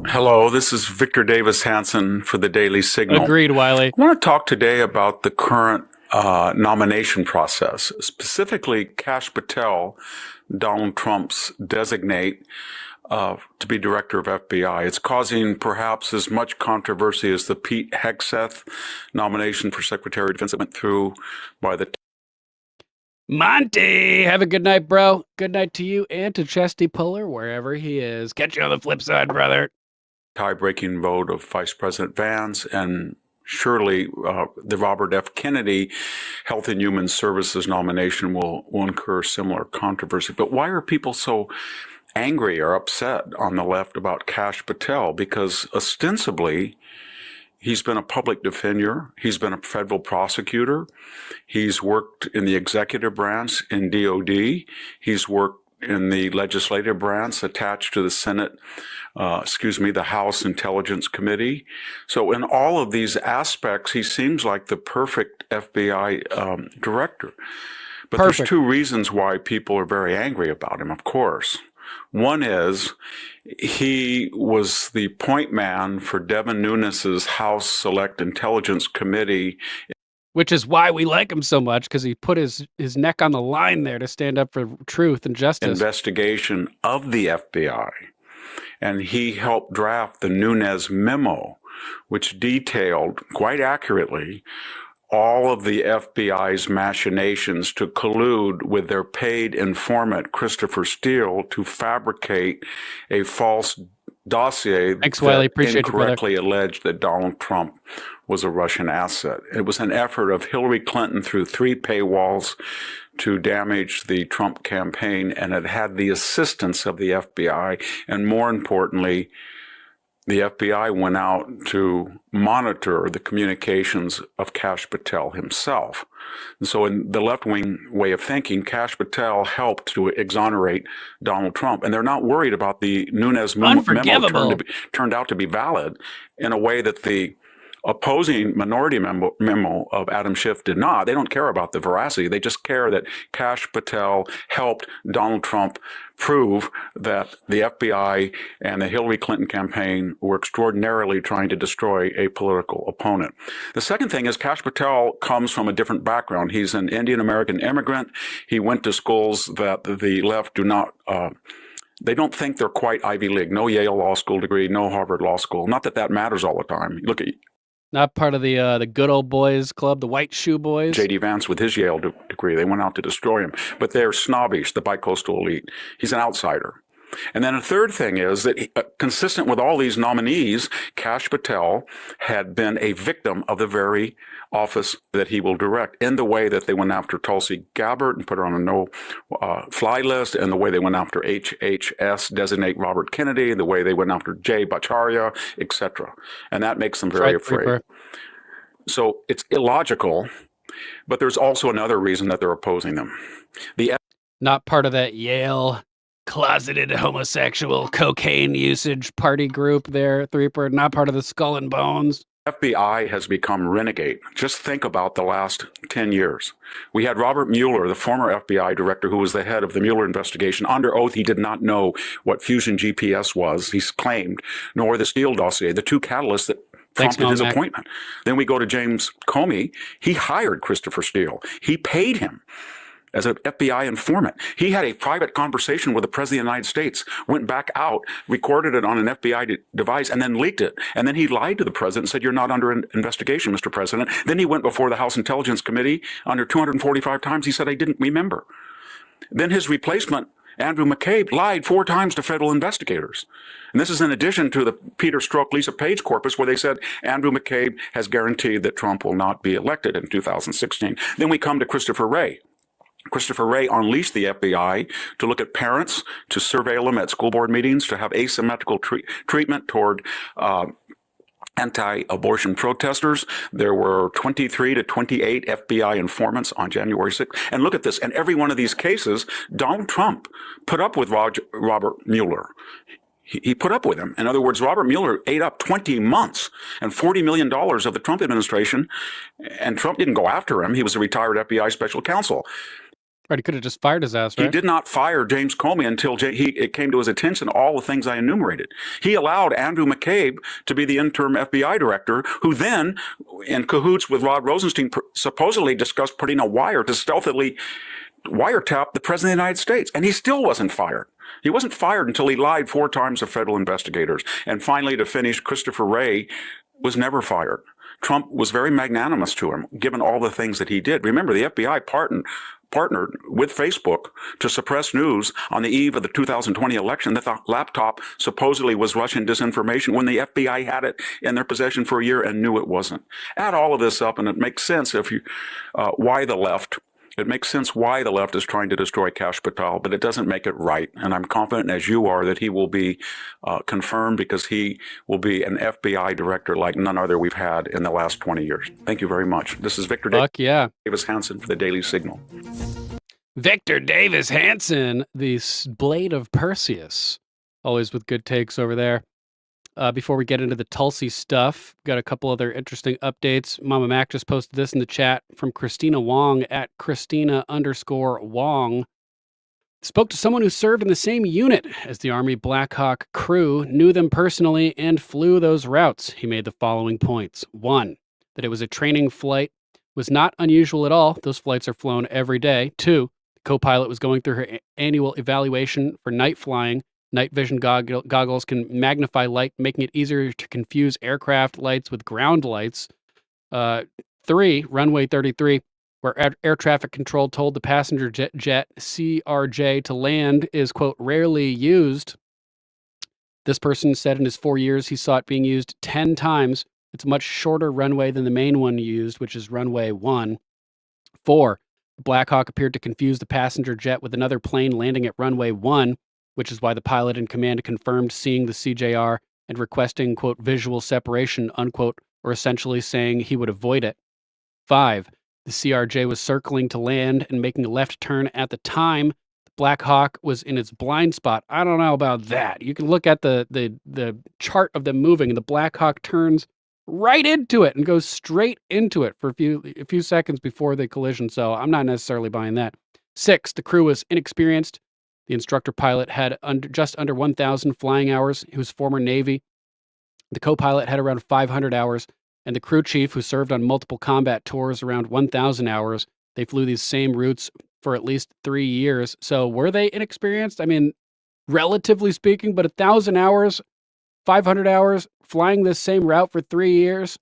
Hello, this is Victor Davis Hanson for the Daily Signal. Agreed, Wiley. I want to talk today about the current nomination process, specifically Kash Patel, Donald Trump's designate to be director of FBI. It's causing perhaps as much controversy as the Pete Hegseth nomination for Secretary of Defense that went through by the Monty, have a good night, bro. Good night to you and to Chesty Puller, wherever he is. Catch you on the flip side, brother. tie-breaking vote of Vice President Vance, and surely the Robert F. Kennedy Health and Human Services nomination will incur similar controversy. But why are people so angry or upset on the left about Kash Patel? Because ostensibly, he's been a public defender. He's been a federal prosecutor. He's worked in the executive branch in DOD. He's worked in the legislative branch attached to the the House Intelligence Committee. So in all of these aspects, he seems like the perfect FBI director. But there's two reasons why people are very angry about him, of course. One is he was the point man for Devin Nunes's House Select Intelligence Committee which is why we like him so much, because he put his neck on the line there to stand up for truth and justice. Investigation of the FBI. And he helped draft the Nunes memo, which detailed quite accurately all of the FBI's machinations to collude with their paid informant, Christopher Steele, to fabricate a false dossier Thanks, Wiley. that Appreciate you, brother. incorrectly alleged that Donald Trump was a Russian asset. It was an effort of Hillary Clinton through 3 paywalls to damage the Trump campaign, and it had the assistance of the FBI. And more importantly, the FBI went out to monitor the communications of Kash Patel himself. And so in the left-wing way of thinking, Kash Patel helped to exonerate Donald Trump. And they're not worried about the Nunes memo turned out to be valid in a way that the opposing minority memo of Adam Schiff did not. They don't care about the veracity. They just care that Kash Patel helped Donald Trump prove that the FBI and the Hillary Clinton campaign were extraordinarily trying to destroy a political opponent. The second thing is Kash Patel comes from a different background. He's an Indian American immigrant. He went to schools that the left do not they don't think they're quite Ivy League. No Yale Law School degree, no Harvard Law School. Not that that matters all the time. Look at Not part of the good old boys club, the White Shoe Boys. J.D. Vance with his Yale degree. They went out to destroy him. But they're snobbish, the bicoastal elite. He's an outsider. And then a third thing is that consistent with all these nominees, Kash Patel had been a victim of the very office that he will direct, in the way that they went after Tulsi Gabbard and put her on a no-fly list, and the way they went after HHS, designate Robert Kennedy, the way they went after Jay Bhattacharya, etc. And that makes them very afraid. So it's illogical, but there's also another reason that they're opposing them. Not part of that Yale closeted homosexual cocaine usage party group there, Threeper. Not part of the Skull and Bones. FBI has become renegade. Just think about the last 10 years. We had Robert Mueller, the former FBI director who was the head of the Mueller investigation. Under oath, he did not know what Fusion GPS was, he's claimed, nor the Steele dossier, the two catalysts that prompted his appointment. Then we go to James Comey. He hired Christopher Steele. He paid him as an FBI informant. He had a private conversation with the President of the United States, went back out, recorded it on an FBI device, and then leaked it. And then he lied to the President and said, "You're not under investigation, Mr. President." Then he went before the House Intelligence Committee under 245 times. He said, "I didn't remember." Then his replacement, Andrew McCabe, lied 4 times to federal investigators. And this is in addition to the Peter Strzok, Lisa Page corpus, where they said Andrew McCabe has guaranteed that Trump will not be elected in 2016. Then we come to Christopher Wray. Christopher Wray unleashed the FBI to look at parents, to surveil them at school board meetings, to have asymmetrical treatment toward anti-abortion protesters. There were 23 to 28 FBI informants on January 6th. And look at this. In every one of these cases, Donald Trump put up with Robert Mueller. He put up with him. In other words, Robert Mueller ate up 20 months and $40 million of the Trump administration, and Trump didn't go after him. He was a retired FBI special counsel. Right, he could have just fired his ass, right? He did not fire James Comey until it came to his attention all the things I enumerated. He allowed Andrew McCabe to be the interim FBI director, who then, in cahoots with Rod Rosenstein, supposedly discussed putting a wire to stealthily wiretap the President of the United States. And he still wasn't fired. He wasn't fired until he lied 4 times to federal investigators. And finally, to finish, Christopher Wray was never fired. Trump was very magnanimous to him, given all the things that he did. Remember, the FBI partnered with Facebook to suppress news on the eve of the 2020 election that the laptop supposedly was Russian disinformation when the FBI had it in their possession for a year and knew it wasn't. Add all of this up and it makes sense why the left is trying to destroy Kash Patel, but it doesn't make it right. And I'm confident, as you are, that he will be confirmed, because he will be an FBI director like none other we've had in the last 20 years. Thank you very much. This is Victor Davis Hanson for the Daily Signal. Victor Davis Hanson, the Blade of Perseus. Always with good takes over there. Before we get into the Tulsi stuff, got a couple other interesting updates. Mama Mac just posted this in the chat from Christina Wong at Christina_Wong. Spoke to someone who served in the same unit as the Army Black Hawk crew, knew them personally, and flew those routes. He made the following points. 1, that it was a training flight was not unusual at all. Those flights are flown every day. 2, the co-pilot was going through her annual evaluation for night flying. Night vision goggles can magnify light, making it easier to confuse aircraft lights with ground lights. 3, runway 33, where air traffic control told the passenger jet CRJ to land is, quote, rarely used. This person said in his 4 years he saw it being used 10 times. It's a much shorter runway than the main one used, which is runway 1. 4, the Black Hawk appeared to confuse the passenger jet with another plane landing at runway 1, which is why the pilot in command confirmed seeing the CJR and requesting, quote, visual separation, unquote, or essentially saying he would avoid it. 5, the CRJ was circling to land and making a left turn at the time. The Black Hawk was in its blind spot. I don't know about that. You can look at the chart of them moving, and the Black Hawk turns right into it and goes straight into it for a few seconds before the collision. So I'm not necessarily buying that. 6, the crew was inexperienced. The instructor pilot had just under 1,000 flying hours. He was former Navy. The co-pilot had around 500 hours, and the crew chief, who served on multiple combat tours, around 1,000 hours. They flew these same routes for at least 3 years. So were they inexperienced? I mean, relatively speaking, but 1,000 hours, 500 hours, flying this same route for 3 years,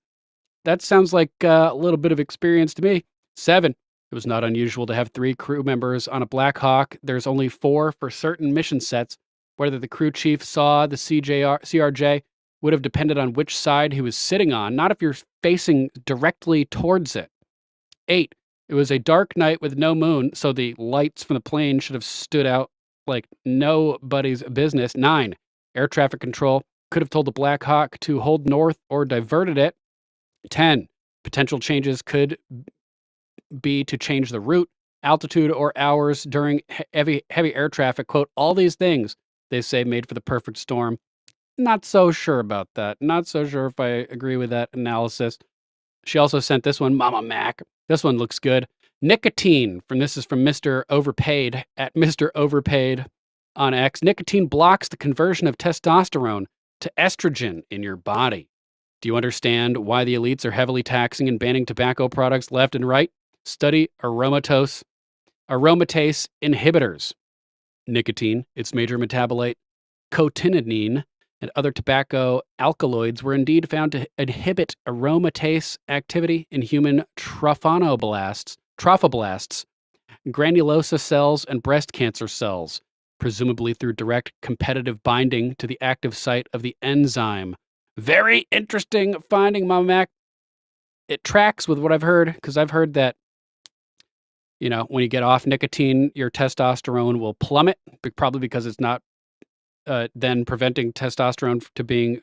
that sounds like a little bit of experience to me. 7, it was not unusual to have 3 crew members on a Black Hawk. There's only 4 for certain mission sets. Whether the crew chief saw the CRJ would have depended on which side he was sitting on, not if you're facing directly towards it. 8, it was a dark night with no moon, so the lights from the plane should have stood out like nobody's business. 9, air traffic control could have told the Black Hawk to hold north or diverted it. 10, potential changes could be to change the route, altitude, or hours during heavy air traffic. Quote, all these things, they say, made for the perfect storm. Not so sure about that. Not so sure if I agree with that analysis. She also sent this one, Mama Mac. This one looks good. Nicotine, this is from Mr. Overpaid, at Mr. Overpaid on X. Nicotine blocks the conversion of testosterone to estrogen in your body. Do you understand why the elites are heavily taxing and banning tobacco products left and right? Study aromatase inhibitors. Nicotine, its major metabolite, cotinidine, and other tobacco alkaloids were indeed found to inhibit aromatase activity in human trophoblasts, granulosa cells, and breast cancer cells, presumably through direct competitive binding to the active site of the enzyme. Very interesting finding, Mama Mac. It tracks with what I've heard, because I've heard that, you know, when you get off nicotine, your testosterone will plummet, probably because it's not then preventing testosterone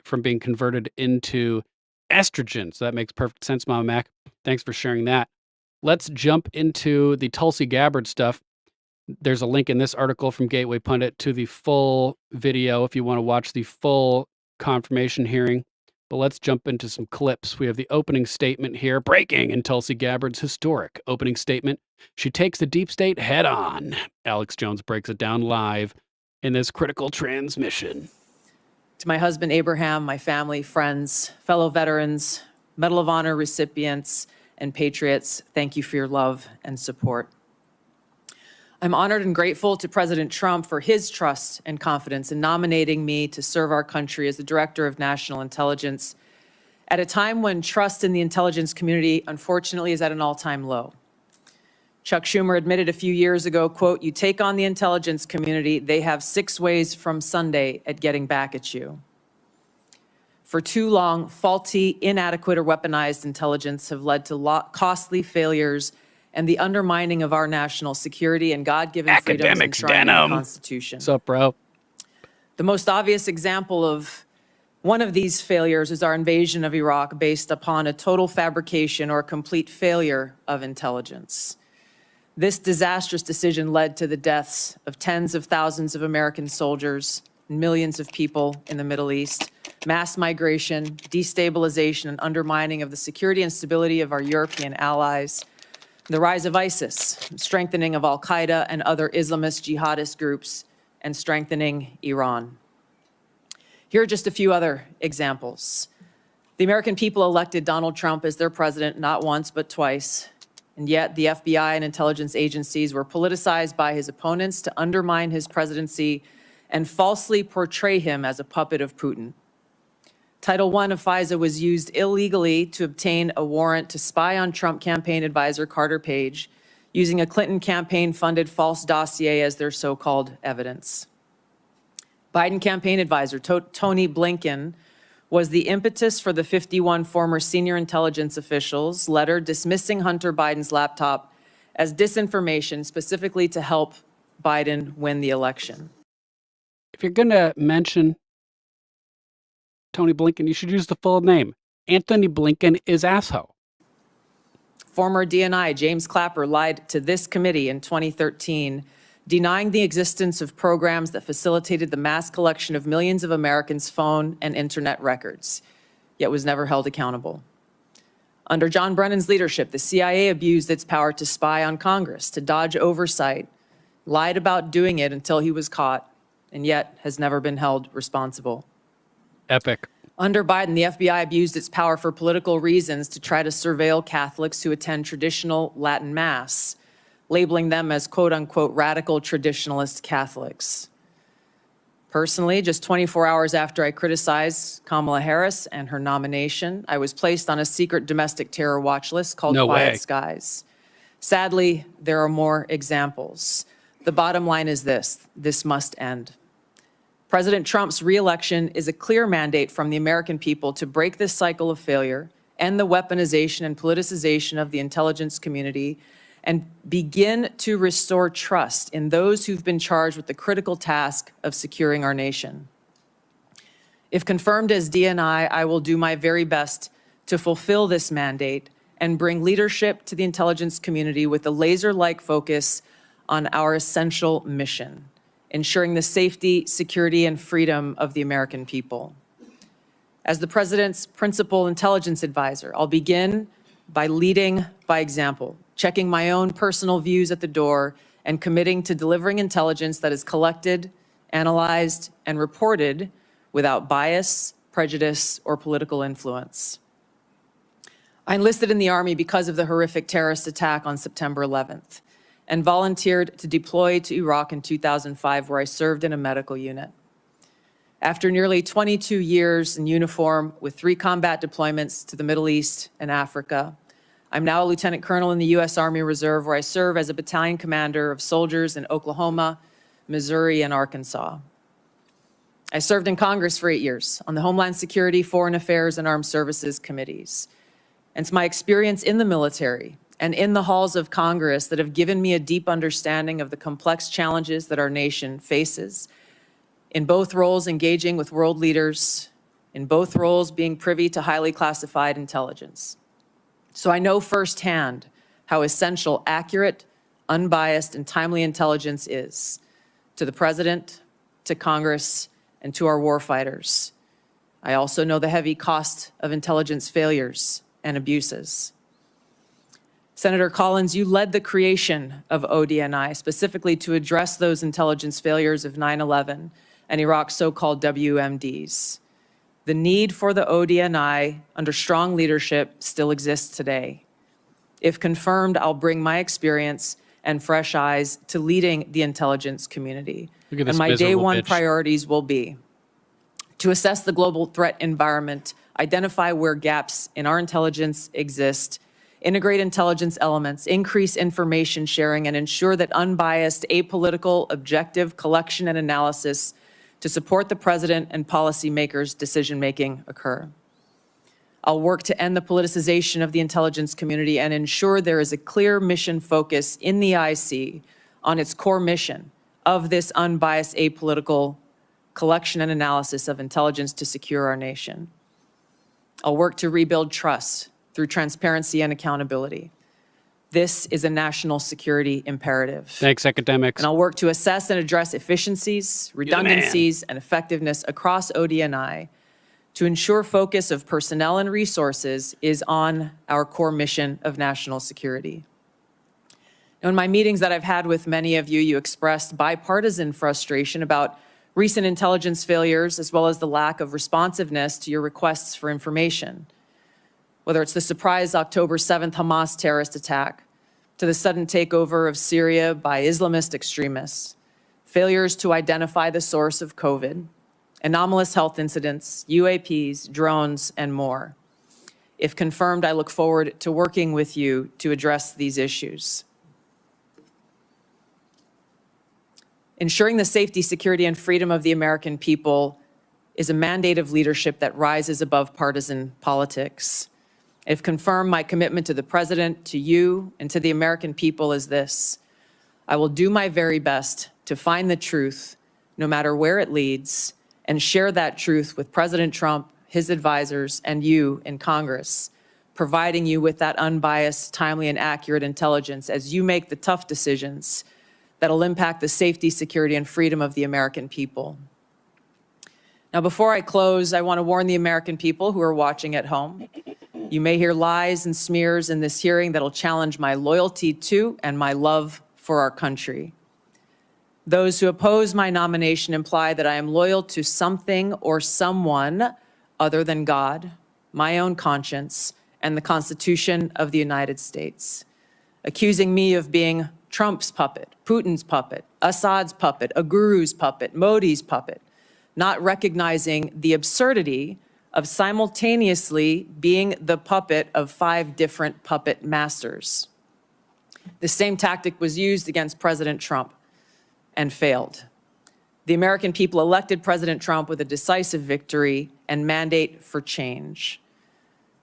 from being converted into estrogen. So that makes perfect sense, Mama Mac. Thanks for sharing that. Let's jump into the Tulsi Gabbard stuff. There's a link in this article from Gateway Pundit to the full video if you want to watch the full confirmation hearing. But let's jump into some clips. We have the opening statement here. Breaking in Tulsi Gabbard's historic opening statement. She takes the deep state head on. Alex Jones breaks it down live in this critical transmission. To my husband, Abraham, my family, friends, fellow veterans, Medal of Honor recipients, and patriots, thank you for your love and support. I'm honored and grateful to President Trump for his trust and confidence in nominating me to serve our country as the Director of National Intelligence at a time when trust in the intelligence community, unfortunately, is at an all-time low. Chuck Schumer admitted a few years ago, quote, you take on the intelligence community, they have 6 ways from Sunday at getting back at you. For too long, faulty, inadequate, or weaponized intelligence have led to costly failures and the undermining of our national security and God-given freedoms enshrined in the Constitution. What's up, bro? The most obvious example of one of these failures is our invasion of Iraq based upon a total fabrication or complete failure of intelligence. This disastrous decision led to the deaths of tens of thousands of American soldiers, millions of people in the Middle East, mass migration, destabilization, and undermining of the security and stability of our European allies, the rise of ISIS, strengthening of Al-Qaeda and other Islamist jihadist groups, and strengthening Iran. Here are just a few other examples. The American people elected Donald Trump as their president not once but twice, And yet the FBI and intelligence agencies were politicized by his opponents to undermine his presidency and falsely portray him as a puppet of Putin. Title I of FISA was used illegally to obtain a warrant to spy on Trump campaign advisor Carter Page, using a Clinton campaign-funded false dossier as their so-called evidence. Biden campaign advisor Tony Blinken was the impetus for the 51 former senior intelligence officials' letter dismissing Hunter Biden's laptop as disinformation, specifically to help Biden win the election. If you're going to mention Tony Blinken, you should use the full name. Anthony Blinken is asshole. Former DNI James Clapper lied to this committee in 2013, denying the existence of programs that facilitated the mass collection of millions of Americans' phone and internet records, yet was never held accountable. Under John Brennan's leadership, the CIA abused its power to spy on Congress, to dodge oversight, lied about doing it until he was caught, and yet has never been held responsible. Epic. Under Biden, the FBI abused its power for political reasons to try to surveil Catholics who attend traditional Latin Mass, labeling them as quote-unquote radical traditionalist Catholics. Personally, just 24 hours after I criticized Kamala Harris and her nomination, I was placed on a secret domestic terror watch list called Quiet Skies. Sadly, there are more examples. The bottom line is this must end. President Trump's re-election is a clear mandate from the American people to break this cycle of failure, end the weaponization and politicization of the intelligence community, and begin to restore trust in those who've been charged with the critical task of securing our nation. If confirmed as DNI, I will do my very best to fulfill this mandate and bring leadership to the intelligence community with a laser-like focus on our essential mission: ensuring the safety, security, and freedom of the American people. As the President's principal intelligence advisor, I'll begin by leading by example, checking my own personal views at the door, and committing to delivering intelligence that is collected, analyzed, and reported without bias, prejudice, or political influence. I enlisted in the Army because of the horrific terrorist attack on September 11th. And volunteered to deploy to Iraq in 2005, where I served in a medical unit. After nearly 22 years in uniform with 3 combat deployments to the Middle East and Africa, I'm now a lieutenant colonel in the U.S. Army Reserve, where I serve as a battalion commander of soldiers in Oklahoma, Missouri, and Arkansas. I served in Congress for 8 years on the Homeland Security, Foreign Affairs, and Armed Services committees. And it's my experience in the military and in the halls of Congress that have given me a deep understanding of the complex challenges that our nation faces, in both roles engaging with world leaders, in both roles being privy to highly classified intelligence. So I know firsthand how essential accurate, unbiased, and timely intelligence is to the President, to Congress, and to our warfighters. I also know the heavy cost of intelligence failures and abuses. Senator Collins, you led the creation of ODNI specifically to address those intelligence failures of 9/11 and Iraq's so-called WMDs. The need for the ODNI under strong leadership still exists today. If confirmed, I'll bring my experience and fresh eyes to leading the intelligence community. And my day one priorities will be to assess the global threat environment, identify where gaps in our intelligence exist, integrate intelligence elements, increase information sharing, and ensure that unbiased, apolitical, objective collection and analysis to support the President and policymakers' decision-making occur. I'll work to end the politicization of the intelligence community and ensure there is a clear mission focus in the IC on its core mission of this unbiased, apolitical collection and analysis of intelligence to secure our nation. I'll work to rebuild trust through transparency and accountability. This is a national security imperative. Thanks, academics. And I'll work to assess and address efficiencies, redundancies, and effectiveness across ODNI to ensure focus of personnel and resources is on our core mission of national security. Now, in my meetings that I've had with many of you, you expressed bipartisan frustration about recent intelligence failures as well as the lack of responsiveness to your requests for information. Whether it's the surprise October 7th Hamas terrorist attack, to the sudden takeover of Syria by Islamist extremists, failures to identify the source of COVID, anomalous health incidents, UAPs, drones, and more. If confirmed, I look forward to working with you to address these issues. Ensuring the safety, security, and freedom of the American people is a mandate of leadership that rises above partisan politics. If confirmed, my commitment to the President, to you, and to the American people is this: I will do my very best to find the truth, no matter where it leads, and share that truth with President Trump, his advisors, and you in Congress, providing you with that unbiased, timely, and accurate intelligence as you make the tough decisions that'll impact the safety, security, and freedom of the American people. Now, before I close, I want to warn the American people who are watching at home. You may hear lies and smears in this hearing that'll challenge my loyalty to and my love for our country. Those who oppose my nomination imply that I am loyal to something or someone other than God, my own conscience, and the Constitution of the United States, accusing me of being Trump's puppet, Putin's puppet, Assad's puppet, a guru's puppet, Modi's puppet, not recognizing the absurdity of simultaneously being the puppet of 5 different puppet masters. The same tactic was used against President Trump and failed. The American people elected President Trump with a decisive victory and mandate for change.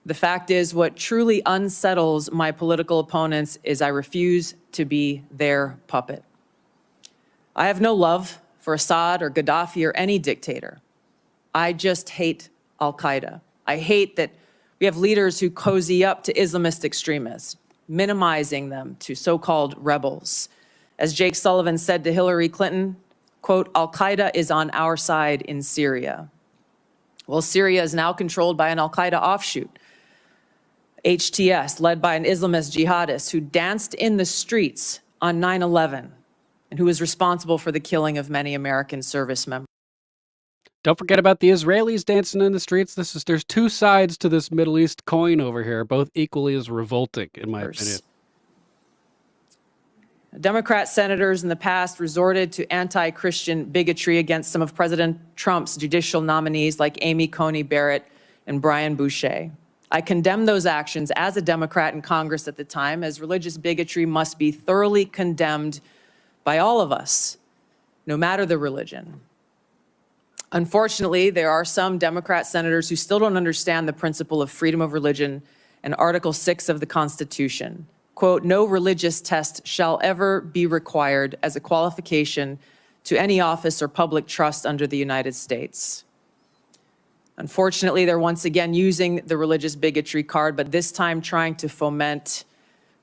The fact is, what truly unsettles my political opponents is I refuse to be their puppet. I have no love for Assad or Gaddafi or any dictator. I just hate al-Qaeda. I hate that we have leaders who cozy up to Islamist extremists, minimizing them to so-called rebels. As Jake Sullivan said to Hillary Clinton, quote, al-Qaeda is on our side in Syria. Well, Syria is now controlled by an al-Qaeda offshoot, HTS, led by an Islamist jihadist who danced in the streets on 9/11 and who was responsible for the killing of many American service members. Don't forget about the Israelis dancing in the streets. There's 2 sides to this Middle East coin over here, both equally as revolting, in my opinion. Democrat senators in the past resorted to anti-Christian bigotry against some of President Trump's judicial nominees like Amy Coney Barrett and Brian Boucher. I condemn those actions as a Democrat in Congress at the time, as religious bigotry must be thoroughly condemned by all of us, no matter the religion. Unfortunately, there are some Democrat senators who still don't understand the principle of freedom of religion and Article 6 of the Constitution. Quote, no religious test shall ever be required as a qualification to any office or public trust under the United States. Unfortunately, they're once again using the religious bigotry card, but this time trying to foment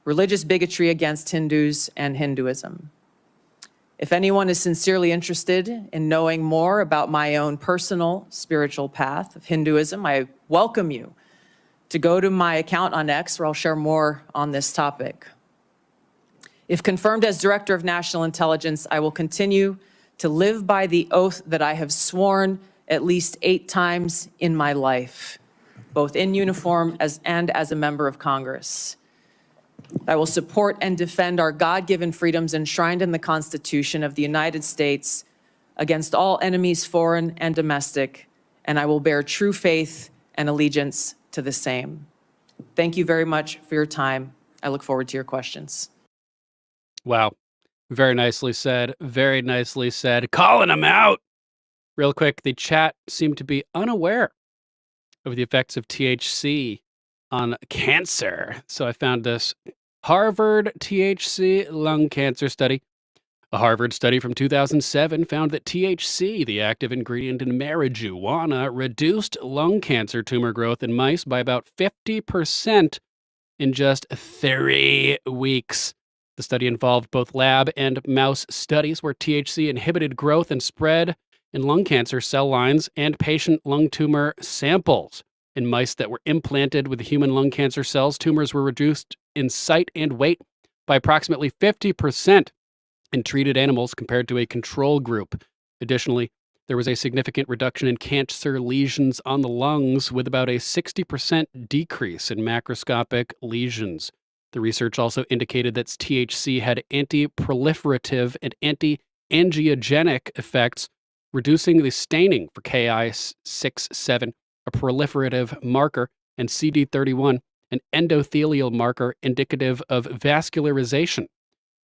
religious bigotry against Hindus and Hinduism. If anyone is sincerely interested in knowing more about my own personal spiritual path of Hinduism, I welcome you to go to my account on X, where I'll share more on this topic. If confirmed as Director of National Intelligence, I will continue to live by the oath that I have sworn at least 8 times in my life, both in uniform and as a member of Congress. I will support and defend our God-given freedoms enshrined in the Constitution of the United States against all enemies, foreign and domestic, and I will bear true faith and allegiance to the same. Thank you very much for your time. I look forward to your questions. Wow. Very nicely said. Very nicely said. Calling them out. Real quick, the chat seemed to be unaware of the effects of THC on cancer. So I found this Harvard THC lung cancer study. A Harvard study from 2007 found that THC, the active ingredient in marijuana, reduced lung cancer tumor growth in mice by about 50% in just 3 weeks. The study involved both lab and mouse studies where THC inhibited growth and spread in lung cancer cell lines and patient lung tumor samples. In mice that were implanted with human lung cancer cells, tumors were reduced in size and weight by approximately 50% in treated animals compared to a control group. Additionally, there was a significant reduction in cancer lesions on the lungs with about a 60% decrease in macroscopic lesions. The research also indicated that THC had anti-proliferative and anti-angiogenic effects, reducing the staining for Ki-67, a proliferative marker, and CD31, an endothelial marker indicative of vascularization.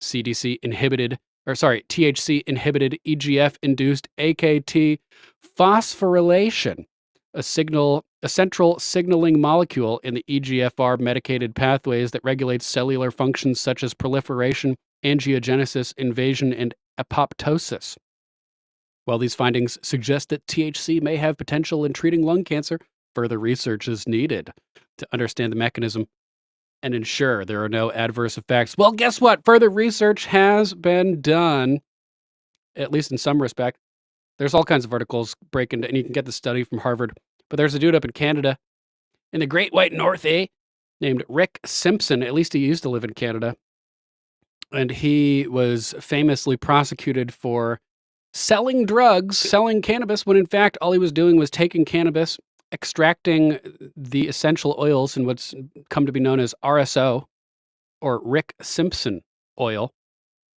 THC inhibited EGF-induced AKT phosphorylation, a central signaling molecule in the EGFR medicated pathways that regulates cellular functions such as proliferation, angiogenesis, invasion, and apoptosis. While these findings suggest that THC may have potential in treating lung cancer, further research is needed to understand the mechanism and ensure there are no adverse effects. Well, guess what? Further research has been done, at least in some respect. There's all kinds of articles breaking, and you can get the study from Harvard. But there's a dude up in Canada, in the Great White North, named Rick Simpson. At least he used to live in Canada. And he was famously prosecuted for selling drugs, selling cannabis, when in fact all he was doing was taking cannabis, extracting the essential oils in what's come to be known as RSO, or Rick Simpson oil.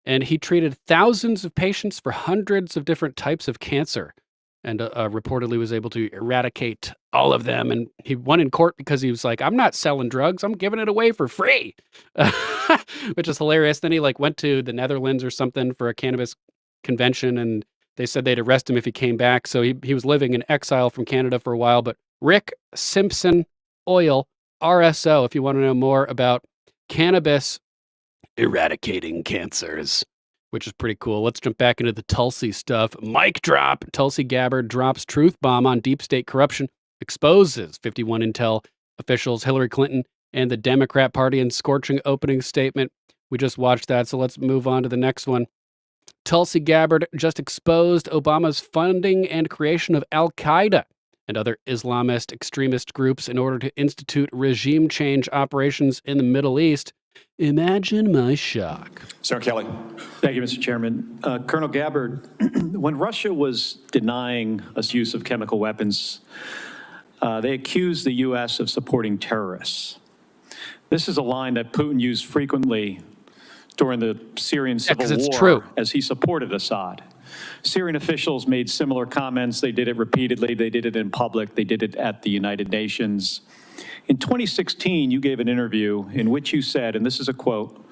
And he treated thousands of patients for hundreds of different types of cancer, and reportedly was able to eradicate all of them. And he won in court because he was like, I'm not selling drugs, I'm giving it away for free, which is hilarious. Then he went to the Netherlands or something for a cannabis convention, and they said they'd arrest him if he came back. So he was living in exile from Canada for a while. But Rick Simpson oil, RSO, if you want to know more about cannabis eradicating cancers, which is pretty cool. Let's jump back into the Tulsi stuff. Mic drop. Tulsi Gabbard drops truth bomb on deep state corruption, exposes 51 intel officials, Hillary Clinton, and the Democrat Party in scorching opening statement. We just watched that, so let's move on to the next one. Tulsi Gabbard just exposed Obama's funding and creation of Al-Qaeda and other Islamist extremist groups in order to institute regime change operations in the Middle East. Imagine my shock. Senator Kelly. Thank you, Mr. Chairman. Colonel Gabbard, when Russia was denying us use of chemical weapons, they accused the U.S. of supporting terrorists. This is a line that Putin used frequently during the Syrian civil war as he supported Assad. Syrian officials made similar comments. They did it repeatedly. They did it in public. They did it at the United Nations. In 2016, you gave an interview in which you said, and this is a quote,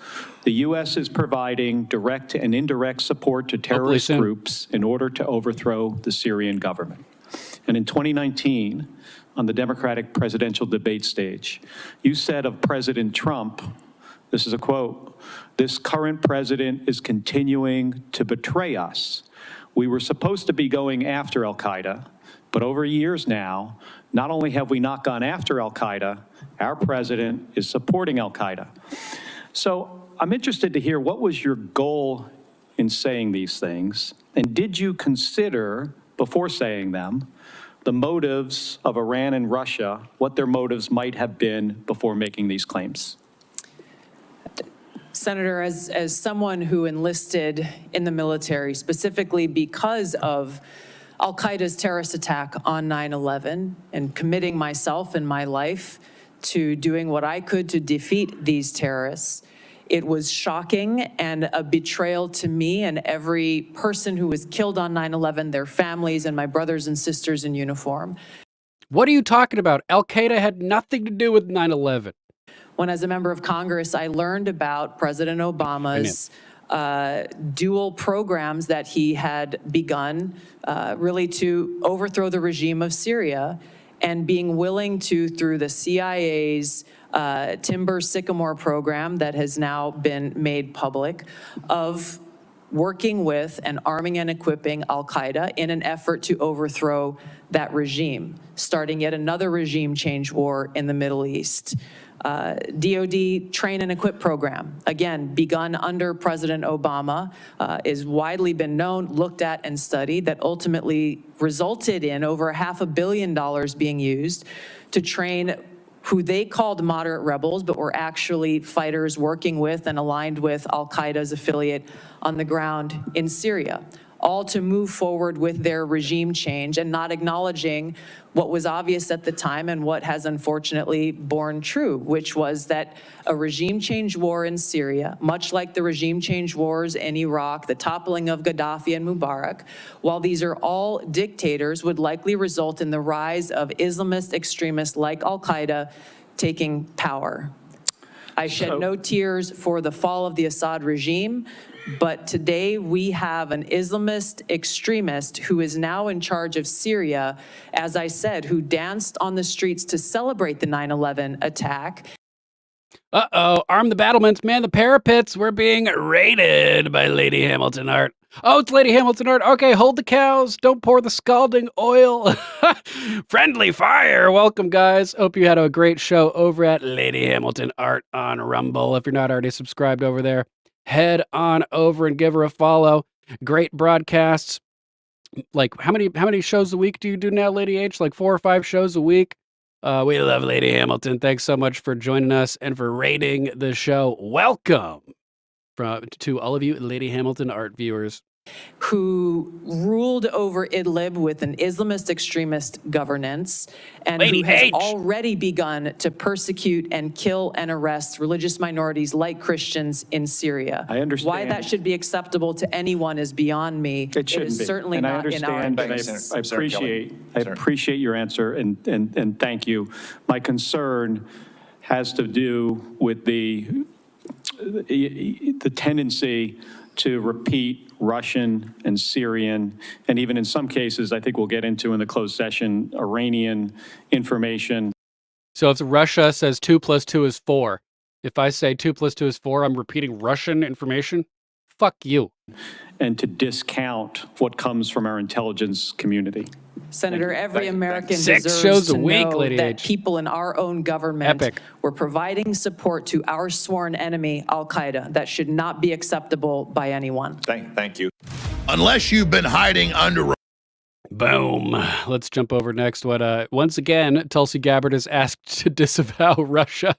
"The U.S. is providing direct and indirect support to terrorist groups in order to overthrow the Syrian government." And in 2019, on the Democratic presidential debate stage, you said of President Trump, this is a quote, "This current president is continuing to betray us. We were supposed to be going after Al-Qaeda, but over years now, not only have we not gone after Al-Qaeda, our president is supporting Al-Qaeda." So I'm interested to hear, what was your goal in saying these things? And did you consider, before saying them, the motives of Iran and Russia, what their motives might have been before making these claims? Senator, as someone who enlisted in the military specifically because of Al-Qaeda's terrorist attack on 9/11 and committing myself and my life to doing what I could to defeat these terrorists, it was shocking and a betrayal to me and every person who was killed on 9/11, their families and my brothers and sisters in uniform. What are you talking about? Al-Qaeda had nothing to do with 9/11. When, as a member of Congress, I learned about President Obama's dual programs that he had begun really to overthrow the regime of Syria, and being willing to, through the CIA's Timber Sycamore program that has now been made public, of working with and arming and equipping Al-Qaeda in an effort to overthrow that regime, starting yet another regime change war in the Middle East. DOD train and equip program, again, begun under President Obama, is widely been known, looked at, and studied, that ultimately resulted in over $500 million being used to train who they called moderate rebels, but were actually fighters working with and aligned with Al-Qaeda's affiliate on the ground in Syria. all to move forward with their regime change and not acknowledging what was obvious at the time and what has unfortunately borne true, which was that a regime change war in Syria, much like the regime change wars in Iraq, the toppling of Gaddafi and Mubarak, while these are all dictators, would likely result in the rise of Islamist extremists like Al-Qaeda taking power. I shed no tears for the fall of the Assad regime, but today we have an Islamist extremist who is now in charge of Syria, as I said, who danced on the streets to celebrate the 9/11 attack. Uh-oh, arm the battlements, man the parapets. We're being raided by Lady Hamilton Art. Oh, it's Lady Hamilton Art. Okay, hold the cows. Don't pour the scalding oil. Friendly fire. Welcome, guys. Hope you had a great show over at Lady Hamilton Art on Rumble. If you're not already subscribed over there, head on over and give her a follow. Great broadcasts. Like, how many shows a week do you do now, Lady H? Like 4 or 5 shows a week? We love Lady Hamilton. Thanks so much for joining us and for rating the show. Welcome to all of you Lady Hamilton Art viewers. Who ruled over Idlib with an Islamist extremist governance and Lady who has H. already begun to persecute and kill and arrest religious minorities like Christians in Syria. I understand. Why that should be acceptable to anyone is beyond me. It shouldn't is be. certainly And I not in our understand, and interests. I appreciate your answer, and thank you. My concern has to do with the tendency to repeat Russian and Syrian, and even in some cases, I think we'll get into in the closed session, Iranian information. So if Russia says 2 + 2 is 4, if I say 2 + 2 is 4, I'm repeating Russian information? Fuck you. And to discount what comes from our intelligence community. Senator, every American 6 deserves shows a to week, know Lady that H. people in our own government Epic. were providing support to our sworn enemy, Al-Qaeda. That should not be acceptable by anyone. Thank you. Unless you've been hiding under. Boom. Let's jump over next. Once again, Tulsi Gabbard is asked to disavow Russia.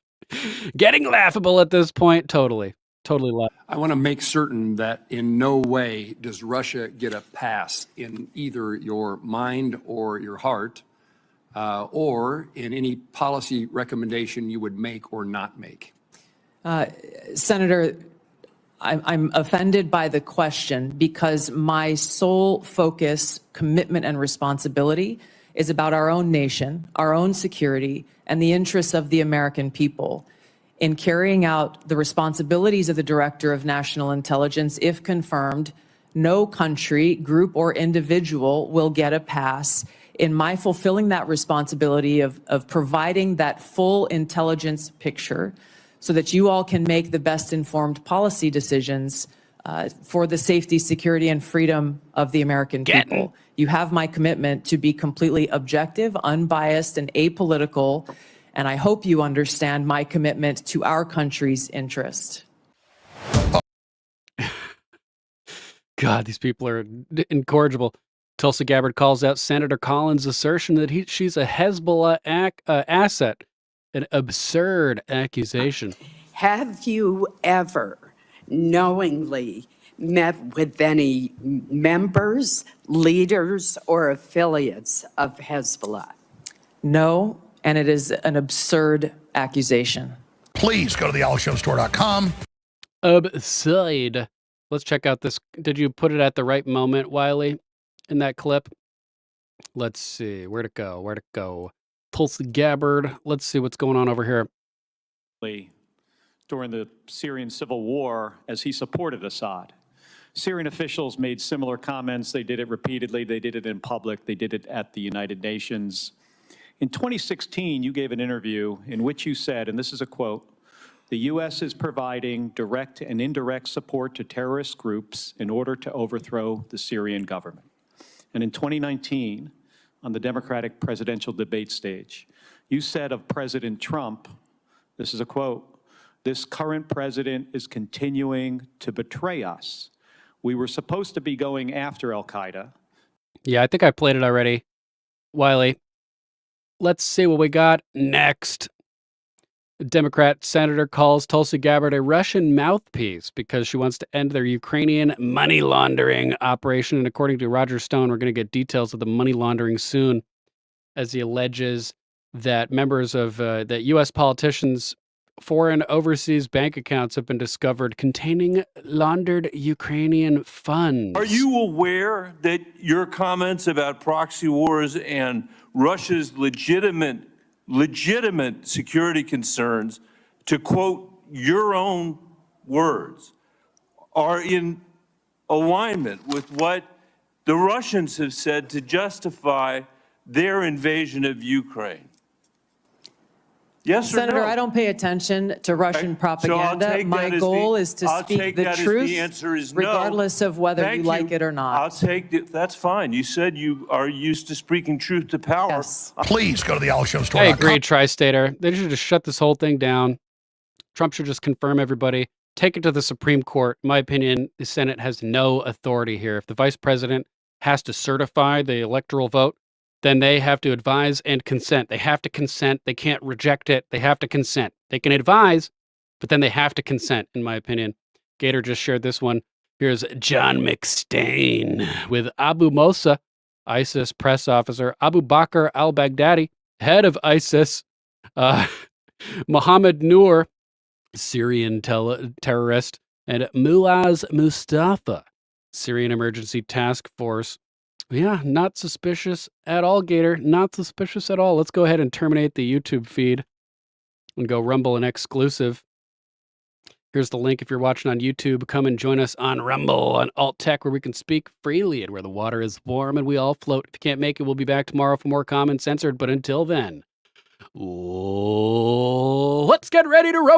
Getting laughable at this point. Totally laughable. I want to make certain that in no way does Russia get a pass in either your mind or your heart, or in any policy recommendation you would make or not make. Senator, I'm offended by the question because my sole focus, commitment, and responsibility is about our own nation, our own security, and the interests of the American people. In carrying out the responsibilities of the Director of National Intelligence, if confirmed, no country, group, or individual will get a pass. In my fulfilling that responsibility of providing that full intelligence picture so that you all can make the best informed policy decisions for the safety, security, and freedom of the American people. You have my commitment to be completely objective, unbiased, and apolitical. And I hope you understand my commitment to our country's interest. God, these people are incorrigible. Tulsi Gabbard calls out Senator Collins' assertion that she's a Hezbollah asset. An absurd accusation. Have you ever knowingly met with any members, leaders, or affiliates of Hezbollah? No, and it is an absurd accusation. Please go to thealexjonesstore.com. Absurd. Let's check out this. Did you put it at the right moment, Wiley, in that clip? Let's see. Where'd it go? Tulsi Gabbard. Let's see what's going on over here. During the Syrian civil war, as he supported Assad, Syrian officials made similar comments. They did it repeatedly. They did it in public. They did it at the United Nations. In 2016, you gave an interview in which you said, and this is a quote, "The U.S. is providing direct and indirect support to terrorist groups in order to overthrow the Syrian government." And in 2019, on the Democratic presidential debate stage, you said of President Trump, this is a quote, "This current president is continuing to betray us. We were supposed to be going after Al-Qaeda." Yeah, I think I played it already. Wiley, let's see what we got next. A Democrat senator calls Tulsi Gabbard a Russian mouthpiece because she wants to end their Ukrainian money laundering operation. And according to Roger Stone, we're going to get details of the money laundering soon, as he alleges that members of that U.S. politicians' foreign overseas bank accounts have been discovered containing laundered Ukrainian funds. Are you aware that your comments about proxy wars and Russia's legitimate security concerns, to quote your own words, are in alignment with what the Russians have said to justify their invasion of Ukraine? Yes or Senator, no? I don't pay attention to Russian propaganda. My goal is to speak the truth, the answer is regardless of whether you like it or not. I'll take it. That's fine. You said you are used to speaking truth to power. Yes. Please go to the Alex Jones store. I agree, Tri-Stater. They should just shut this whole thing down. Trump should just confirm everybody, take it to the Supreme Court. In my opinion, the Senate has no authority here. If the vice president has to certify the electoral vote, then they have to advise and consent. They have to consent. They can't reject it. They have to consent. They can advise, but then they have to consent, in my opinion. Gator just shared this one. Here's John McStain with Abu Mossa, ISIS press officer, Abu Bakr al-Baghdadi, head of ISIS, Mohammed Noor, Syrian terrorist, and Muaz Mustafa, Syrian Emergency Task Force. Yeah, not suspicious at all, Gator. Not suspicious at all. Let's go ahead and terminate the YouTube feed and go Rumble and exclusive. Here's the link if you're watching on YouTube. Come and join us on Rumble, on Alt Tech, where we can speak freely and where the water is warm and we all float. If you can't make it, we'll be back tomorrow for more Common Censored. But until then, let's get ready to rumble.